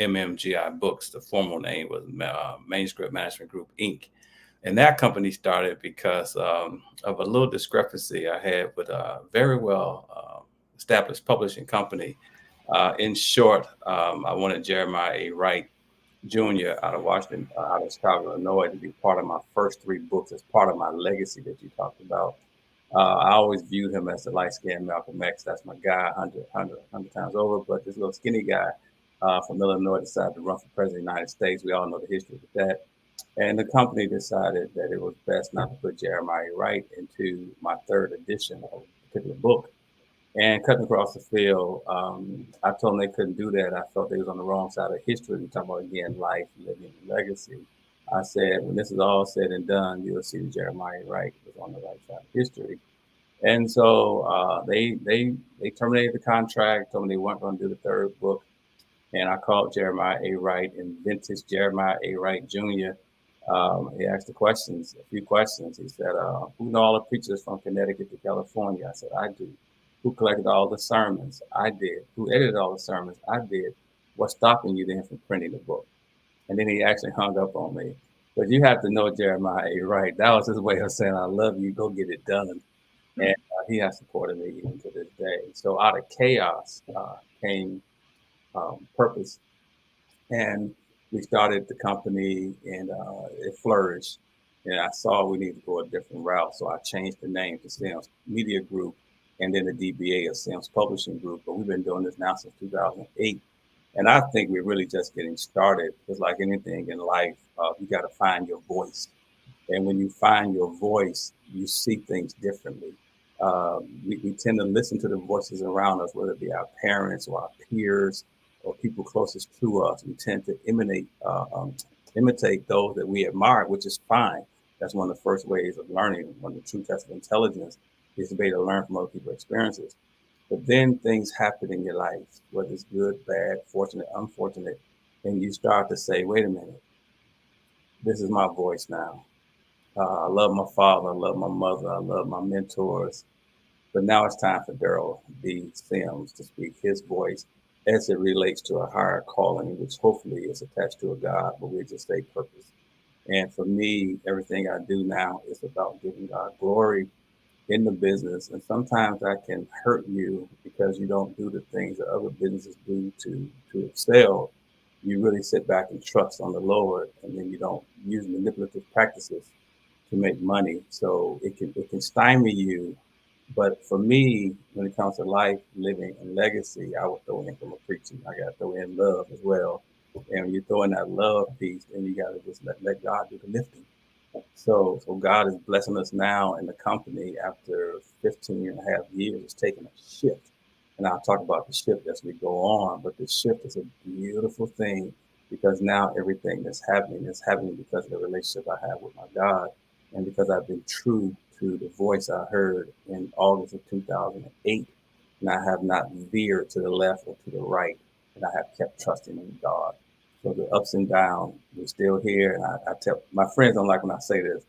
MMGI Books. The formal name was Manuscript Management Group, Inc. And that company started because of a little discrepancy I had with a very well established publishing company. In short, I wanted Jeremiah A. Wright Jr. out of Washington, out of Chicago, Illinois, to be part of my first 3 books as part of my legacy that you talked about. I always viewed him as the light-skinned Malcolm X. That's my guy, 100 times over. But this little skinny guy from Illinois decided to run for president of the United States. We all know the history with that. And the company decided that it was best not to put Jeremiah Wright into my 3rd edition of a particular book. And cutting across the field, I told them they couldn't do that. I felt they was on the wrong side of history. We talk about, again, life, living, and legacy. I said, when this is all said and done, you'll see that Jeremiah Wright was on the right side of history. And so they terminated the contract, told me they weren't going to do the 3rd book. And I called Jeremiah A. Wright and vintage Jeremiah A. Wright Jr. He asked a few questions. He said, who know all the preachers from Connecticut to California? I said, I do. Who collected all the sermons? I did. Who edited all the sermons? I did. What's stopping you then from printing the book? And then he actually hung up on me. But you have to know Jeremiah A. Wright. That was his way of saying, I love you, go get it done. And he has supported me even to this day. So out of chaos came purpose. And we started the company, and it flourished. And I saw we needed to go a different route. So I changed the name to Sims Media Group, and then the DBA of Sims Publishing Group. But we've been doing this now since 2008. And I think we're really just getting started. Because like anything in life, you got to find your voice. And when you find your voice, you see things differently. We tend to listen to the voices around us, whether it be our parents or our peers or people closest to us. We tend to imitate those that we admire, which is fine. That's one of the first ways of learning. One of the true tests of intelligence is to be able to learn from other people's experiences. But then things happen in your life, whether it's good, bad, fortunate, unfortunate, and you start to say, wait a minute, this is my voice now. I love my father, I love my mother, I love my mentors. But now it's time for Daryl D. Sims to speak his voice as it relates to a higher calling, which hopefully is attached to a God, but we just say purpose. And for me, everything I do now is about giving God glory in the business. And sometimes that can hurt you because you don't do the things that other businesses do to excel. You really sit back and trust on the Lord, and then you don't use manipulative practices to make money. So it can stymie you. But for me, when it comes to life, living, and legacy, I would throw in from a preaching. I got to throw in love as well. And when you throw in that love piece, then you got to just let God do the lifting. So God is blessing us now in the company after 15 and a half years. It's taken a shift. And I'll talk about the shift as we go on. But the shift is a beautiful thing because now everything that's happening is happening because of the relationship I have with my God and because I've been true to the voice I heard in August of 2008. And I have not veered to the left or to the right. And I have kept trusting in God. So the ups and downs, we're still here. And I tell my friends don't like when I say this,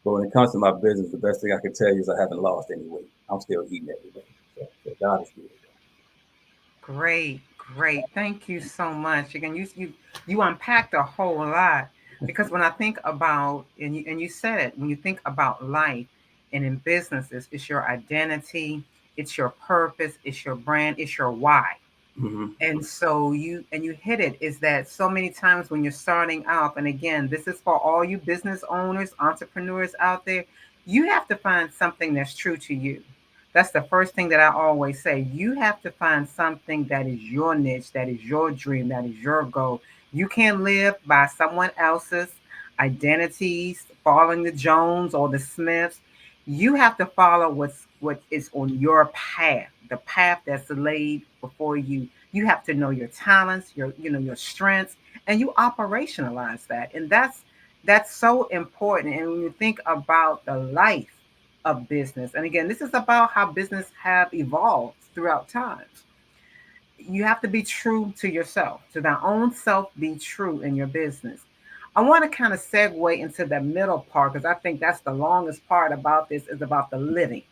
but when it comes to my business, the best thing I can tell you is I haven't lost any weight. I'm still eating every day. So God is good. Great. Thank you so much. Again, you unpacked a whole lot because when I think about, and you said it, when you think about life and in businesses, it's your identity, it's your purpose, it's your brand, it's your why. Mm-hmm. And so you hit it, is that so many times when you're starting out, and again, this is for all you business owners, entrepreneurs out there, you have to find something that's true to you. That's the first thing that I always say. You have to find something that is your niche, that is your dream, that is your goal. You can't live by someone else's identities, following the Jones or the Smiths. You have to follow what is on your path, the path that's laid before you. You have to know your talents, your strengths, and you operationalize that. And that's so important. And when you think about the life of business, and again, this is about how business have evolved throughout time. You have to be true to yourself, to thy own self, be true in your business. I want to kind of segue into the middle part because I think that's the longest part about this is about the living.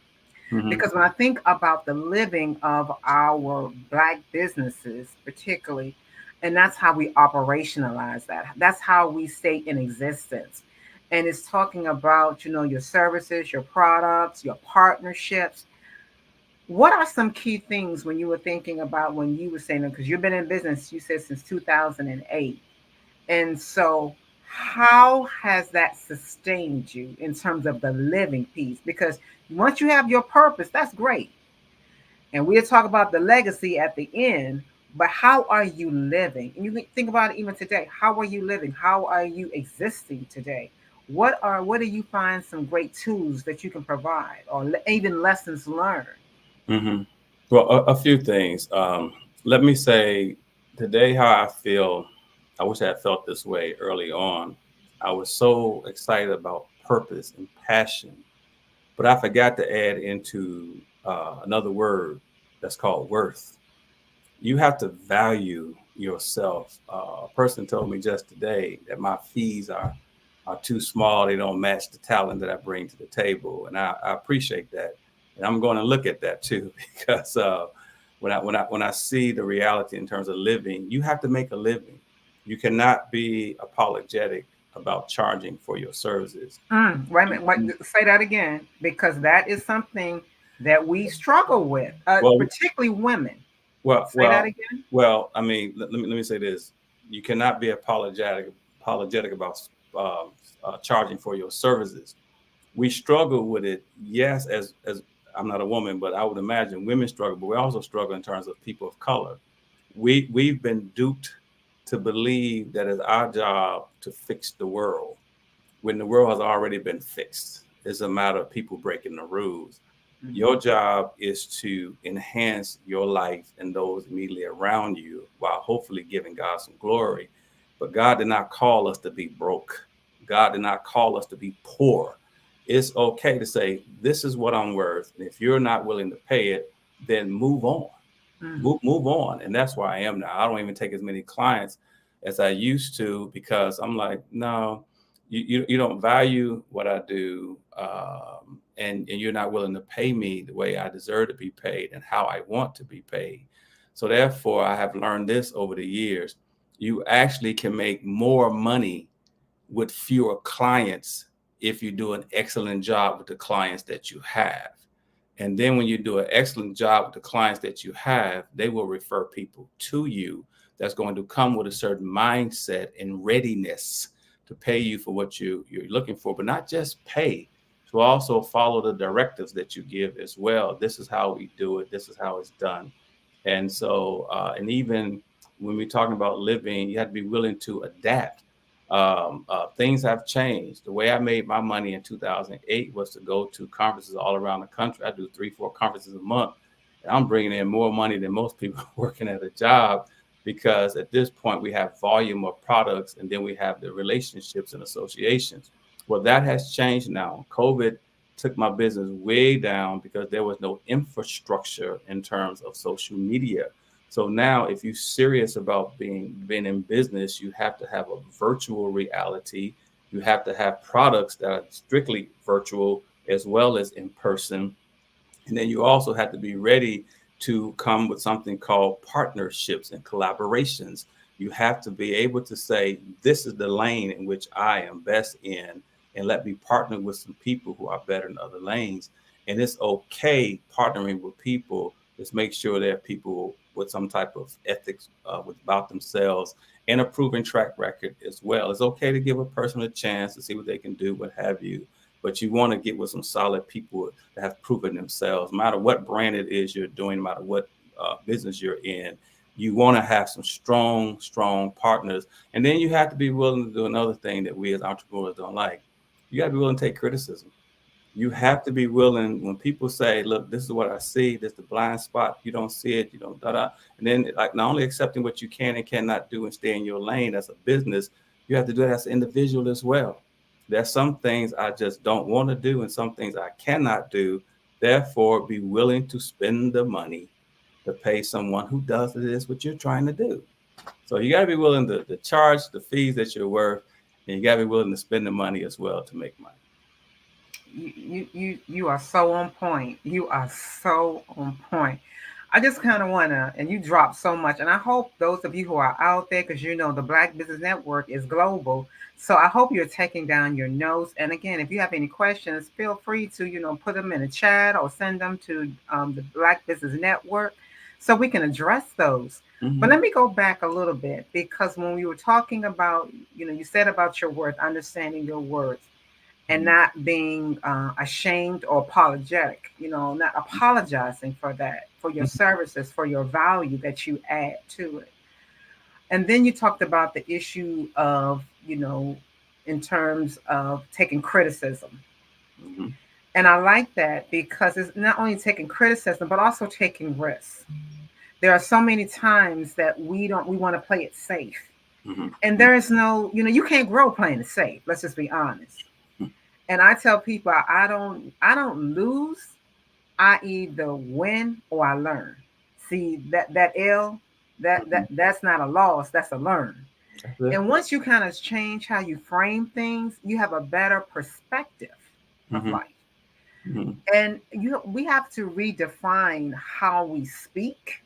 Because when I think about the living of our Black businesses, particularly, and that's how we operationalize that. That's how we stay in existence. And it's talking about, your services, your products, your partnerships. What are some key things when you were thinking about when you were saying, because you've been in business, you said since 2008. And so how has that sustained you in terms of the living piece? Because once you have your purpose, that's great. And we'll talk about the legacy at the end, but how are you living? And you can think about it even today. How are you living? How are you existing today? What do you find some great tools that you can provide or even lessons learned? Well, a few things. Let me say today how I feel. I wish I had felt this way early on. I was so excited about purpose and passion, but I forgot to add into another word that's called worth. You have to value yourself. A person told me just today that my fees are too small. They don't match the talent that I bring to the table, and I appreciate that. And I'm going to look at that too because when I see the reality in terms of living, you have to make a living. You cannot be apologetic about charging for your services. Wait a minute. Say that again, because that is something that we struggle with, Well, particularly women. Well, Say that well, again. well. I mean, let me say this: you cannot be apologetic about charging for your services. We struggle with it. Yes, as I'm not a woman, but I would imagine women struggle. But we also struggle in terms of people of color. We've been duped to believe that it's our job to fix the world when the world has already been fixed. It's a matter of people breaking the rules. Your job is to enhance your life and those immediately around you while hopefully giving God some glory. But God did not call us to be broke. God did not call us to be poor. It's okay to say, this is what I'm worth. And if you're not willing to pay it, then move on. Move on. And that's where I am now. I don't even take as many clients as I used to because I'm like, no, you don't value what I do, and you're not willing to pay me the way I deserve to be paid and how I want to be paid. So therefore, I have learned this over the years. You actually can make more money with fewer clients if you do an excellent job with the clients that you have. And then when you do an excellent job with the clients that you have, they will refer people to you that's going to come with a certain mindset and readiness to pay you for what you're looking for, but not just pay, to also follow the directives that you give as well. This is how we do it. This is how it's done. And so, and even when we're talking about living, you have to be willing to adapt. Things have changed. The way I made my money in 2008 was to go to conferences all around the country. I do 3-4 conferences a month. And I'm bringing in more money than most people working at a job because at this point we have volume of products and then we have the relationships and associations. Well, that has changed now. COVID took my business way down because there was no infrastructure in terms of social media. So now if you're serious about being in business, you have to have a virtual reality. You have to have products that are strictly virtual as well as in person. And then you also have to be ready to come with something called partnerships and collaborations. You have to be able to say, this is the lane in which I am best in, and let me partner with some people who are better in other lanes. And it's okay partnering with people. Just make sure they're people with some type of ethics about themselves and a proven track record as well. It's okay to give a person a chance to see what they can do, what have you. but you want to get with some solid people that have proven themselves. No matter what brand it is you're doing, no matter what business you're in, you want to have some strong partners. And then you have to be willing to do another thing that we as entrepreneurs don't like. You got to be willing to take criticism. You have to be willing when people say, look, this is what I see, this is the blind spot, you don't see it, you don't da-da. And then like not only accepting what you can and cannot do and stay in your lane as a business, you have to do it as an individual as well. There's some things I just don't want to do and some things I cannot do. Therefore, be willing to spend the money to pay someone who does this what you're trying to do. So you got to be willing to charge the fees that you're worth, and you got to be willing to spend the money as well to make money. You are so on point. You are so on point. I just kind of want to, and you dropped so much, and I hope those of you who are out there, because you know the Black Business Network is global, so I hope you're taking down your notes. And again, if you have any questions, feel free to, put them in the chat or send them to the Black Business Network so we can address those. Mm-hmm. But let me go back a little bit, because when we were talking about, you said about your worth, understanding your worth, and not being ashamed or apologetic, not apologizing for that, for your services, for your value that you add to it. And then you talked about the issue of, in terms of taking criticism. Mm-hmm. And I like that because it's not only taking criticism, but also taking risks. There are so many times that we want to play it safe. Mm-hmm. And there is no, you can't grow playing it safe. Let's just be honest. And I tell people I don't lose. I either win or I learn. See that L, that's not a loss, that's a learn. And once you kind of change how you frame things, you have a better perspective of life. Mm-hmm. And we have to redefine how we speak.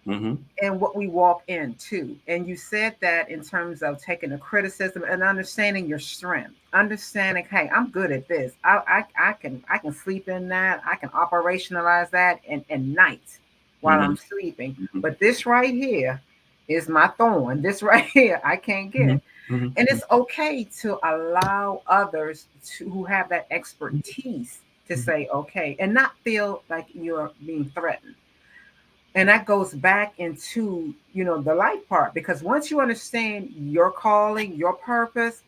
Mm-hmm. And what we walk into. And you said that in terms of taking the criticism and understanding your strength, understanding, hey, I'm good at this. I can sleep in that. I can operationalize that at night while I'm sleeping. Mm-hmm. But this right here is my thorn. This right here, I can't get. Mm-hmm. And it's okay to allow others who have that expertise to say, okay, and not feel like you're being threatened. And that goes back into, the life part, because once you understand your calling, your purpose,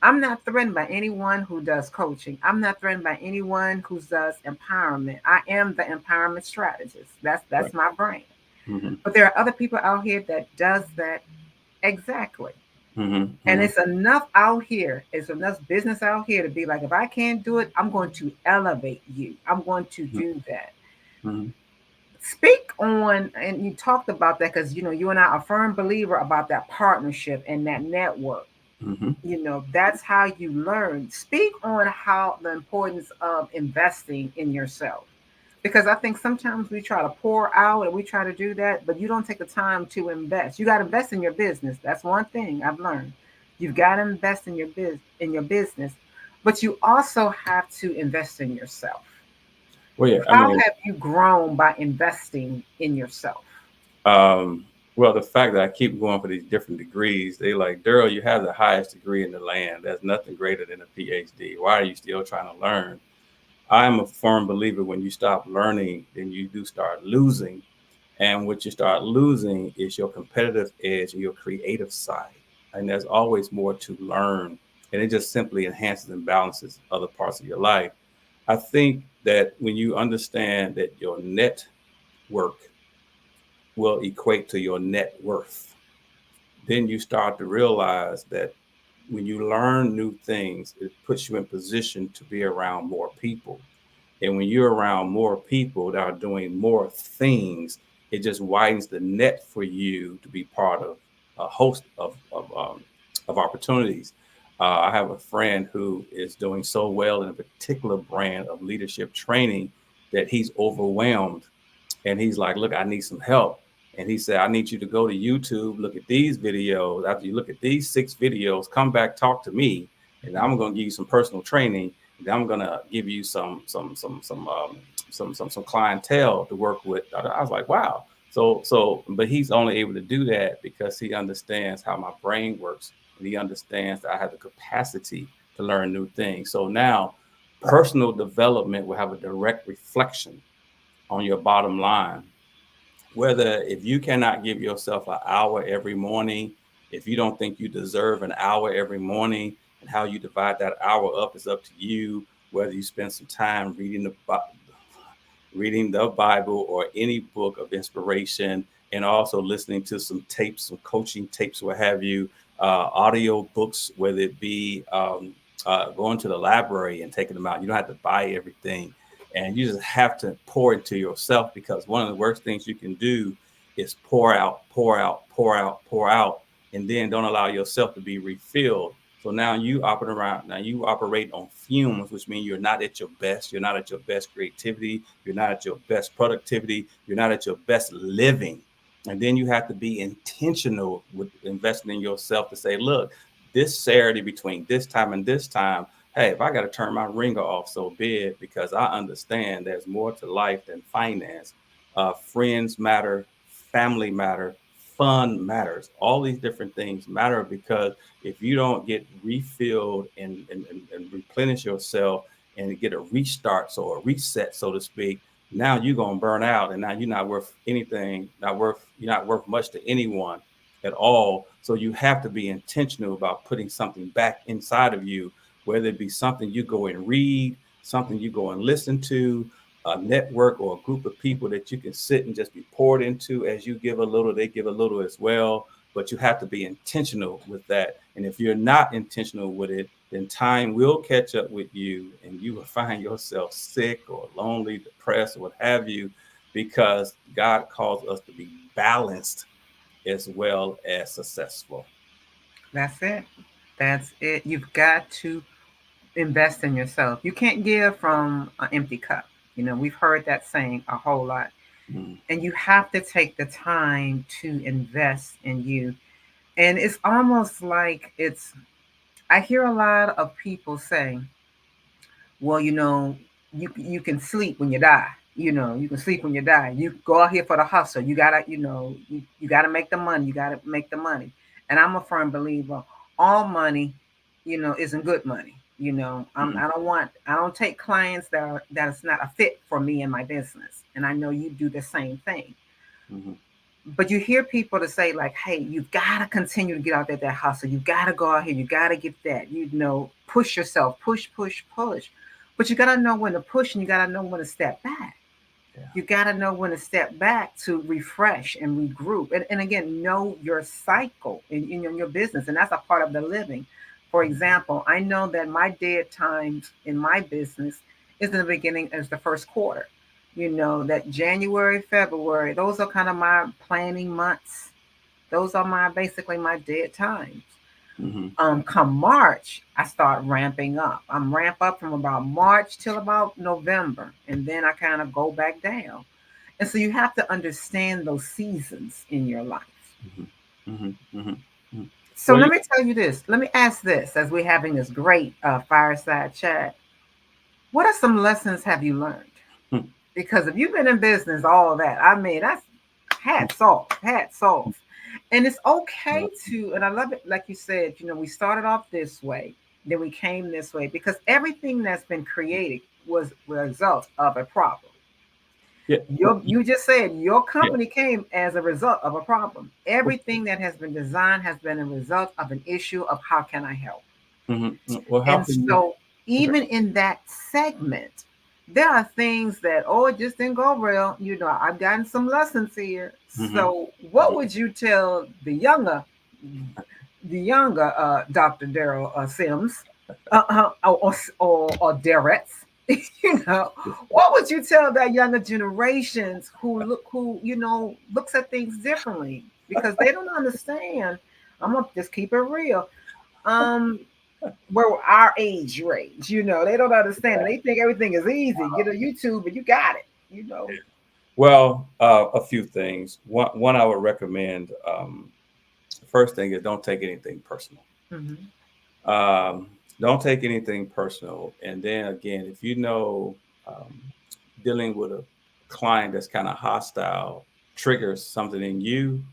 I'm not threatened by anyone who does coaching. I'm not threatened by anyone who does empowerment. I am the empowerment strategist. That's right. My brand. Mm-hmm. But there are other people out here that does that exactly. Mm-hmm. And it's enough out here. It's enough business out here to be like, if I can't do it, I'm going to elevate you. I'm going to do that. Mm-hmm. Speak on, and you talked about that because, you and I are a firm believer about that partnership and that network. Mm-hmm. That's how you learn. Speak on how the importance of investing in yourself. Because I think sometimes we try to pour out and we try to do that, but you don't take the time to invest. You got to invest in your business. That's one thing I've learned. You've got to invest in your business, but you also have to invest in yourself. Well, yeah. How have you grown by investing in yourself? Well, the fact that I keep going for these different degrees, they like, Daryl, you have the highest degree in the land. There's nothing greater than a PhD. Why are you still trying to learn? I'm a firm believer when you stop learning, then you do start losing. And what you start losing is your competitive edge and your creative side. And there's always more to learn. And it just simply enhances and balances other parts of your life. I think that when you understand that your net work will equate to your net worth, then you start to realize that when you learn new things, it puts you in position to be around more people. And when you're around more people that are doing more things, it just widens the net for you to be part of a host of opportunities. I have a friend who is doing so well in a particular brand of leadership training that he's overwhelmed. And he's like, look, I need some help. And he said, I need you to go to YouTube, look at these videos. After you look at these 6 videos, come back, talk to me. And I'm going to give you some personal training. And I'm going to give you some clientele to work with. I was like, wow. But he's only able to do that because he understands how my brain works. And he understands that I have the capacity to learn new things. So now Personal development will have a direct reflection on your bottom line. Whether if you cannot give yourself an hour every morning, if you don't think you deserve an hour every morning, and how you divide that hour up is up to you. Whether you spend some time reading the Bible or any book of inspiration, and also listening to some tapes, some coaching tapes, what have you, audio books, whether it be going to the library and taking them out. You don't have to buy everything, and you just have to pour into yourself, because one of the worst things you can do is pour out, pour out, pour out, pour out, and then don't allow yourself to be refilled. So now you operate on fumes, which means you're not at your best. You're not at your best creativity. You're not at your best productivity. You're not at your best living. And then you have to be intentional with investing in yourself to say, look, this Saturday between this time and this time, hey, if I got to turn my ringer off, so be it, because I understand there's more to life than finance. Friends matter, family matter, fun matters. All these different things matter, because if you don't get refilled and replenish yourself and get a restart, so a reset, so to speak, now you're going to burn out, and now you're not worth anything, you're not worth much to anyone at all. So you have to be intentional about putting something back inside of you, whether it be something you go and read, something you go and listen to, a network or a group of people that you can sit and just be poured into. As you give a little, they give a little as well. But you have to be intentional with that. And if you're not intentional with it, then time will catch up with you, and you will find yourself sick or lonely, depressed, or what have you, because God calls us to be balanced as well as successful. That's it. That's it. You've got to invest in yourself. You can't give from an empty cup. You know, we've heard that saying a whole lot. And you have to take the time to invest in you. And it's almost like I hear a lot of people say, well, you can sleep when you die. You can sleep when you die. You go out here for the hustle. You gotta, you gotta make the money. You gotta make the money. And I'm a firm believer, all money, isn't good money. I don't take clients that's not a fit for me and my business. And I know you do the same thing. But you hear people to say, like, hey, you've got to continue to get out there, that hustle. You got to go out here. You got to get that, push yourself, push, push, push. But you got to know when to push, and you got to know when to step back. Yeah. You got to know when to step back to refresh and regroup. And again, know your cycle in your business. And that's a part of the living. For example, I know that my dead times in my business is in the beginning as the first quarter. That January, February, those are kind of my planning months. Those are basically my dead times. Come March, I start ramping up. I'm ramp up from about March till about November, and then I kind of go back down. And so you have to understand those seasons in your life. So let me tell you this. Let me ask this, as we're having this great fireside chat. What are some lessons have you learned? Because if you've been in business, all that, I mean, that's hats off. And it's okay to, and I love it, like you said, we started off this way, then we came this way, because everything that's been created was a result of a problem. Yeah. You just said your company came as a result of a problem. Everything that has been designed has been a result of an issue of how can I help? Even in that segment, there are things that, it just didn't go well. I've gotten some lessons here. So what would you tell the younger Dr. Daryl Sims or Derek? What would you tell that younger generations who looks at things differently, because they don't understand? I'm gonna just keep it real. We're our age range, they don't understand. They think everything is easy. Get a YouTube and you got it, Well, a few things. One I would recommend. First thing is, don't take anything personal. Don't take anything personal. And then again, if dealing with a client that's kind of hostile triggers something in you,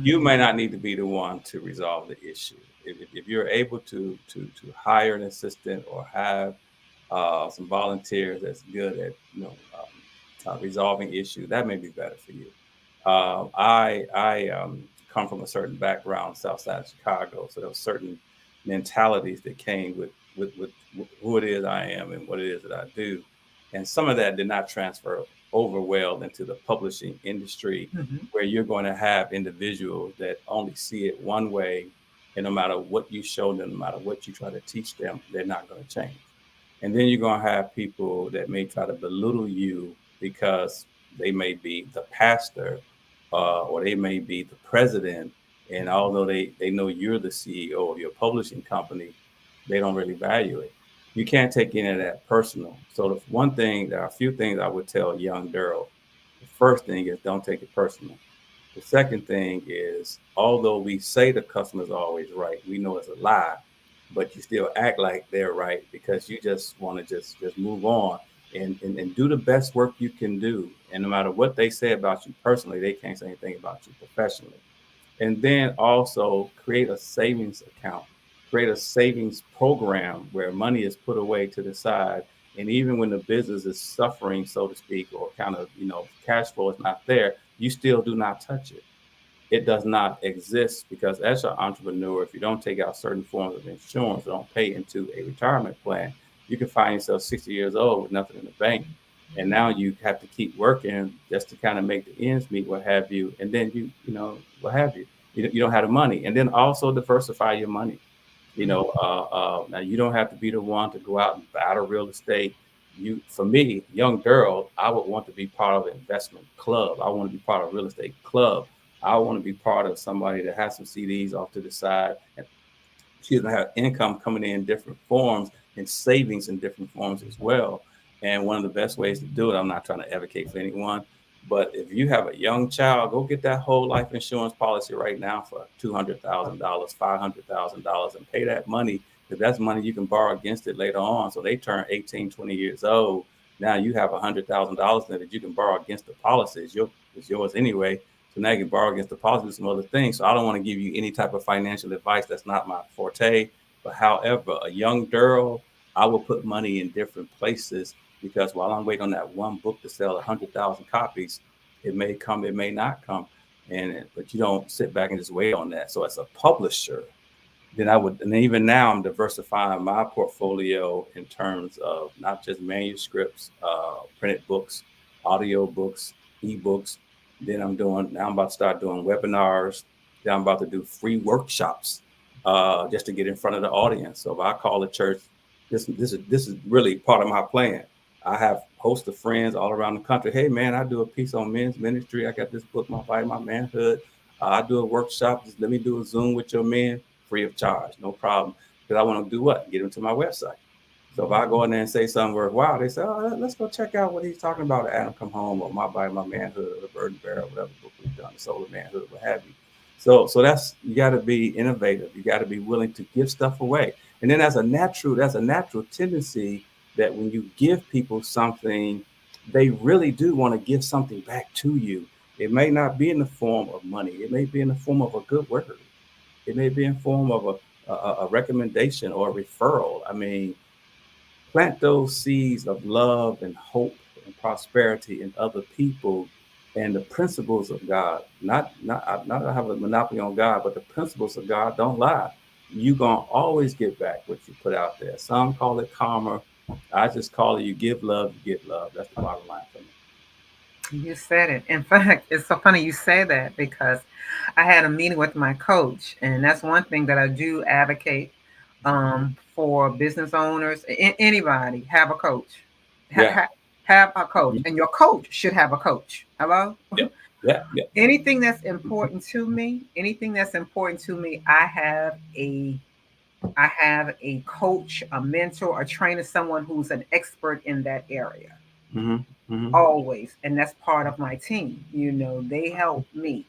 you may not need to be the one to resolve the issue. If you're able to hire an assistant or have some volunteers that's good at resolving issues. That may be better for you. I come from a certain background, south side of Chicago, so there were certain mentalities that came with who it is I am and what it is that I do, and some of that did not transfer over well into the publishing industry, where you're going to have individuals that only see it one way, and no matter what you show them, no matter what you try to teach them, they're not going to change. And then you're going to have people that may try to belittle you because they may be the pastor or they may be the president. And although they know you're the CEO of your publishing company, they don't really value it. You can't take any of that personal. So the one thing, there are a few things I would tell young Daryl. The first thing is don't take it personal. The second thing is, although we say the customer's always right, we know it's a lie, but you still act like they're right because you just want to just move on and do the best work you can do. And no matter what they say about you personally, they can't say anything about you professionally. And then also create a savings account, create a savings program where money is put away to the side. And even when the business is suffering, so to speak, or kind of, cash flow is not there, you still do not touch it. It does not exist because as an entrepreneur, if you don't take out certain forms of insurance, or don't pay into a retirement plan, you can find yourself 60 years old with nothing in the bank. And now you have to keep working just to kind of make the ends meet, what have you. And then what have you. You don't have the money. And then also diversify your money. Now you don't have to be the one to go out and buy the real estate. For me, young girl, I would want to be part of an investment club. I want to be part of a real estate club. I want to be part of somebody that has some CDs off to the side and she's going to have income coming in different forms and savings in different forms as well. And one of the best ways to do it, I'm not trying to advocate for anyone, but if you have a young child, go get that whole life insurance policy right now for $200,000, $500,000 and pay that money, because that's money you can borrow against it later on. So they turn 18, 20 years old. Now you have $100,000 that you can borrow against the policy. It's yours anyway. So now you can borrow against the policy with some other things. So I don't want to give you any type of financial advice. That's not my forte. But however, a young girl, I will put money in different places because while I'm waiting on that one book to sell 100,000 copies, it may come, it may not come. But you don't sit back and just wait on that. So as a publisher, then and even now I'm diversifying my portfolio in terms of not just manuscripts, printed books, audio books, ebooks. Then I'm about to start doing webinars. Then I'm about to do free workshops just to get in front of the audience. So if I call a church, this is really part of my plan. I have hosts of friends all around the country. Hey man, I do a piece on men's ministry. I got this book, My Body, My Manhood. I do a workshop. Just let me do a Zoom with your men, free of charge, no problem. Because I want to do what? Get them to my website. So if I go in there and say something worthwhile, they say, oh, let's go check out what he's talking about, Adam Come Home, or My Body, My Manhood, or The Burden Bearer, whatever book we've done, The Soul of Manhood, what have you. So that's, you got to be innovative. You got to be willing to give stuff away. And then that's a natural tendency that when you give people something, they really do want to give something back to you. It may not be in the form of money. It may be in the form of a good word. It may be in form of a recommendation or a referral. I mean, plant those seeds of love and hope and prosperity in other people, and the principles of God. Not to have a monopoly on God, but the principles of God don't lie. You're gonna always get back what you put out there. Some call it karma. I just call it you give love, you get love. That's the bottom line for me. You said it. In fact, it's so funny you say that because I had a meeting with my coach, and that's one thing that I do advocate for business owners. Anybody have a coach. Have a coach, and your coach should have a coach. Hello? Yeah. Anything that's important to me, I have a coach, a mentor, a trainer, someone who's an expert in that area. Always. And that's part of my team. They help me.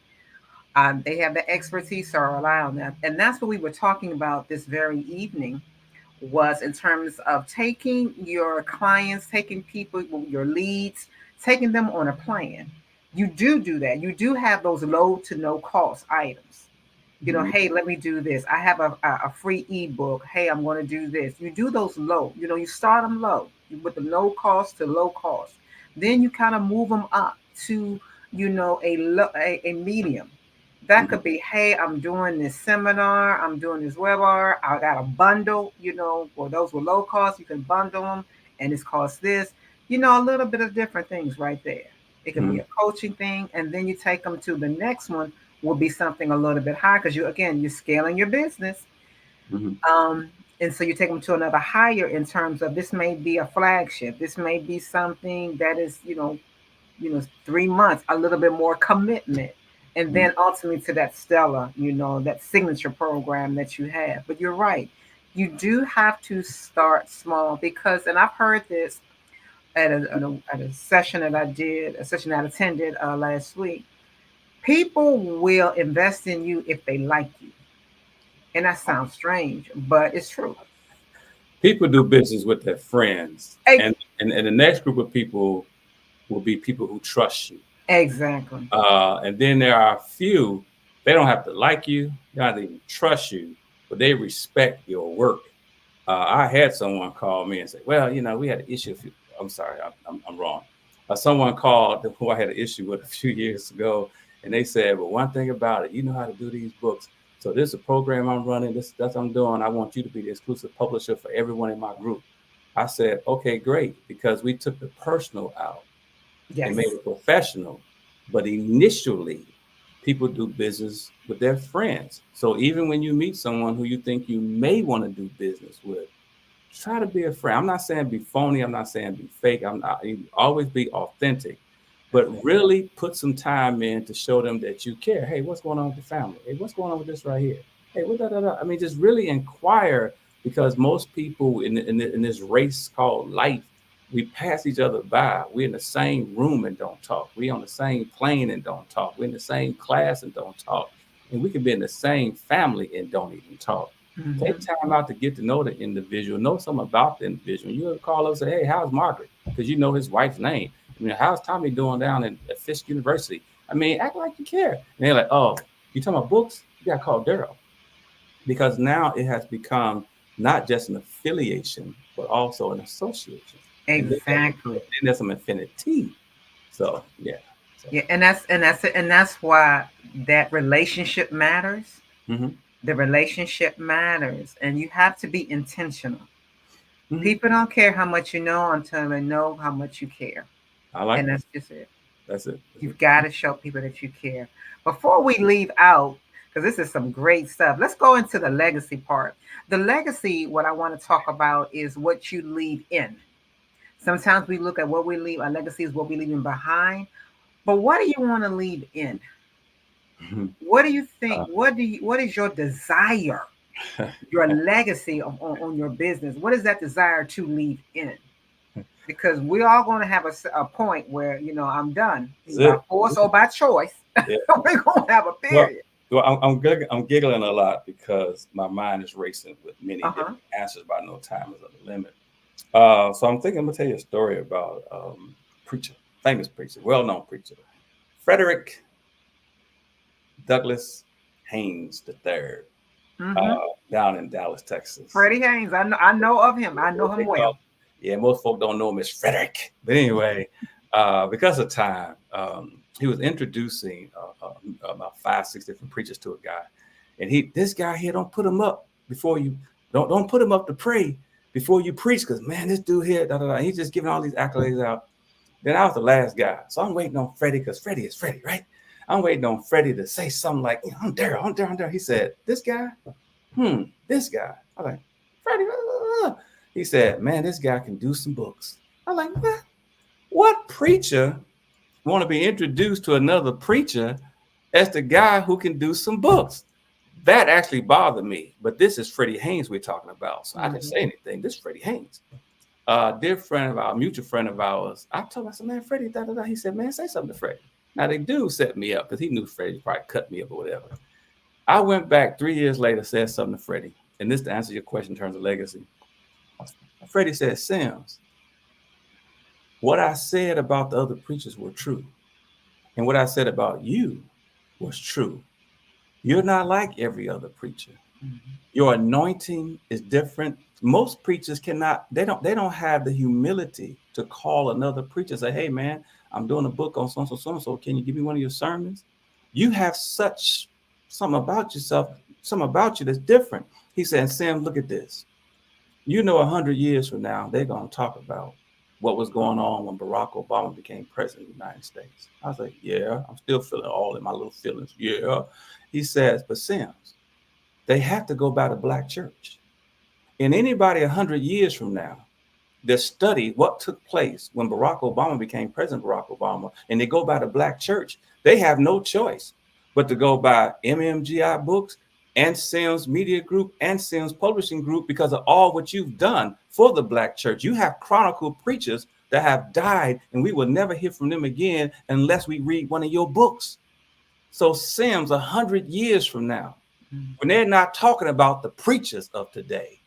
They have the expertise, so I rely on that. And that's what we were talking about this very evening, was in terms of taking your clients, taking people, your leads, taking them on a plan. You do that. You do have those low to no cost items. You know, hey, let me do this. I have a free ebook. Hey, I'm going to do this. You do those low. You know, you start them low with the no cost to low cost. Then you kind of move them up to, you know, a medium. That could be, hey, I'm doing this seminar. I'm doing this webinar. I got a bundle, you know, for those with low cost. You can bundle them and it's cost this. You know, a little bit of different things right there. It could be a coaching thing. And then you take them to the next one will be something a little bit higher because you're scaling your business. And so you take them to another higher in terms of this may be a flagship. This may be something that is, 3 months, a little bit more commitment. And then ultimately to that stellar, that signature program that you have. But you're right. You do have to start small because, and I've heard this at a session that a session that I attended last week. People will invest in you if they like you. And that sounds strange, but it's true. People do business with their friends. And the next group of people will be people who trust you. Exactly. And then there are a few, they don't have to like you, they don't have to even trust you, but they respect your work. I had someone call me and say, well, we had an issue. I'm sorry, I'm wrong. Someone called who I had an issue with a few years ago, and they said, well, one thing about it, you know how to do these books. So this is a program I'm running. That's what I'm doing. I want you to be the exclusive publisher for everyone in my group. I said, okay, great, because we took the personal out and made it professional. But initially, people do business with their friends. So even when you meet someone who you think you may want to do business with, try to be a friend. I'm not saying be phony. I'm not saying be fake. Always be authentic, but really put some time in to show them that you care. Hey, what's going on with the family? Hey, what's going on with this right here? Hey, what da da da? I mean, just really inquire, because most people in this race called life, we pass each other by. We're in the same room and don't talk. We're on the same plane and don't talk. We're in the same class and don't talk. And we can be in the same family and don't even talk. Take time out to get to know the individual, know something about the individual. You ever call up and say, hey, how's Margaret? Because you know his wife's name. I mean, how's Tommy doing down at Fisk University? I mean, act like you care. And they're like, oh, you talking about books? You got to call Daryl. Because now it has become not just an affiliation, but also an association. Exactly. And there's some affinity. So, yeah. Yeah, and that's why that relationship matters. The relationship matters, and you have to be intentional. People don't care how much you know until they know how much you care. I like and that. that's just it. That's it. You've got to show people that you care. Before we leave out, because this is some great stuff, let's go into the legacy part. The legacy, what I want to talk about is what you leave in. Sometimes we look at what we leave, our legacy is what we're leaving behind. But what do you want to leave in? What do you think? What is your desire? Your legacy on your business? What is that desire to leave in? Because we're all going to have a point where, I'm done. By force or by choice. Yeah. We're going to have a period. Well, I'm giggling a lot because my mind is racing with many different answers, by no time is a limit. So I'm thinking I'm going to tell you a story about preacher, famous preacher, well-known preacher, Frederick Douglass Haynes III, down in Dallas, Texas. Freddie Haynes, I know of him. I know him well. Yeah, most folk don't know him as Frederick. But anyway, because of time, he was introducing about 5-6 different preachers to a guy. And this guy here, don't put him up before you, don't put him up to pray before you preach, because, man, this dude here, he's just giving all these accolades out. Then I was the last guy. So I'm waiting on Freddie, because Freddie is Freddie, right? I'm waiting on Freddie to say something like, I'm Daryl. He said, this guy? This guy. I was like, Freddie. He said, man, this guy can do some books. I was like, what preacher want to be introduced to another preacher as the guy who can do some books? That actually bothered me. But this is Freddie Haynes we're talking about. So I didn't say anything. This is Freddie Haynes. Dear friend of ours, mutual friend of ours. I told him, I said, man, Freddie, He said, man, say something to Freddie. Now, the dude set me up because he knew Freddie probably cut me up or whatever. I went back 3 years later, said something to Freddie. And this to answer your question in terms of legacy. Freddie said, Sims, what I said about the other preachers were true. And what I said about you was true. You're not like every other preacher. Your anointing is different. Most preachers cannot, they don't have the humility to call another preacher and say, hey man, I'm doing a book on so-and-so, so-and-so. Can you give me one of your sermons? You have such something about yourself, something about you that's different. He said, Sam, look at this. You know, 100 years from now, they're going to talk about what was going on when Barack Obama became president of the United States. I was like, yeah, I'm still feeling all in my little feelings. Yeah. He says, but Sims, they have to go by the Black church. And anybody 100 years from now that study what took place when Barack Obama became President Barack Obama, and they go by the Black church, they have no choice but to go by MMGI Books and Sims Media Group and Sims Publishing Group because of all what you've done for the Black church. You have chronicled preachers that have died, and we will never hear from them again unless we read one of your books. So Sims, 100 years from now, when they're not talking about the preachers of today,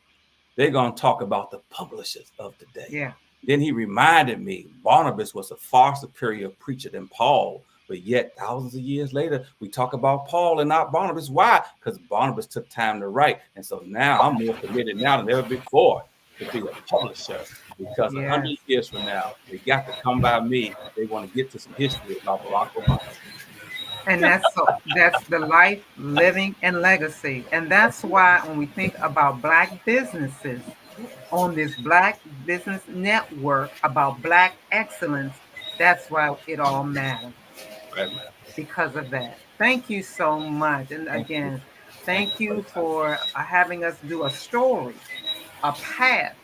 they're going to talk about the publishers of today. Yeah. Then he reminded me, Barnabas was a far superior preacher than Paul, but yet thousands of years later, we talk about Paul and not Barnabas. Why? Because Barnabas took time to write. And so now I'm more committed now than ever before to be a publisher, because 100 years from now, they got to come by me. They want to get to some history about Barack Obama. And that's the life, living, and legacy. And that's why when we think about Black businesses on this Black Business Network about Black excellence, that's why it all matters. Right. Because of that. Thank you so much. And again, thank you for having us do a story, a path,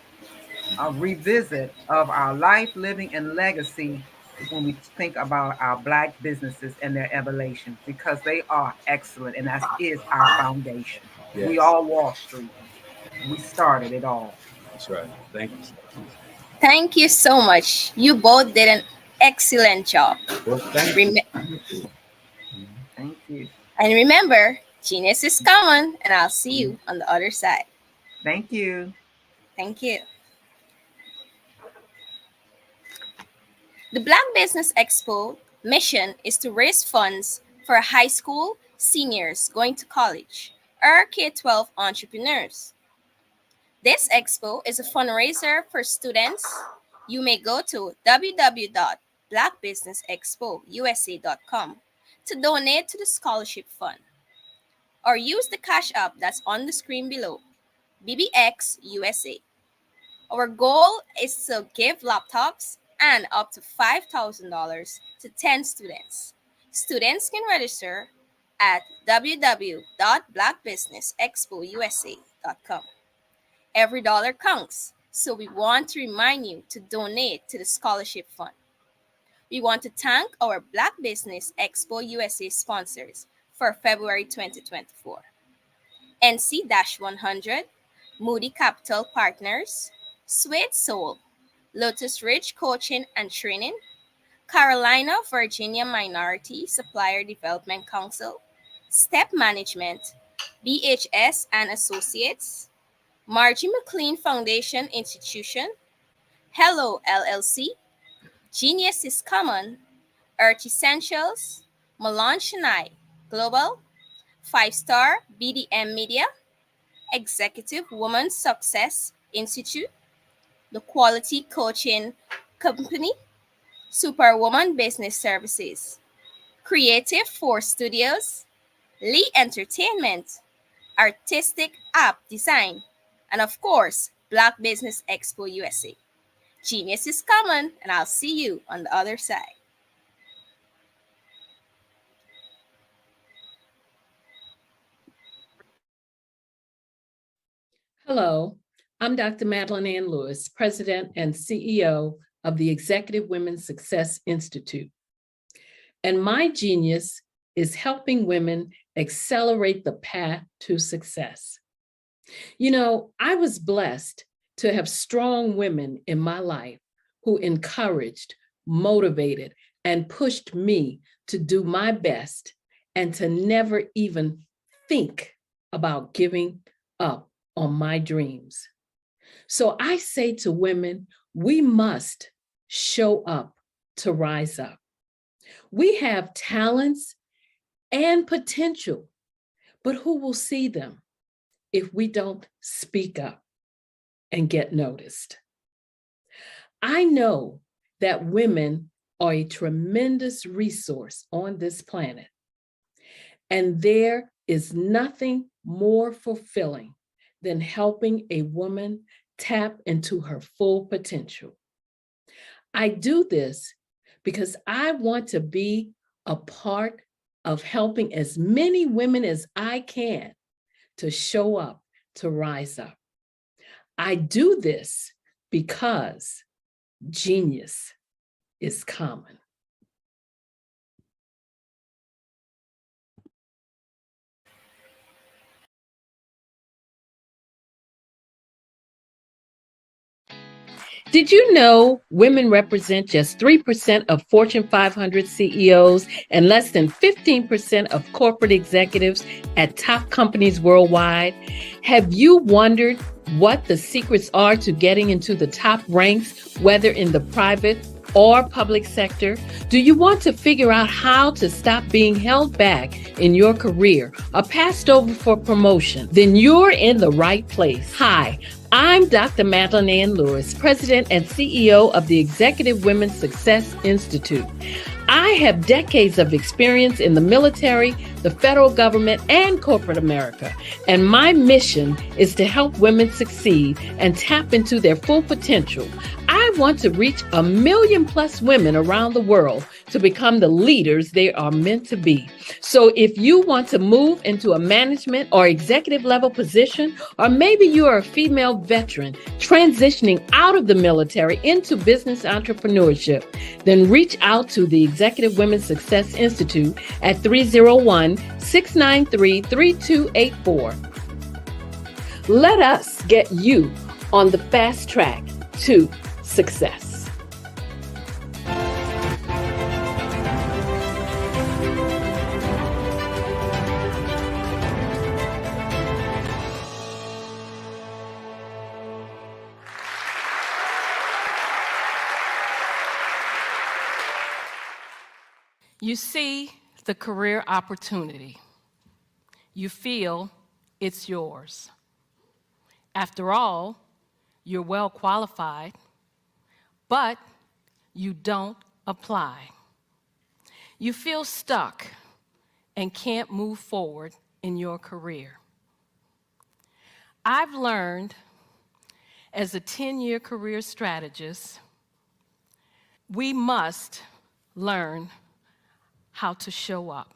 a revisit of our life, living, and legacy when we think about our Black businesses and their evolution, because they are excellent, and that is our foundation. Yes. We all Wall Street. We started it all. That's right. Thank you. Thank you so much. You both did an excellent job. Well, thank you. Thank you. And remember, genius is common, and I'll see you on the other side. Thank you. Thank you. The Black Business Expo mission is to raise funds for high school seniors going to college or K-12 entrepreneurs. This expo is a fundraiser for students. You may go to www.blackbusinessexpousa.com to donate to the scholarship fund, or use the cash app that's on the screen below, BBX USA. Our goal is to give laptops and up to $5,000 to 10 students. Students can register at www.blackbusinessexpousa.com. Every dollar counts, so we want to remind you to donate to the scholarship fund. We want to thank our Black Business Expo USA sponsors for February 2024. NC-100, Moody Capital Partners, Suede Soul, Lotus Ridge Coaching and Training, Carolina, Virginia Minority Supplier Development Council, Step Management, BHS and Associates, Margie McLean Foundation Institution, Hello LLC, Genius is Common, Earth Essentials, Milan Chennai Global, 5-Star BDM Media, Executive Woman Success Institute, The Quality Coaching Company, Superwoman Business Services, Creative Force Studios, Lee Entertainment, Artistic App Design, and of course, Black Business Expo USA. Genius is common, and I'll see you on the other side. Hello, I'm Dr. Madeline Ann Lewis, President and CEO of the Executive Women's Success Institute. And my genius is helping women accelerate the path to success. You know, I was blessed to have strong women in my life who encouraged, motivated, and pushed me to do my best and to never even think about giving up on my dreams. So I say to women, we must show up to rise up. We have talents and potential, But who will see them if we don't speak up and get noticed? I know that women are a tremendous resource on this planet, and there is nothing more fulfilling than helping a woman tap into her full potential. I do this because I want to be a part of helping as many women as I can to show up, to rise up. I do this because genius is common. Did you know women represent just 3% of Fortune 500 CEOs and less than 15% of corporate executives at top companies worldwide? Have you wondered what the secrets are to getting into the top ranks, whether in the private or public sector? Do you want to figure out how to stop being held back in your career or passed over for promotion? Then you're in the right place. Hi, I'm Dr. Madeline Ann Lewis, President and CEO of the Executive Women's Success Institute. I have decades of experience in the military, the federal government, and corporate America, and my mission is to help women succeed and tap into their full potential. I want to reach 1 million+ women around the world to become the leaders they are meant to be. So if you want to move into a management or executive level position, or maybe you are a female veteran transitioning out of the military into business entrepreneurship, then reach out to the Executive Women's Success Institute at 301-693-3284. Let us get you on the fast track to success. You see the career opportunity. You feel it's yours. After all, you're well qualified, but you don't apply. You feel stuck and can't move forward in your career. I've learned as a 10-year career strategist, we must learn how to show up.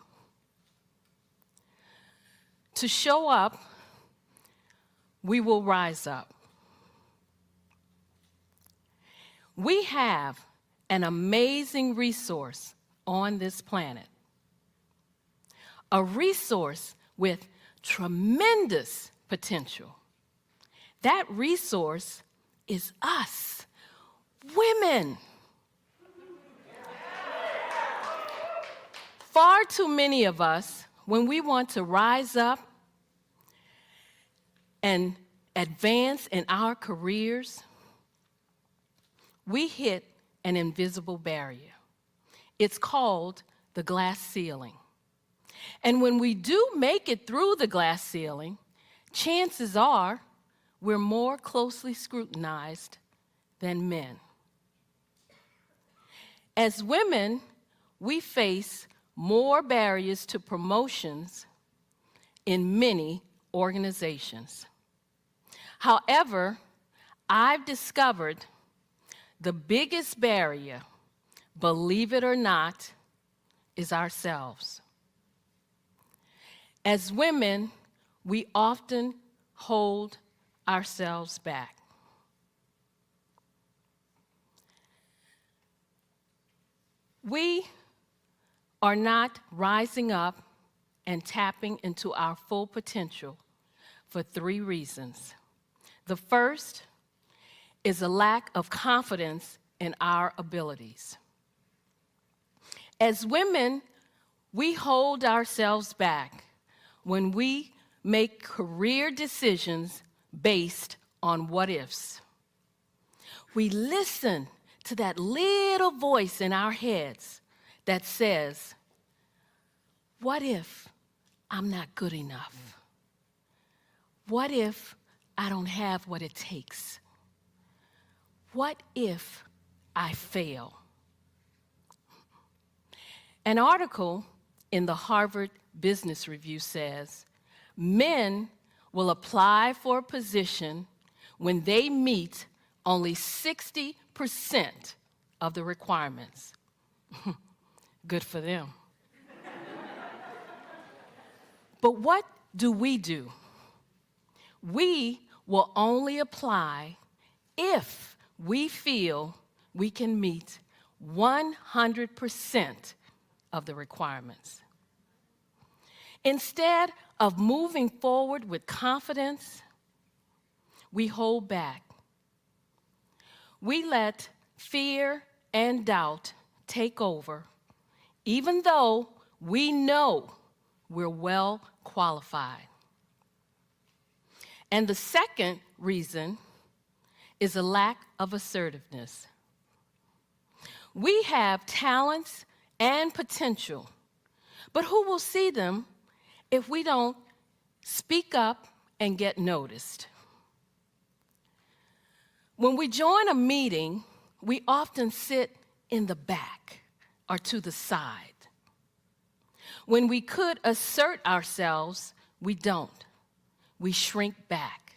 To show up, we will rise up. We have an amazing resource on this planet, a resource with tremendous potential. That resource is us, women. Far too many of us, when we want to rise up and advance in our careers, we hit an invisible barrier. It's called the glass ceiling. And when we do make it through the glass ceiling, chances are we're more closely scrutinized than men. As women, we face more barriers to promotions in many organizations. However, I've discovered the biggest barrier, believe it or not, is ourselves. As women, we often hold ourselves back. We are not rising up and tapping into our full potential for 3 reasons. The first is a lack of confidence in our abilities. As women, we hold ourselves back when we make career decisions based on what-ifs. We listen to that little voice in our heads that says, what if I'm not good enough? What if I don't have what it takes? What if I fail? An article in the Harvard Business Review says, men will apply for a position when they meet only 60% of the requirements. Good for them. But what do? We will only apply if we feel we can meet 100% of the requirements. Instead of moving forward with confidence, we hold back. We let fear and doubt take over, even though we know we're well qualified. And the second reason is a lack of assertiveness. We have talents and potential, but who will see them if we don't speak up and get noticed? When we join a meeting, we often sit in the back or to the side. When we could assert ourselves, we don't. We shrink back.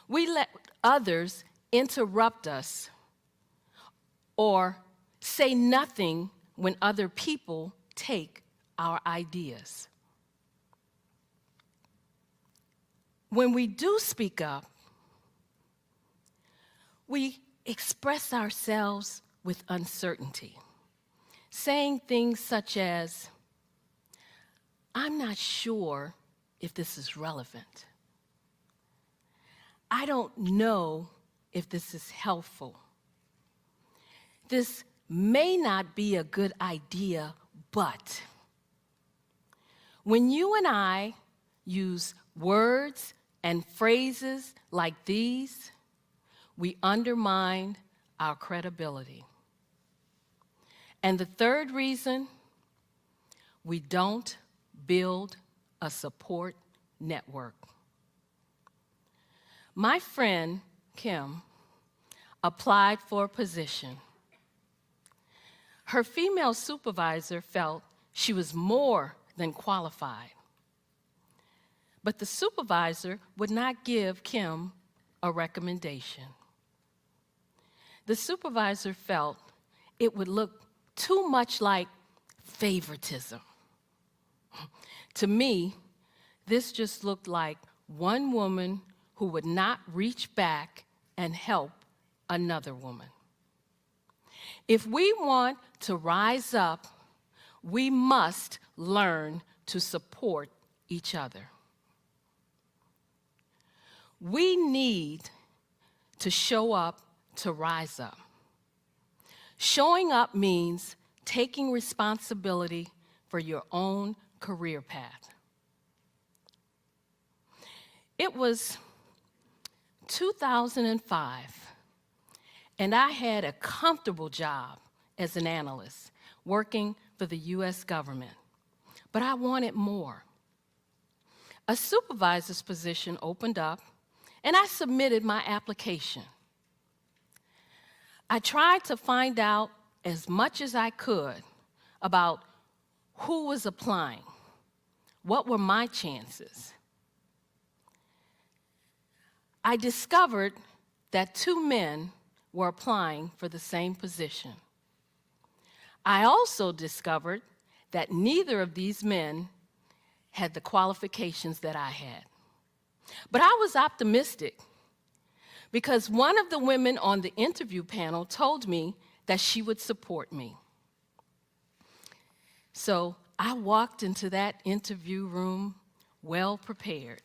We let others interrupt us or say nothing when other people take our ideas. When we do speak up, we express ourselves with uncertainty, saying things such as, I'm not sure if this is relevant. I don't know if this is helpful. This may not be a good idea, but when you and I use words and phrases like these, we undermine our credibility. And the third reason, we don't build a support network. My friend, Kim, applied for a position. Her female supervisor felt she was more than qualified. But the supervisor would not give Kim a recommendation. The supervisor felt it would look too much like favoritism. To me, this just looked like one woman who would not reach back and help another woman. If we want to rise up, we must learn to support each other. We need to show up to rise up. Showing up means taking responsibility for your own career path. It was 2005, and I had a comfortable job as an analyst working for the US government, but I wanted more. A supervisor's position opened up, and I submitted my application. I tried to find out as much as I could about who was applying, what were my chances. I discovered that 2 men were applying for the same position. I also discovered that neither of these men had the qualifications that I had. But I was optimistic because one of the women on the interview panel told me that she would support me. So I walked into that interview room well prepared.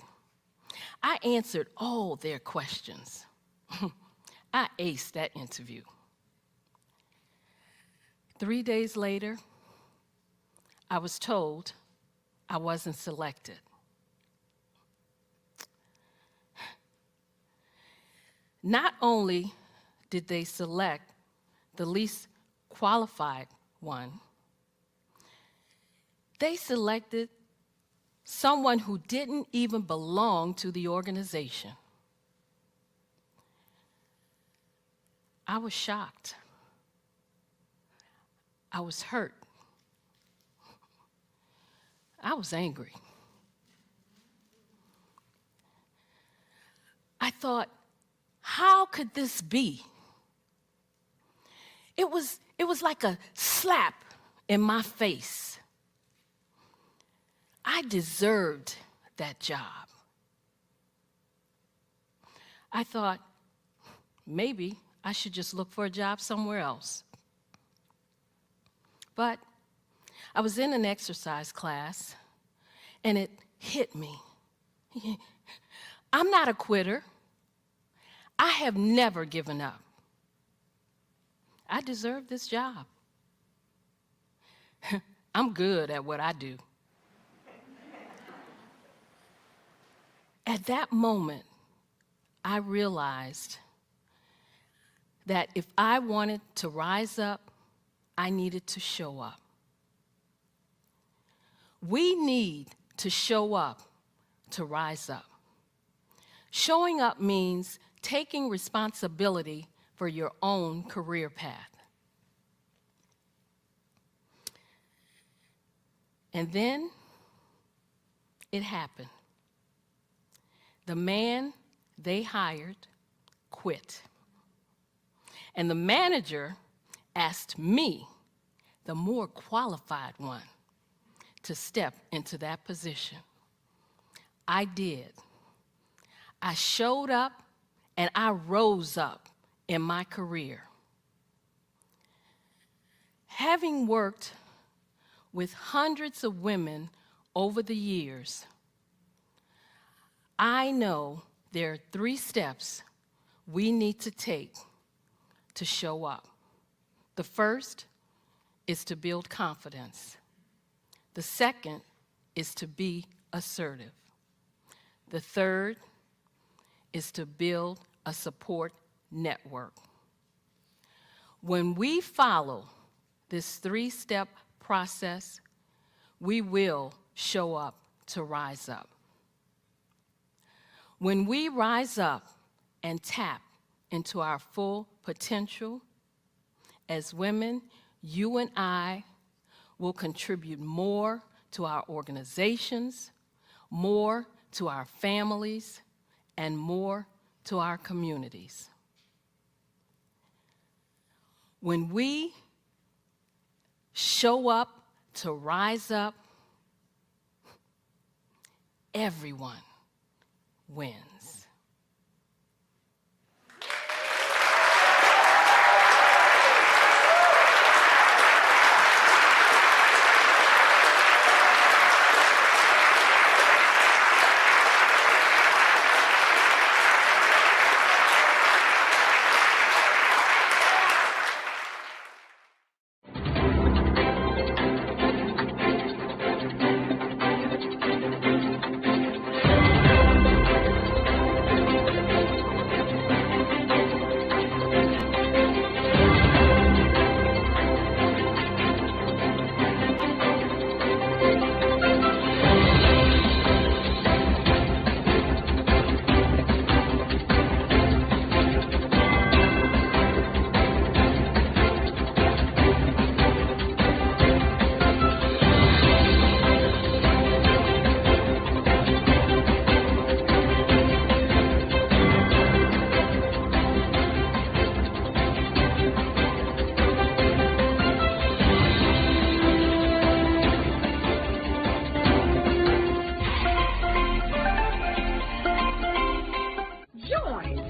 I answered all their questions. I aced that interview. 3 days later, I was told I wasn't selected. Not only did they select the least qualified one, they selected someone who didn't even belong to the organization. I was shocked. I was hurt. I was angry. I thought, how could this be? It was like a slap in my face. I deserved that job. I thought, maybe I should just look for a job somewhere else. But I was in an exercise class, and it hit me. I'm not a quitter. I have never given up. I deserve this job. I'm good at what I do. At that moment, I realized that if I wanted to rise up, I needed to show up. We need to show up to rise up. Showing up means taking responsibility for your own career path. And then it happened. The man they hired quit. And the manager asked me, the more qualified one, to step into that position. I did. I showed up and I rose up in my career. Having worked with hundreds of women over the years, I know there are 3 steps we need to take to show up. The first is to build confidence. The second is to be assertive. The third is to build a support network. When we follow this 3-step process, we will show up to rise up. When we rise up and tap into our full potential, as women, you and I will contribute more to our organizations, more to our families, and more to our communities. When we show up to rise up, everyone wins.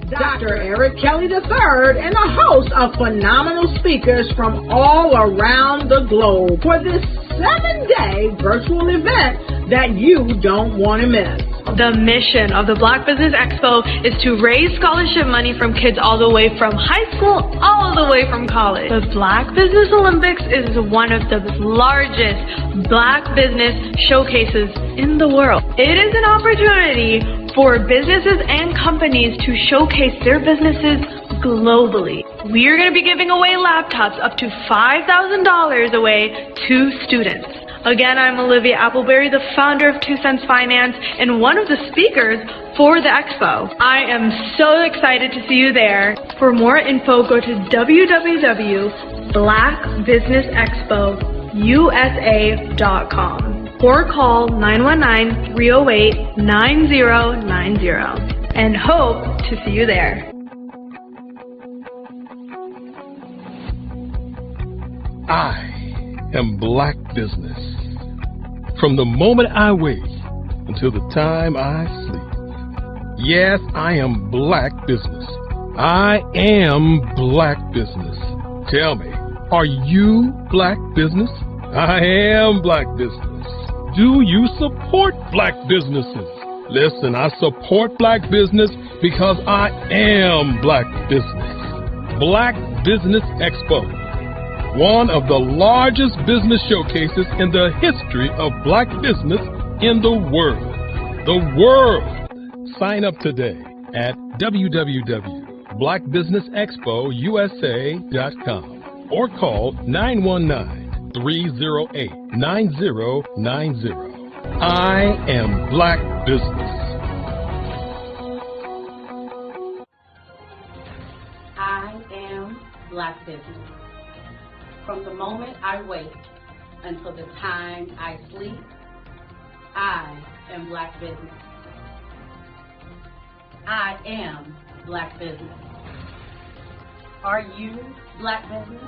Dr. Eric Kelly III and a host of phenomenal speakers from all around the globe for this 7-day virtual event that you don't want to miss. The mission of the Black Business Expo is to raise scholarship money from kids all the way from high school, all the way from college. The Black Business Olympics is one of the largest Black business showcases in the world. It is an opportunity for businesses and companies to showcase their businesses globally. We are going to be giving away laptops up to $5,000 away to students. Again, I'm Olivia Appleberry, the founder of 2 Cents Finance and one of the speakers for the expo. I am so excited to see you there. For more info, go to www.blackbusinessexpousa.com or call 919-308-9090 and hope to see you there. I am Black Business. From the moment I wake until the time I sleep. Yes, I am Black Business. I am Black Business. Tell me, are you Black Business? I am Black Business. Do you support Black businesses? Listen, I support Black business because I am Black Business. Black Business Expo, one of the largest business showcases in the history of Black business in the world. The world! Sign up today at www.blackbusinessexpousa.com or call 919-308-9090. I am Black Business. I am Black Business. From the moment I wake until the time I sleep, I am Black Business. I am Black Business. Are you Black Business?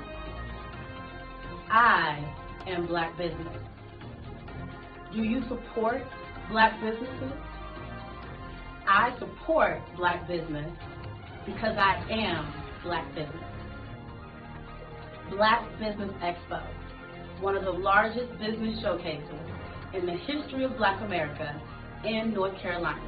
I am Black Business. Do you support Black businesses? I support Black business because I am Black business. Black Business Expo, one of the largest business showcases in the history of Black America in North Carolina.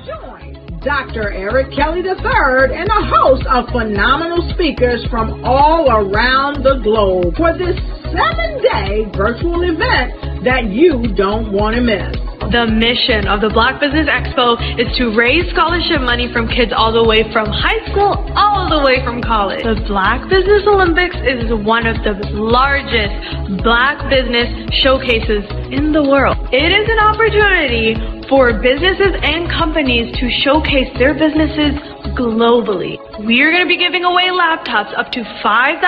Join Dr. Eric Kelly III and a host of phenomenal speakers from all around the globe for this 7-day virtual event that you don't want to miss. The mission of the Black Business Expo is to raise scholarship money from kids all the way from high school, all the way from college. The Black Business Olympics is one of the largest Black business showcases in the world. It is an opportunity for businesses and companies to showcase their businesses globally. We are going to be giving away laptops up to $5,000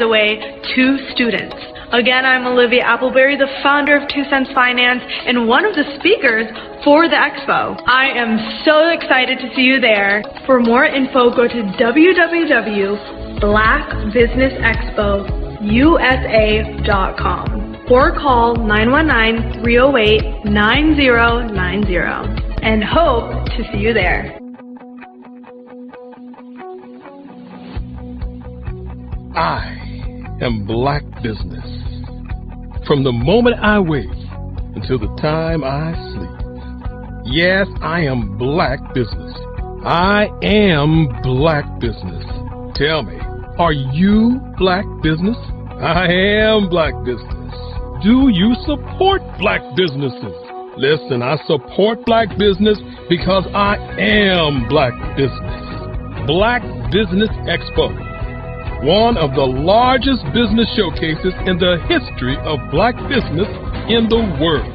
away to students. Again, I'm Olivia Appleberry, the founder of 2 Cents Finance and one of the speakers for the expo. I am so excited to see you there. For more info, go to www.blackbusinessexpousa.com or call 919-308-9090 and hope to see you there. I am Black Business. From the moment I wake until the time I sleep. Yes, I am Black Business. I am Black Business. Tell me, are you Black Business? I am Black Business. Do you support Black businesses? Listen, I support Black business because I am Black Business. Black Business Expo, one of the largest business showcases in the history of Black business in the world.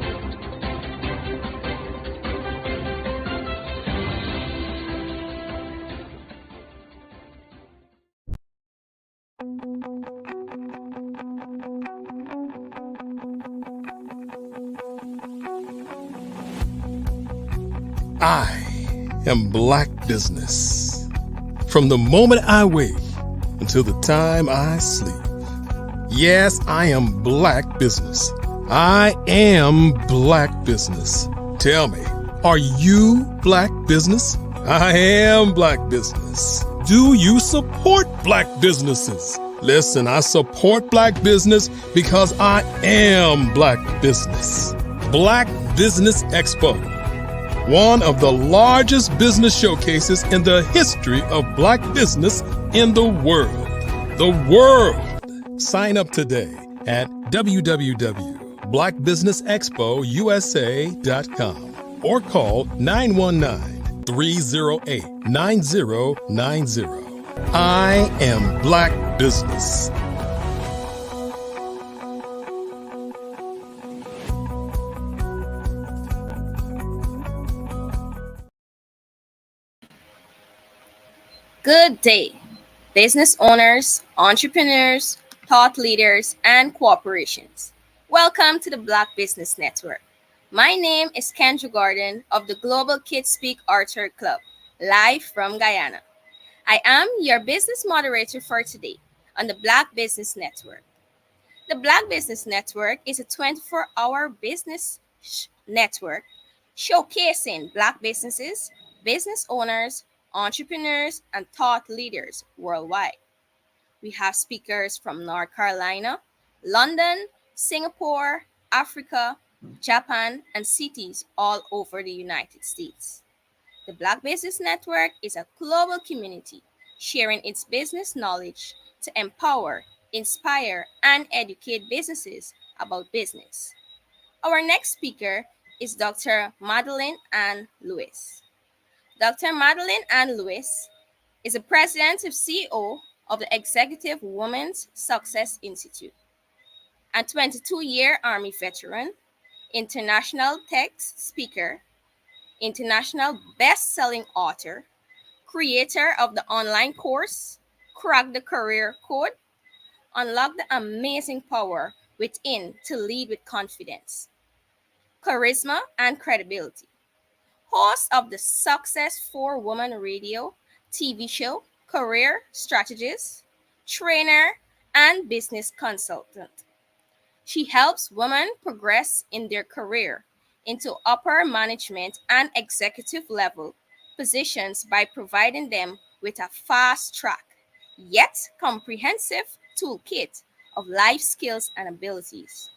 I am Black Business. From the moment I wake until the time I sleep. Yes, I am Black Business. I am Black Business. Tell me, are you Black Business? I am Black Business. Do you support Black businesses? Listen, I support Black business because I am Black Business. Black Business Expo, one of the largest business showcases in the history of Black business in the world. The world! Sign up today at www.blackbusinessexpousa.com or call 919-308-9090. I am Black Business. Good day, business owners, entrepreneurs, thought leaders, and corporations. Welcome to the Black Business Network. My name is Kendra Gordon of the Global Kids Speak Arthur Club, live from Guyana. I am your business moderator for today on the Black Business Network. The Black Business Network is a 24-hour business network showcasing Black businesses, business owners, entrepreneurs, and thought leaders worldwide. We have speakers from North Carolina, London, Singapore, Africa, Japan, and cities all over the United States. The Black Business Network is a global community sharing its business knowledge to empower, inspire, and educate businesses about business. Our next speaker is Dr. Madeline Ann Lewis. Dr. Madeline Ann Lewis is the president and CEO of the Executive Women's Success Institute, a 22-year Army veteran, international TEDx speaker, international best-selling author, creator of the online course, Crack the Career Code, Unlock the Amazing Power Within to Lead with Confidence, Charisma and Credibility, host of the Success for Women radio, TV show, career strategist, trainer, and business consultant. She helps women progress in their career into upper management and executive level positions by providing them with a fast track, yet comprehensive toolkit of life skills and abilities.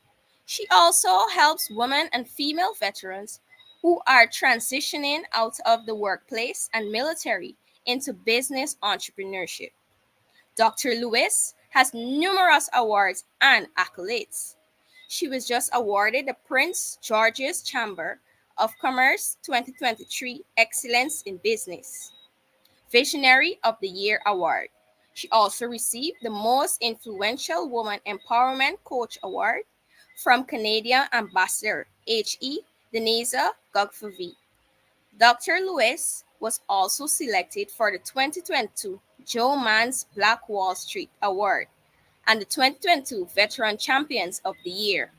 She also helps women and female veterans who are transitioning out of the workplace and military into business entrepreneurship. Dr. Lewis has numerous awards and accolades. She was just awarded the Prince George's Chamber of Commerce 2023 Excellence in Business Visionary of the Year Award. She also received the Most Influential Woman Empowerment Coach Award from Canadian Ambassador H.E. Denise Gugfavi. Dr. Lewis was also selected for the 2022 Joe Mann's Black Wall Street Award and the 2022 Veteran Champions of the Year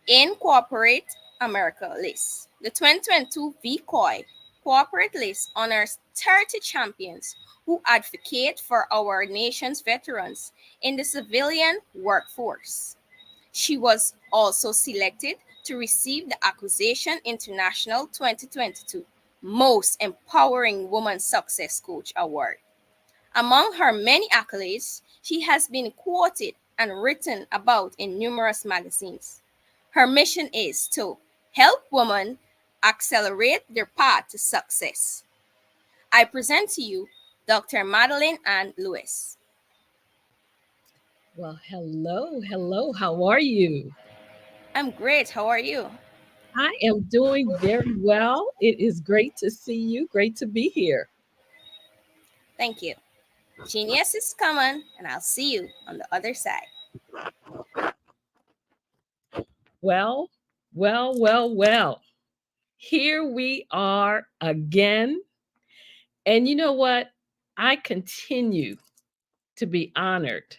in Corporate America list. The 2022 VCOI Corporate List honors 30 champions who advocate for our nation's veterans in the civilian workforce. She was also selected to receive the Acquisition International 2022 Most Empowering Woman Success Coach Award. Among her many accolades, she has been quoted and written about in numerous magazines. Her mission is to help women accelerate their path to success. I present to you Dr. Madeline Ann Lewis. Well, hello. How are you? I'm great. How are you? I am doing very well. It is great to see you. Great to be here. Thank you. Genius is coming, and I'll see you on the other side. Well. Here we are again. And you know what? I continue to be honored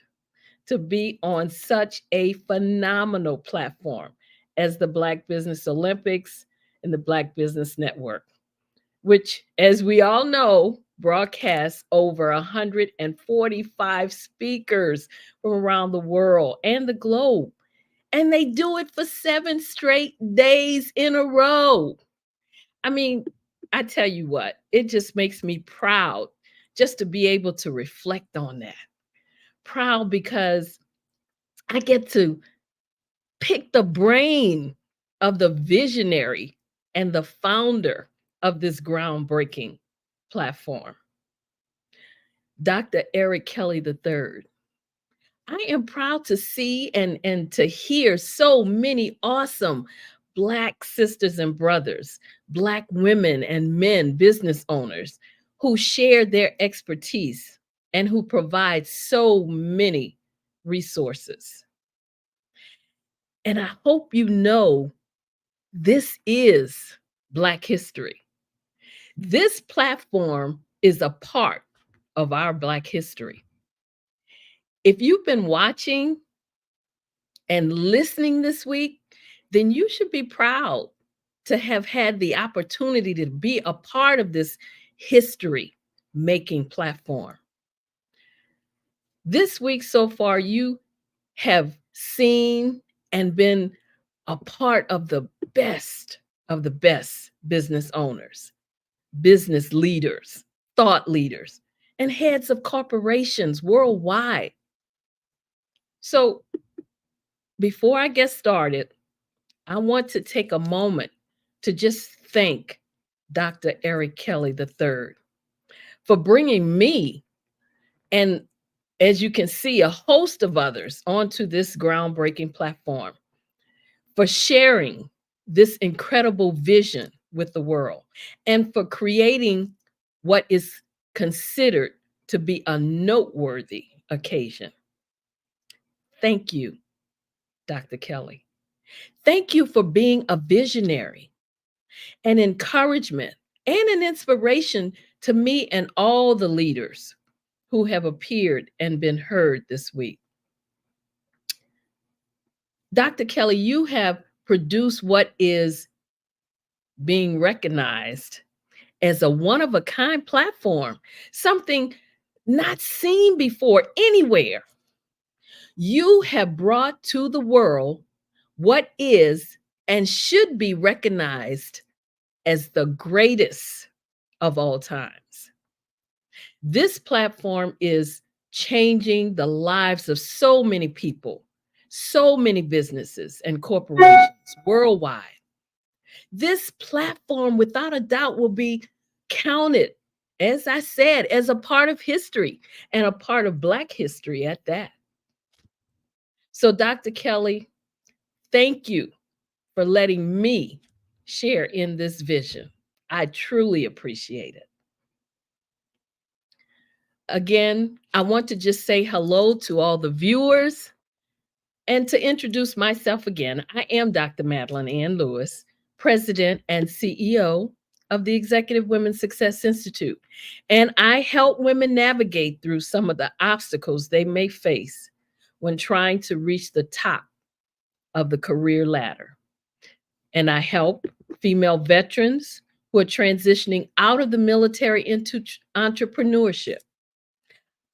to be on such a phenomenal platform as the Black Business Olympics and the Black Business Network, which, as we all know, broadcasts over 145 speakers from around the world and the globe. And they do it for 7 straight days in a row. I mean, I tell you what, it just makes me proud just to be able to reflect on that. Proud because I get to pick the brain of the visionary and the founder of this groundbreaking platform, Dr. Eric Kelly III. I am proud to see and to hear so many awesome Black sisters and brothers, Black women and men, business owners who share their expertise and who provide so many resources. And I hope you know this is Black history. This platform is a part of our Black history. If you've been watching and listening this week, then you should be proud to have had the opportunity to be a part of this history making platform. This week so far, you have seen and been a part of the best business owners, business leaders, thought leaders, and heads of corporations worldwide. So before I get started, I want to take a moment to just thank Dr. Eric Kelly III for bringing me, and as you can see, a host of others onto this groundbreaking platform, for sharing this incredible vision with the world, and for creating what is considered to be a noteworthy occasion. Thank you, Dr. Kelly. Thank you for being a visionary, an encouragement, and an inspiration to me and all the leaders who have appeared and been heard this week. Dr. Kelly, you have produced what is being recognized as a one-of-a-kind platform, something not seen before anywhere. You have brought to the world what is and should be recognized as the greatest of all times. This platform is changing the lives of so many people, so many businesses and corporations worldwide. This platform, without a doubt, will be counted, as I said, as a part of history, and a part of Black history at that. So, Dr. Kelly, thank you for letting me share in this vision. I truly appreciate it. Again, I want to just say hello to all the viewers, and to introduce myself again. I am Dr. Madeline Ann Lewis, President and CEO of the Executive Women's Success Institute, and I help women navigate through some of the obstacles they may face when trying to reach the top of the career ladder. And I help female veterans who are transitioning out of the military into entrepreneurship.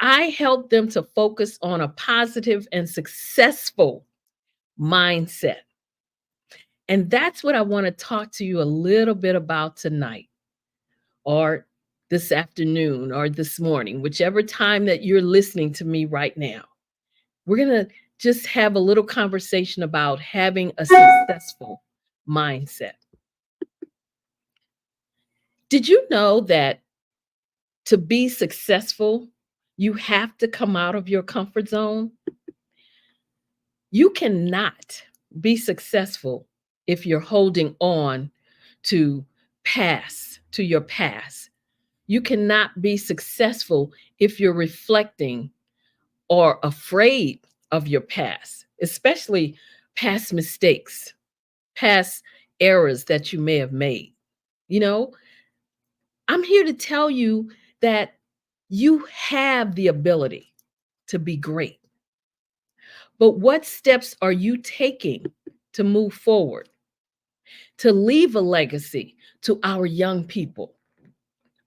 I help them to focus on a positive and successful mindset. And that's what I want to talk to you a little bit about tonight, or this afternoon, or this morning, whichever time that you're listening to me right now. We're going to just have a little conversation about having a successful mindset. Did you know that to be successful, you have to come out of your comfort zone? You cannot be successful if you're holding on to your past. You cannot be successful if you're reflecting or afraid of your past, especially past mistakes, past errors that you may have made. You know, I'm here to tell you that you have the ability to be great. But what steps are you taking to move forward, to leave a legacy to our young people,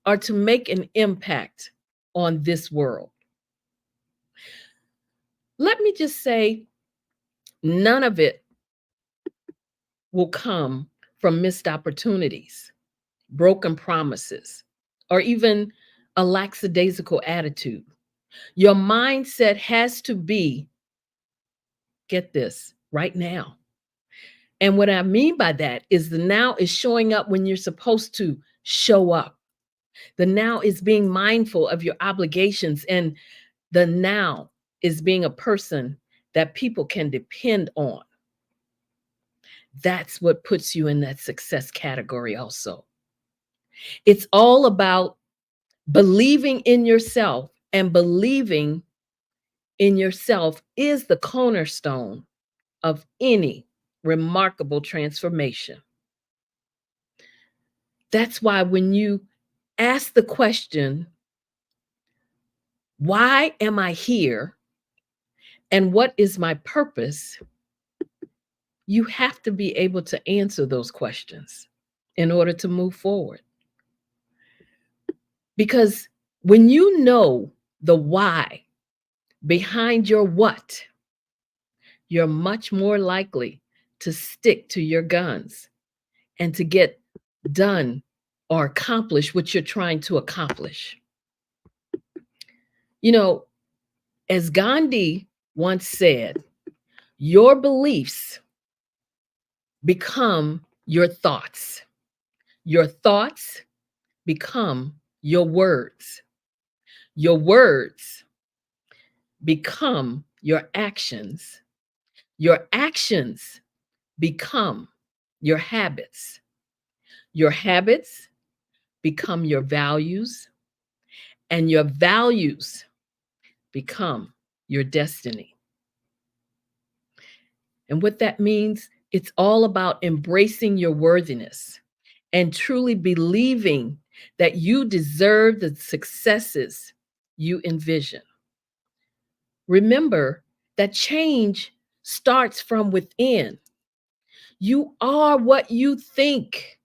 or to make an impact on this world? Let me just say, none of it will come from missed opportunities, broken promises, or even a lackadaisical attitude. Your mindset has to be, get this, right now. And what I mean by that is the now is showing up when you're supposed to show up. The now is being mindful of your obligations, and the now is being a person that people can depend on. That's what puts you in that success category also. It's all about believing in yourself, and believing in yourself is the cornerstone of any remarkable transformation. That's why when you ask the question, Why am I here? And what is my purpose? You have to be able to answer those questions in order to move forward. Because when you know the why behind your what, you're much more likely to stick to your guns and to get done or accomplish what you're trying to accomplish. You know, as Gandhi once said, your beliefs become your thoughts. Your thoughts become your words. Your words become your actions. Your actions become your habits. Your habits become your values, and your values become your destiny. And what that means, it's all about embracing your worthiness and truly believing that you deserve the successes you envision. Remember that change starts from within. You are what you think.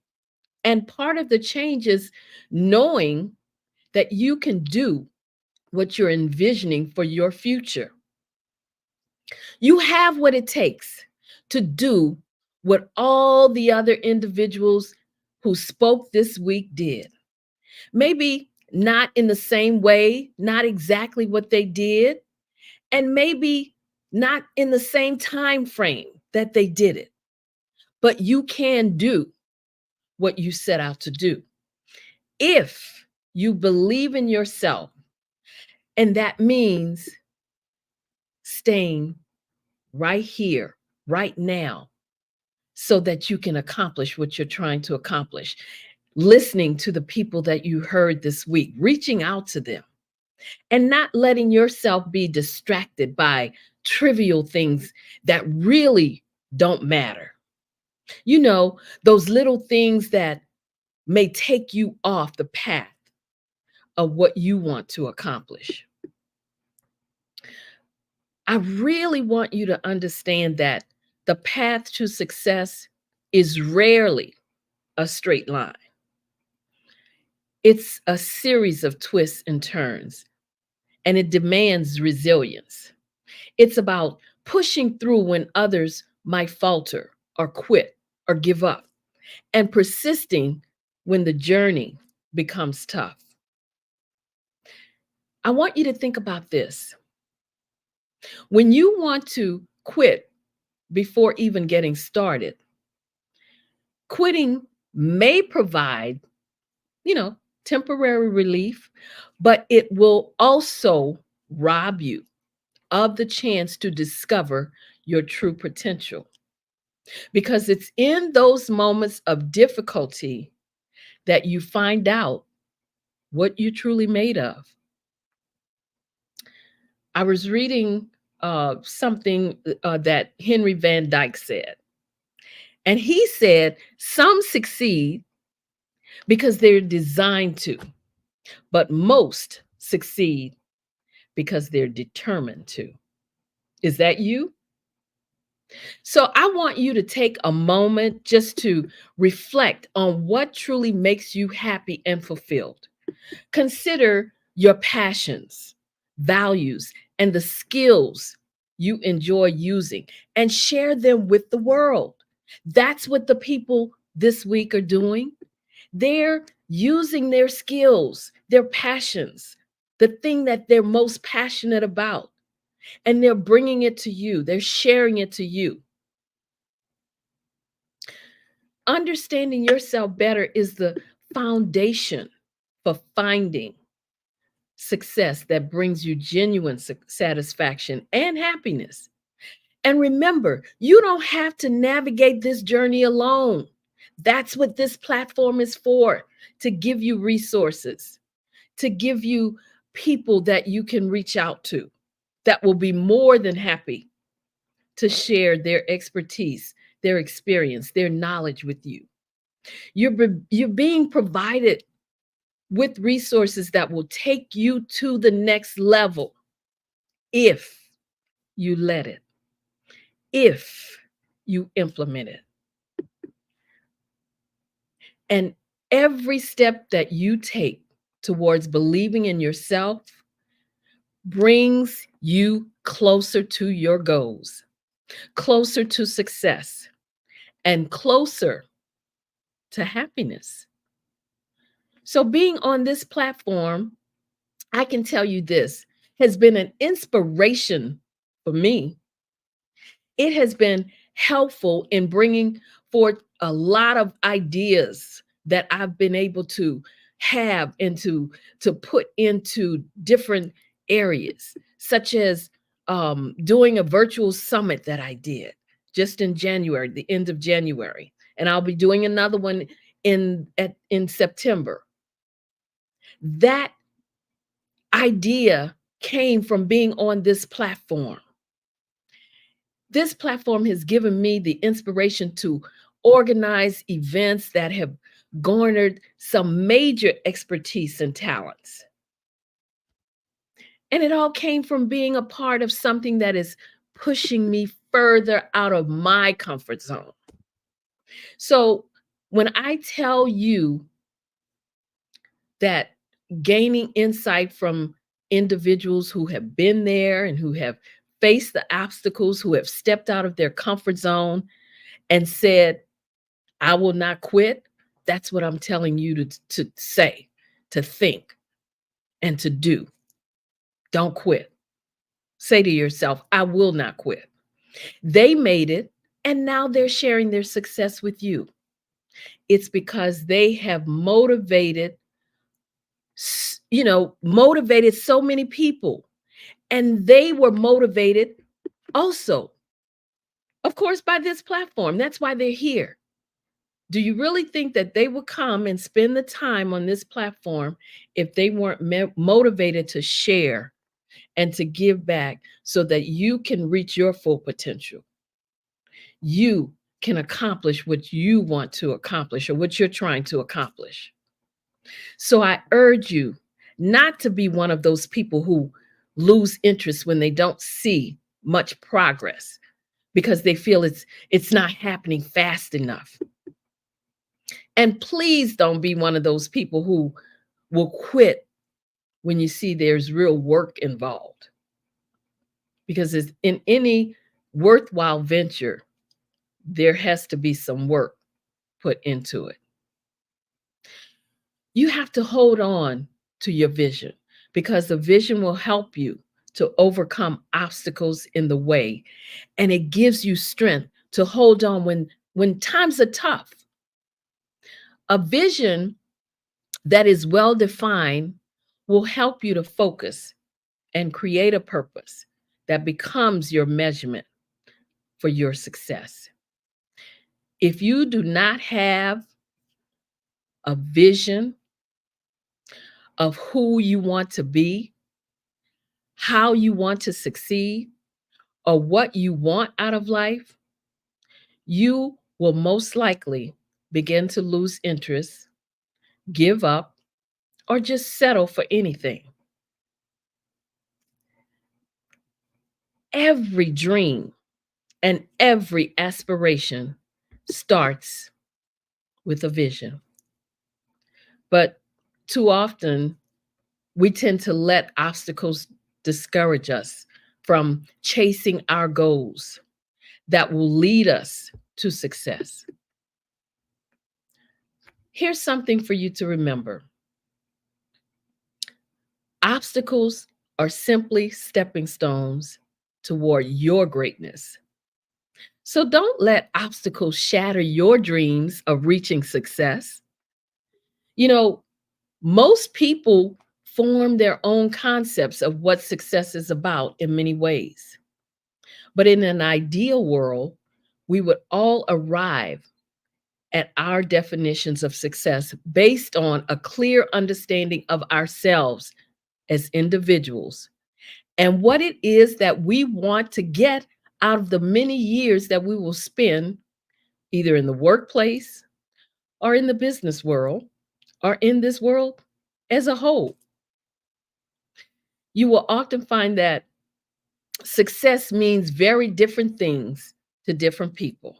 And part of the change is knowing that you can do what you're envisioning for your future. You have what it takes to do what all the other individuals who spoke this week did. Maybe not in the same way, not exactly what they did, and maybe not in the same time frame that they did it. But you can do what you set out to do. If you believe in yourself, and that means staying right here, right now, so that you can accomplish what you're trying to accomplish. Listening to the people that you heard this week, reaching out to them, and not letting yourself be distracted by trivial things that really don't matter. You know, those little things that may take you off the path of what you want to accomplish. I really want you to understand that the path to success is rarely a straight line. It's a series of twists and turns, and it demands resilience. It's about pushing through when others might falter or quit or give up, and persisting when the journey becomes tough. I want you to think about this. When you want to quit before even getting started, quitting may provide, temporary relief, but it will also rob you of the chance to discover your true potential. Because it's in those moments of difficulty that you find out what you're truly made of. I was reading something that Henry Van Dyke said. And he said, some succeed because they're designed to, but most succeed because they're determined to. Is that you? So I want you to take a moment just to reflect on what truly makes you happy and fulfilled. Consider your passions, values, and the skills you enjoy using, and share them with the world. That's what the people this week are doing. They're using their skills, their passions, the thing that they're most passionate about, and they're bringing it to you. They're sharing it to you. Understanding yourself better is the foundation for finding success that brings you genuine satisfaction and happiness. And remember, you don't have to navigate this journey alone. That's what this platform is for, to give you resources, to give you people that you can reach out to that will be more than happy to share their expertise, their experience, their knowledge with you. You're being provided with resources that will take you to the next level if you let it, if you implement it. And every step that you take towards believing in yourself brings you closer to your goals, closer to success, and closer to happiness. So being on this platform, I can tell you this has been an inspiration for me. It has been helpful in bringing forth a lot of ideas that I've been able to have and to put into different areas, such as doing a virtual summit that I did just in January, the end of January. And I'll be doing another one in September. That idea came from being on this platform. This platform has given me the inspiration to organize events that have garnered some major expertise and talents. And it all came from being a part of something that is pushing me further out of my comfort zone. So when I tell you that gaining insight from individuals who have been there and who have faced the obstacles, who have stepped out of their comfort zone and said, I will not quit, that's what I'm telling you to say, to think, and to do. Don't quit. Say to yourself, I will not quit. They made it, and now they're sharing their success with you. It's because they have motivated so many people, and they were motivated also, of course, by this platform. That's why they're here. Do you really think that they would come and spend the time on this platform if they weren't motivated to share and to give back so that you can reach your full potential? You can accomplish what you want to accomplish or what you're trying to accomplish. So I urge you not to be one of those people who lose interest when they don't see much progress because they feel it's not happening fast enough. And please don't be one of those people who will quit when you see there's real work involved. Because in any worthwhile venture, there has to be some work put into it. You have to hold on to your vision because the vision will help you to overcome obstacles in the way, and it gives you strength to hold on when times are tough. A vision that is well defined will help you to focus and create a purpose that becomes your measurement for your success. If you do not have a vision of who you want to be, how you want to succeed, or what you want out of life, you will most likely begin to lose interest, give up, or just settle for anything. Every dream and every aspiration starts with a vision. But too often, we tend to let obstacles discourage us from chasing our goals that will lead us to success. Here's something for you to remember. Obstacles are simply stepping stones toward your greatness. So don't let obstacles shatter your dreams of reaching success. You know, most people form their own concepts of what success is about in many ways. But in an ideal world, we would all arrive at our definitions of success based on a clear understanding of ourselves as individuals and what it is that we want to get out of the many years that we will spend either in the workplace or in the business world or in this world as a whole. You will often find that success means very different things to different people.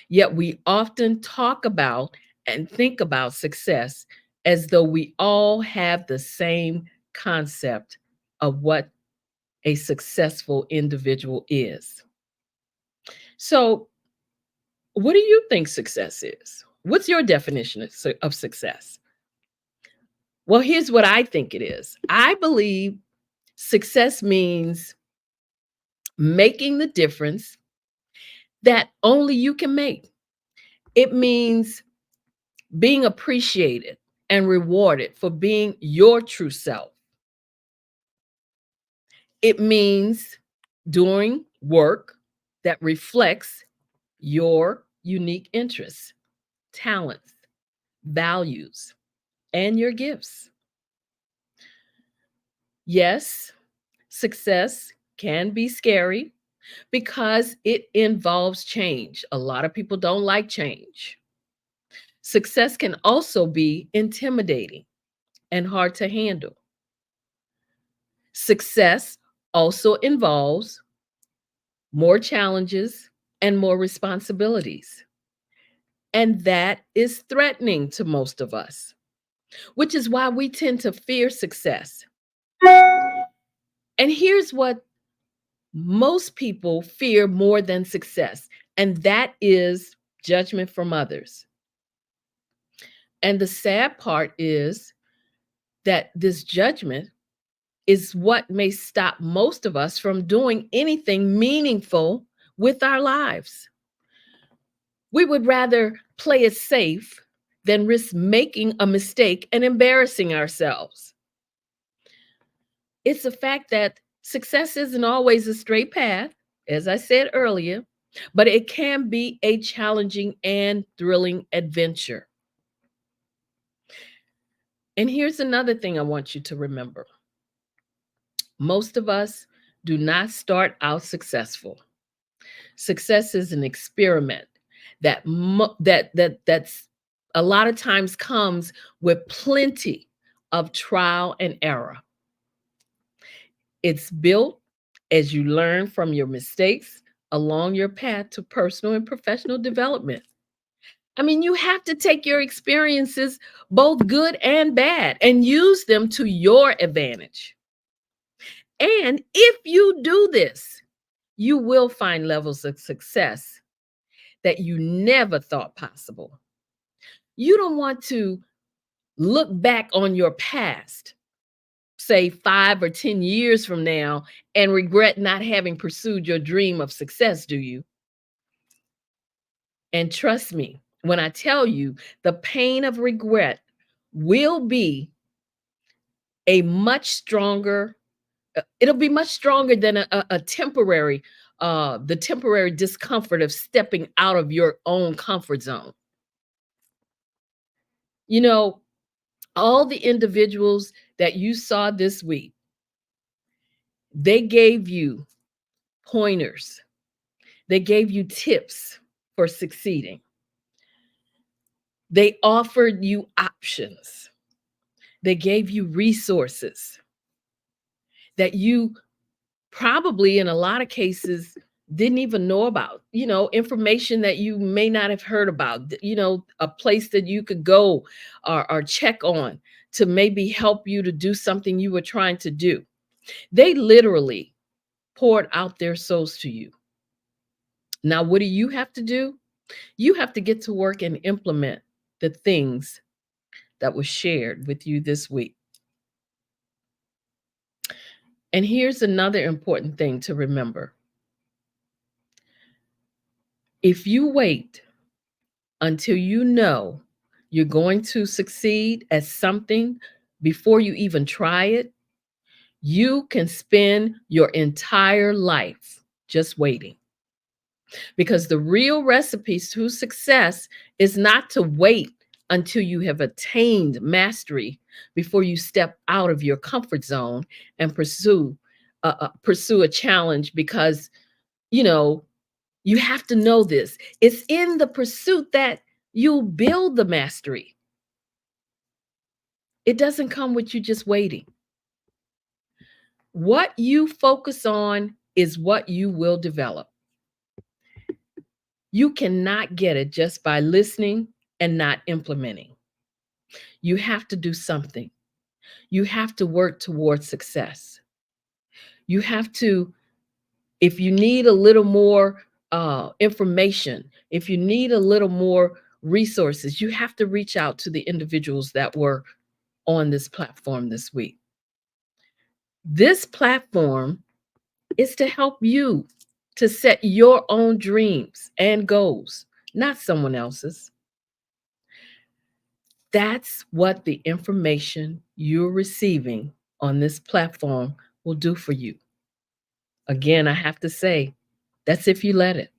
Yet we often talk about and think about success as though we all have the same concept of what a successful individual is. So, what do you think success is? What's your definition of success? Well, here's what I think it is. I believe success means making the difference that only you can make. It means being appreciated and rewarded for being your true self. It means doing work that reflects your unique interests, talents, values, and your gifts. Yes, success can be scary because it involves change. A lot of people don't like change. Success can also be intimidating and hard to handle. Success also involves more challenges and more responsibilities. And that is threatening to most of us, which is why we tend to fear success. And here's what most people fear more than success, and that is judgment from others. And the sad part is that this judgment is what may stop most of us from doing anything meaningful with our lives. We would rather play it safe than risk making a mistake and embarrassing ourselves. It's a fact that success isn't always a straight path, as I said earlier, but it can be a challenging and thrilling adventure. And here's another thing I want you to remember. Most of us do not start out successful. Success is an experiment that's a lot of times comes with plenty of trial and error. It's built as you learn from your mistakes along your path to personal and professional development. I mean, you have to take your experiences, both good and bad, and use them to your advantage. And if you do this, you will find levels of success that you never thought possible. You don't want to look back on your past, say 5 or 10 years from now, and regret not having pursued your dream of success, do you? And trust me, when I tell you, the pain of regret will be a much stronger, it'll be much stronger than a temporary, the temporary discomfort of stepping out of your own comfort zone. You know, all the individuals that you saw this week, they gave you pointers. They gave you tips for succeeding. They offered you options. They gave you resources that you probably, in a lot of cases, didn't even know about, information that you may not have heard about, a place that you could go or check on to maybe help you to do something you were trying to do. They literally poured out their souls to you. Now, what do you have to do? You have to get to work and implement the things that was shared with you this week. And here's another important thing to remember. If you wait until you know you're going to succeed at something before you even try it, you can spend your entire life just waiting. Because the real recipe to success is not to wait until you have attained mastery before you step out of your comfort zone and pursue a challenge, because you have to know this. It's in the pursuit that you'll build the mastery. It doesn't come with you just waiting. What you focus on is what you will develop. You cannot get it just by listening and not implementing. You have to do something. You have to work towards success. You have to, if you need a little more information, if you need a little more resources, you have to reach out to the individuals that were on this platform this week. This platform is to help you to set your own dreams and goals, not someone else's. That's what the information you're receiving on this platform will do for you. Again, I have to say, that's if you let it.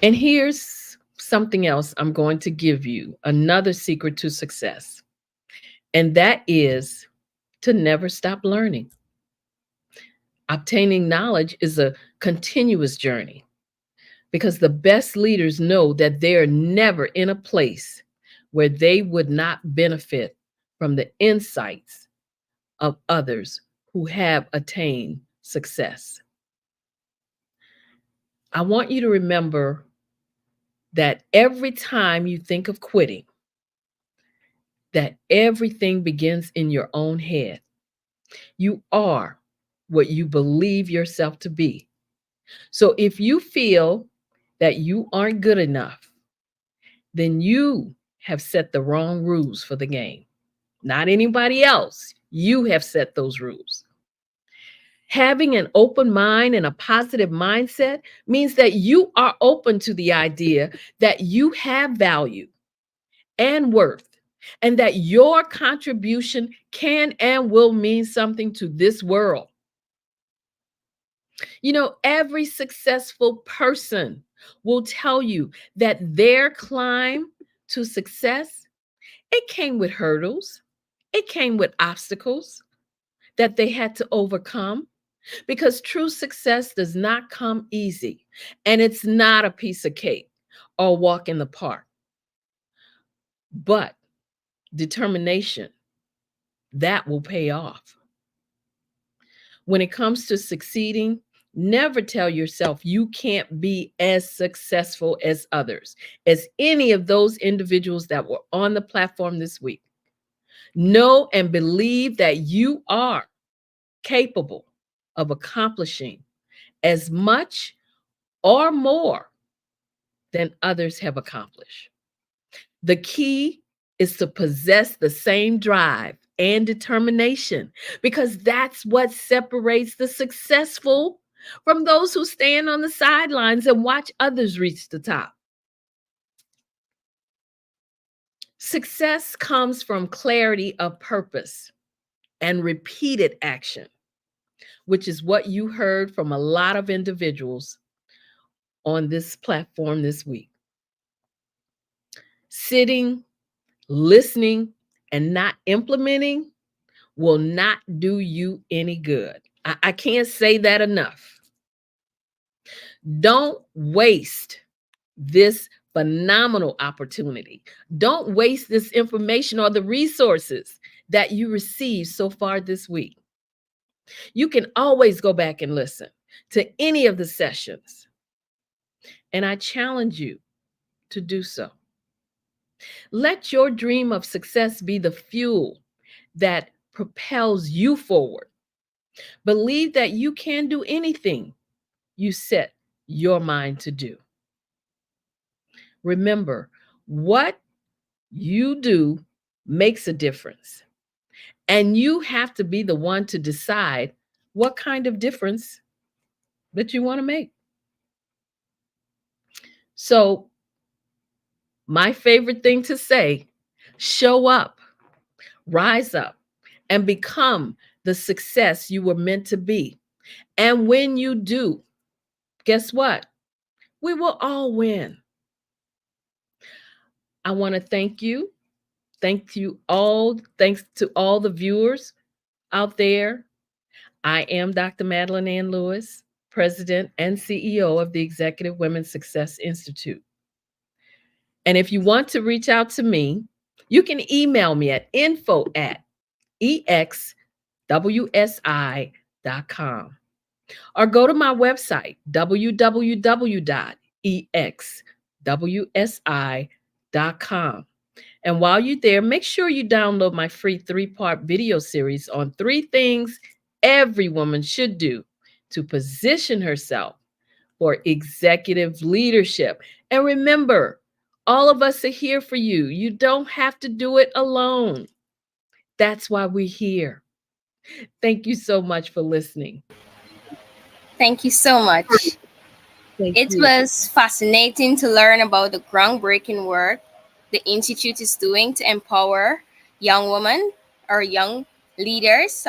And here's something else I'm going to give you, another secret to success. And that is to never stop learning. Obtaining knowledge is a continuous journey because the best leaders know that they're never in a place where they would not benefit from the insights of others who have attained success. I want you to remember that every time you think of quitting, that everything begins in your own head. You are what you believe yourself to be. So if you feel that you aren't good enough, then you have set the wrong rules for the game. Not anybody else. You have set those rules. Having an open mind and a positive mindset means that you are open to the idea that you have value and worth, and that your contribution can and will mean something to this world. You know, every successful person will tell you that their climb to success, it came with hurdles, it came with obstacles that they had to overcome, because true success does not come easy, and it's not a piece of cake or walk in the park. But determination, that will pay off. When it comes to succeeding, never tell yourself you can't be as successful as others, as any of those individuals that were on the platform this week. Know and believe that you are capable of accomplishing as much or more than others have accomplished. The key is to possess the same drive and determination, because that's what separates the successful from those who stand on the sidelines and watch others reach the top. Success comes from clarity of purpose and repeated action, which is what you heard from a lot of individuals on this platform this week. Sitting, listening, and not implementing will not do you any good. I can't say that enough. Don't waste this phenomenal opportunity. Don't waste this information or the resources that you received so far this week. You can always go back and listen to any of the sessions, and I challenge you to do so. Let your dream of success be the fuel that propels you forward. Believe that you can do anything you set your mind to do. Remember, what you do makes a difference, and you have to be the one to decide what kind of difference that you want to make. So, my favorite thing to say, show up, rise up, and become the success you were meant to be. And when you do, guess what? We will all win. I want to thank you. Thank you all. Thanks to all the viewers out there. I am Dr. Madeline Ann Lewis, President and CEO of the Executive Women's Success Institute. And if you want to reach out to me, you can email me at info@exwsi.com or go to my website, www.exwsi.com. And while you're there, make sure you download my free 3-part video series on 3 things every woman should do to position herself for executive leadership. And remember, all of us are here for you. You don't have to do it alone. That's why we're here. Thank you so much for listening. Thank you so much. It was fascinating to learn about the groundbreaking work the Institute is doing to empower young women or young leaders.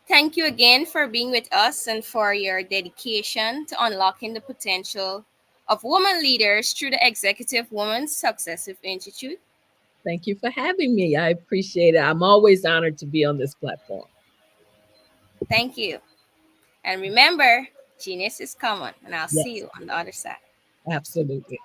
Thank you again for being with us and for your dedication to unlocking the potential of women leaders through the Executive Women's Successive Institute. Thank you for having me. I appreciate it. I'm always honored to be on this platform. Thank you. And remember, genius is common, and I'll see you on the other side. Absolutely.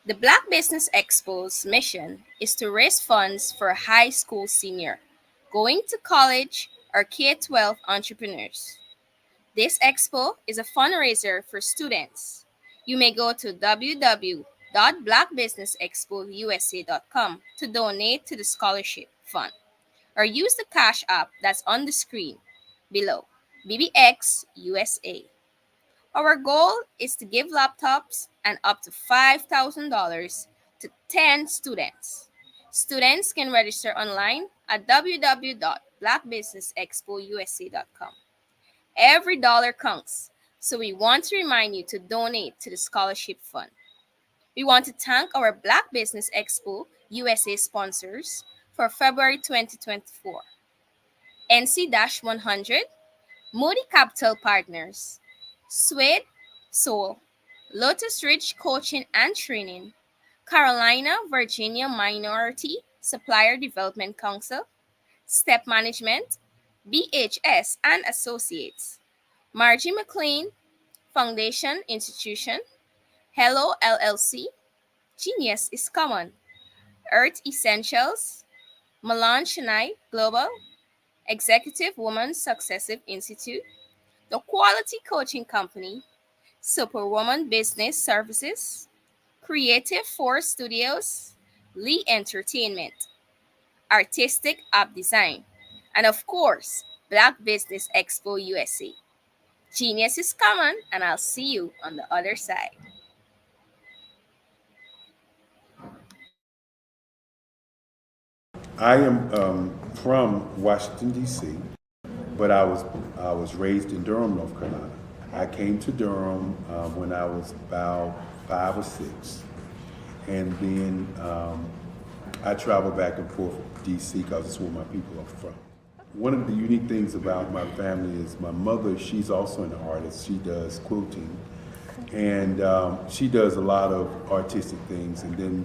The Black Business Expo's mission is to raise funds for high school senior, going to college, or K-12 entrepreneurs. This expo is a fundraiser for students. You may go to www.blackbusinessexpousa.com to donate to the scholarship fund, or use the Cash App that's on the screen below, BBX USA. Our goal is to give laptops and up to $5,000 to 10 students. Students can register online at www.blackbusinessexpousa.com. Every dollar counts, so we want to remind you to donate to the scholarship fund. We want to thank our Black Business Expo USA sponsors for February 2024. NC-100, Moody Capital Partners, Suede Soul, Lotus Ridge Coaching and Training, Carolina, Virginia Minority Supplier Development Council, Step Management, BHS and Associates, Margie McLean Foundation Institution, Hello LLC, Genius is Common, Earth Essentials, Milan Chennai Global, Executive Women's Successive Institute, The Quality Coaching Company, Superwoman Business Services, Creative Force Studios, Lee Entertainment, Artistic App Design, and of course, Black Business Expo USA. Genius is common, and I'll see you on the other side. I am from Washington, D.C., but I was raised in Durham, North Carolina. I came to Durham when I was about 5 or 6, and then I traveled back and forth to D.C. because it's where my people are from. One of the unique things about my family is my mother, she's also an artist. She does quilting, and she does a lot of artistic things. And then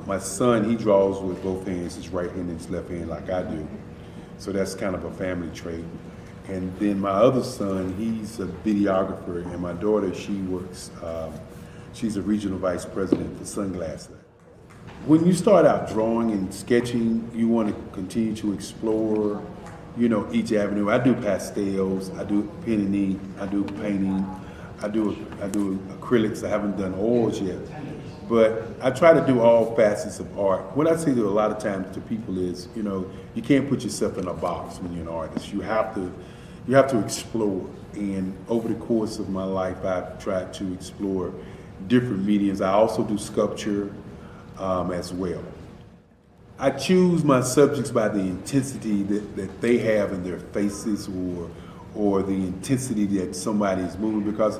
my son, he draws with both hands, his right hand and his left hand like I do. So that's kind of a family trait. And then my other son, he's a videographer, and my daughter, she works, she's a regional vice president for Sunglass Lab. When you start out drawing and sketching, you want to continue to explore, each avenue. I do pastels, I do pen and ink, I do painting, I do acrylics. I haven't done oils yet, but I try to do all facets of art. What I say to a lot of times to people is, you can't put yourself in a box when you're an artist. You have to explore. And over the course of my life, I've tried to explore different mediums. I also do sculpture as well. I choose my subjects by the intensity that they have in their faces, or the intensity that somebody is moving, because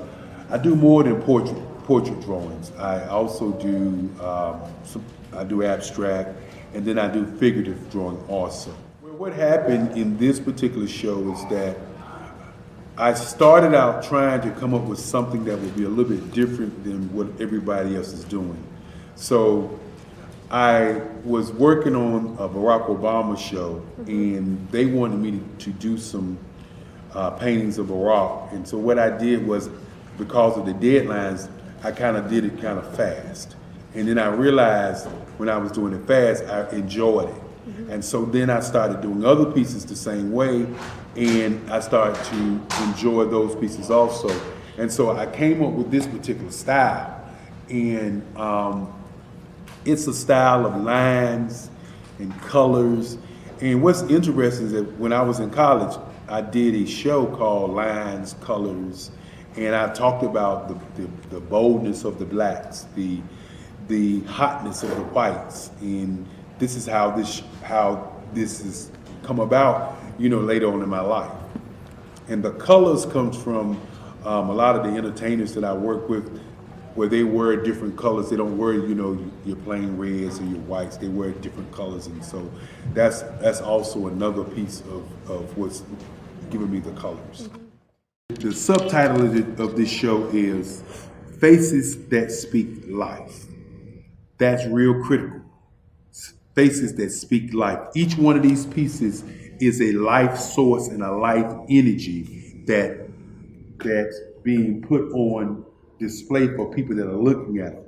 I do more than portrait drawings. I also do I do abstract, and then I do figurative drawing also. Well, what happened in this particular show is that I started out trying to come up with something that would be a little bit different than what everybody else is doing. So I was working on a Barack Obama show, and they wanted me to do some paintings of Barack. And so what I did was, because of the deadlines, I kind of did it kind of fast. And then I realized when I was doing it fast, I enjoyed it. And so then I started doing other pieces the same way, and I started to enjoy those pieces also. And so I came up with this particular style, and it's a style of lines and colors. And what's interesting is that when I was in college, I did a show called Lines, Colors, and I talked about the boldness of the blacks, the hotness of the whites, and this is how this has come about, later on in my life. And the colors comes from a lot of the entertainers that I work with, where they wear different colors. They don't wear, your plain reds or your whites. They wear different colors, and so that's also another piece of what's giving me the colors. The subtitle of this show is Faces That Speak Life. That's real critical. Faces that speak life. Each one of these pieces is a life source and a life energy that's being put on display for people that are looking at them.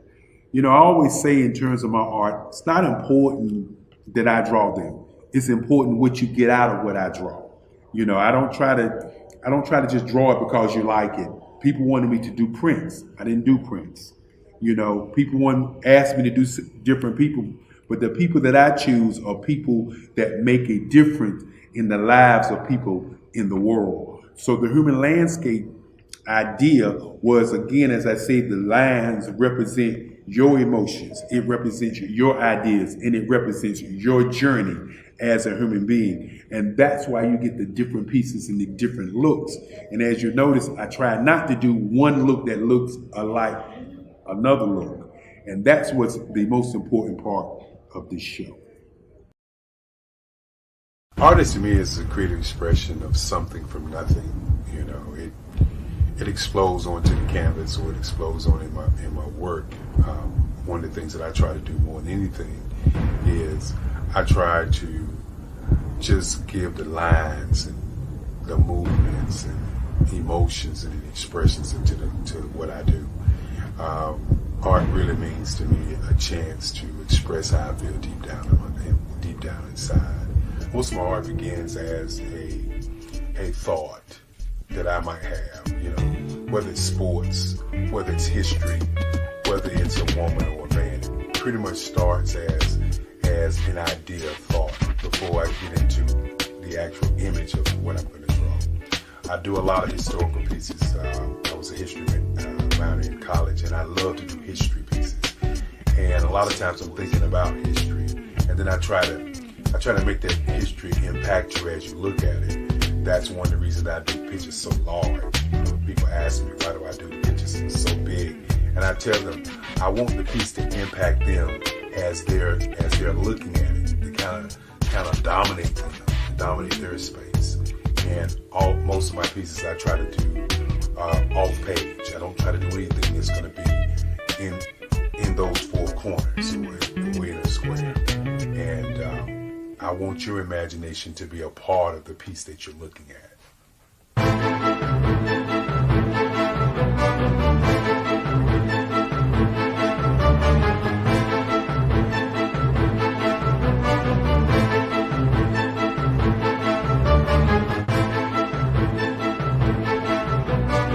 I always say in terms of my art, it's not important that I draw them. It's important what you get out of what I draw. I don't try to just draw it because you like it. People wanted me to do prints. I didn't do prints. People asked me to do different people, but the people that I choose are people that make a difference in the lives of people in the world. So the human landscape idea was, again, as I say, the lines represent your emotions, it represents your ideas, and it represents your journey as a human being. And that's why you get the different pieces and the different looks. And as you notice, I try not to do one look that looks alike another look. And that's what's the most important part of this show. Art to me is a creative expression of something from nothing. It explodes onto the canvas, or it explodes on in my work. One of the things that I try to do more than anything is I try to just give the lines and the movements and emotions and expressions into what I do. Art really means to me a chance to express how I feel deep down inside. Most of my art begins as a thought that I might have, whether it's sports, whether it's history, whether it's a woman or a man. It pretty much starts as an idea of thought before I get into the actual image of what I'm going to draw. I do a lot of historical pieces. I was a history minor in college, and I love to do history pieces. And a lot of times I'm thinking about history, and then I try to make that history impact you as you look at it. That's one of the reasons I do pictures so large. People ask me, why do I do pictures so big? And I tell them, I want the piece to impact them as they're looking at it, to kind of dominate them, dominate their space. And most of my pieces I try to do off page. I don't try to do anything that's going to be in those four corners or in a square. And I want your imagination to be a part of the piece that you're looking at.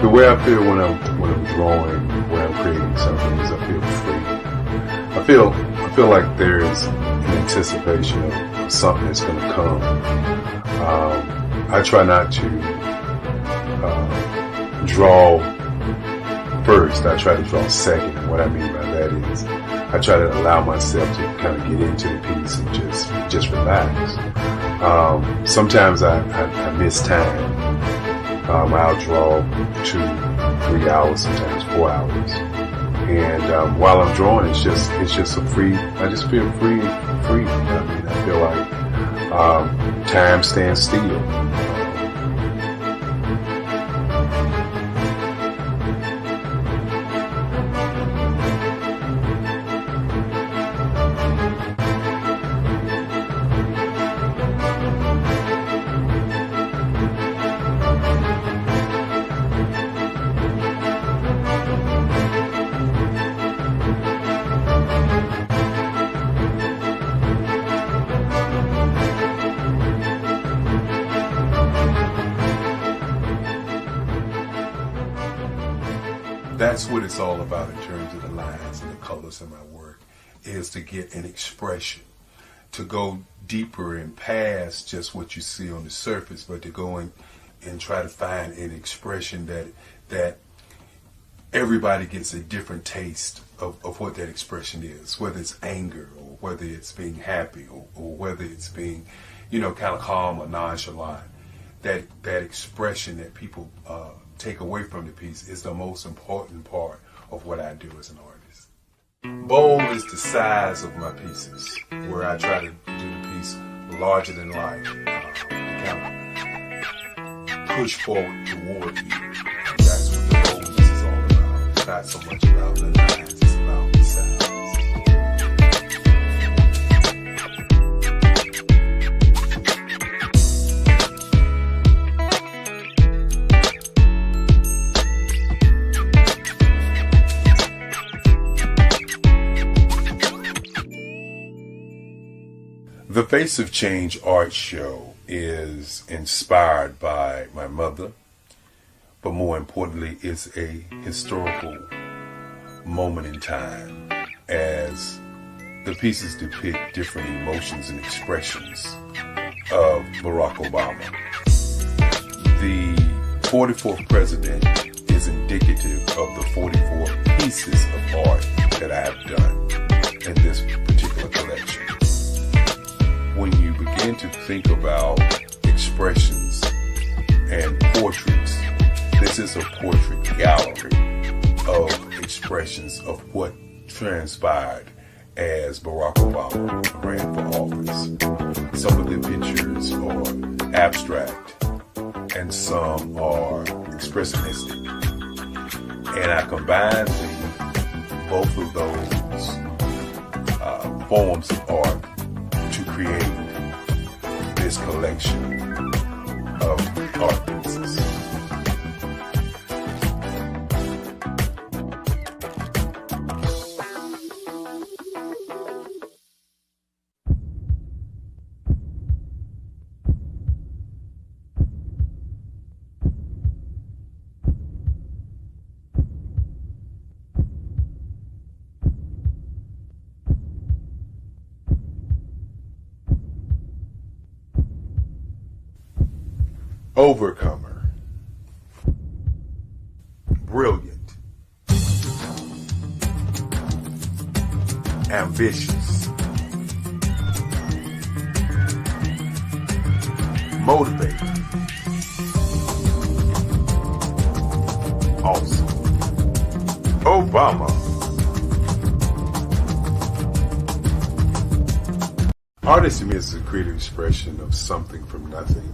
The way I feel when I'm drawing, when I'm creating something, is I feel free. I feel like there's an anticipation of something that's going to come. I try not to draw first. I try to draw second. And what I mean by that is I try to allow myself to kind of get into the piece and just relax. Sometimes I miss time. I'll draw 2-3 hours, sometimes 4 hours. And while I'm drawing, it's just a free. I just feel free. I mean, I feel like time stands still. That's what it's all about in terms of the lines and the colors in my work, is to get an expression, to go deeper and past just what you see on the surface, but to go in and try to find an expression that everybody gets a different taste of what that expression is, whether it's anger or whether it's being happy or whether it's being, kind of calm or nonchalant. That expression that people take away from the piece is the most important part of what I do as an artist. Bold is the size of my pieces, where I try to do the piece larger than life, to kind of push forward toward you. And that's what the boldness is all about. It's not so much about the lines, it's about the size. The Face of Change art show is inspired by my mother, but more importantly, it's a historical moment in time as the pieces depict different emotions and expressions of Barack Obama. The 44th president is indicative of the 44 pieces of art that I have done in this particular collection. When you begin to think about expressions and portraits, this is a portrait gallery of expressions of what transpired as Barack Obama ran for office. Some of the pictures are abstract and some are expressionistic. And I combined both of those forms of art to create this collection of art pieces. Overcomer, brilliant, ambitious, motivated, awesome. Obama. Artistry is a creative expression of something from nothing.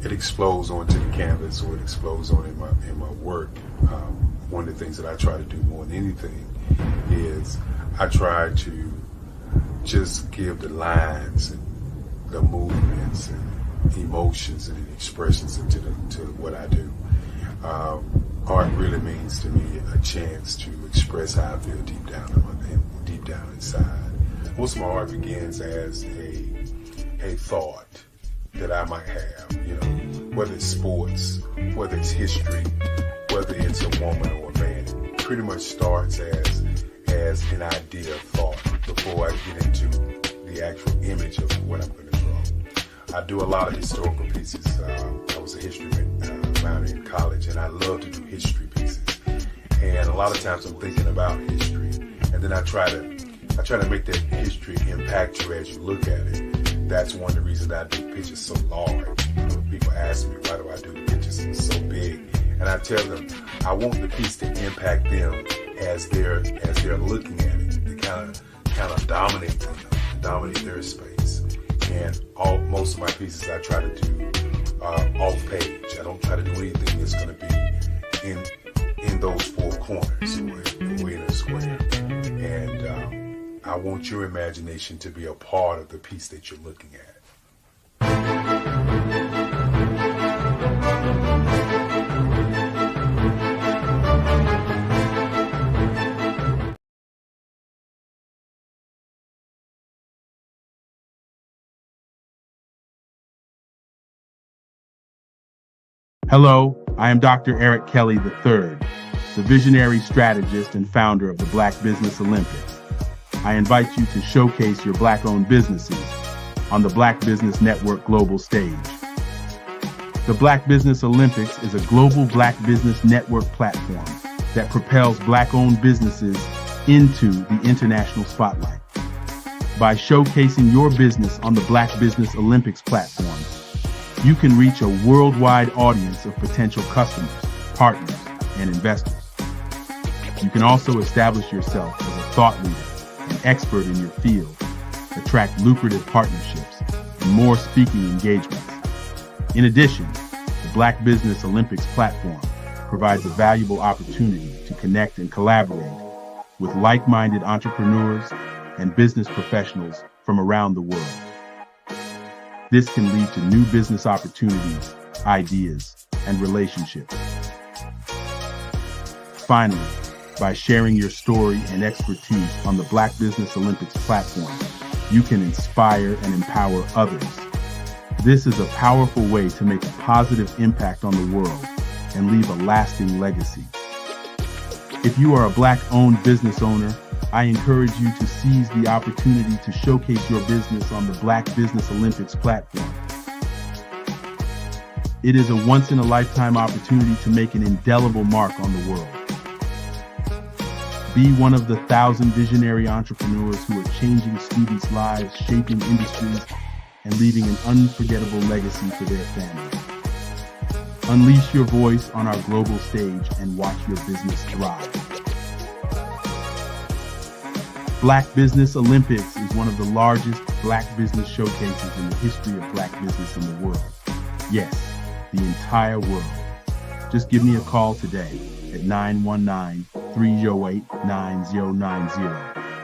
It explodes onto the canvas, or it explodes on in my work. One of the things that I try to do more than anything is I try to just give the lines and the movements and emotions and expressions into what I do. Art really means to me a chance to express how I feel deep down inside. Most of my art begins as a thought that I might have, whether it's sports, whether it's history, whether it's a woman or a man. It pretty much starts as an idea of thought before I get into the actual image of what I'm going to draw. I do a lot of historical pieces. I was a history minor in college, and I love to do history pieces. And a lot of times I'm thinking about history, and then I try to make that history impact you as you look at it. That's one of the reasons I do pictures so large. People ask me, why do I do the pictures so big? And I tell them, I want the piece to impact them as they're looking at it, to kind of dominate them, dominate their space. And most of my pieces I try to do off page. I don't try to do anything that's going to be in those four corners or in a square. And I want your imagination to be a part of the piece that you're looking at. Hello, I am Dr. Eric Kelly III, the visionary strategist and founder of the Black Business Olympics. I invite you to showcase your Black-owned businesses on the Black Business Network global stage. The Black Business Olympics is a global Black Business Network platform that propels Black-owned businesses into the international spotlight. By showcasing your business on the Black Business Olympics platform, you can reach a worldwide audience of potential customers, partners, and investors. You can also establish yourself as a thought leader, an expert in your field, attract lucrative partnerships, and more speaking engagements. In addition, the Black Business Olympics platform provides a valuable opportunity to connect and collaborate with like-minded entrepreneurs and business professionals from around the world. This can lead to new business opportunities, ideas, and relationships. Finally, by sharing your story and expertise on the Black Business Olympics platform, you can inspire and empower others. This is a powerful way to make a positive impact on the world and leave a lasting legacy. If you are a Black-owned business owner, I encourage you to seize the opportunity to showcase your business on the Black Business Olympics platform. It is a once-in-a-lifetime opportunity to make an indelible mark on the world. Be one of the 1,000 visionary entrepreneurs who are changing students' lives, shaping industries, and leaving an unforgettable legacy for their families. Unleash your voice on our global stage and watch your business thrive. Black Business Olympics is one of the largest Black business showcases in the history of Black business in the world. Yes, the entire world. Just give me a call today at 919-308-9090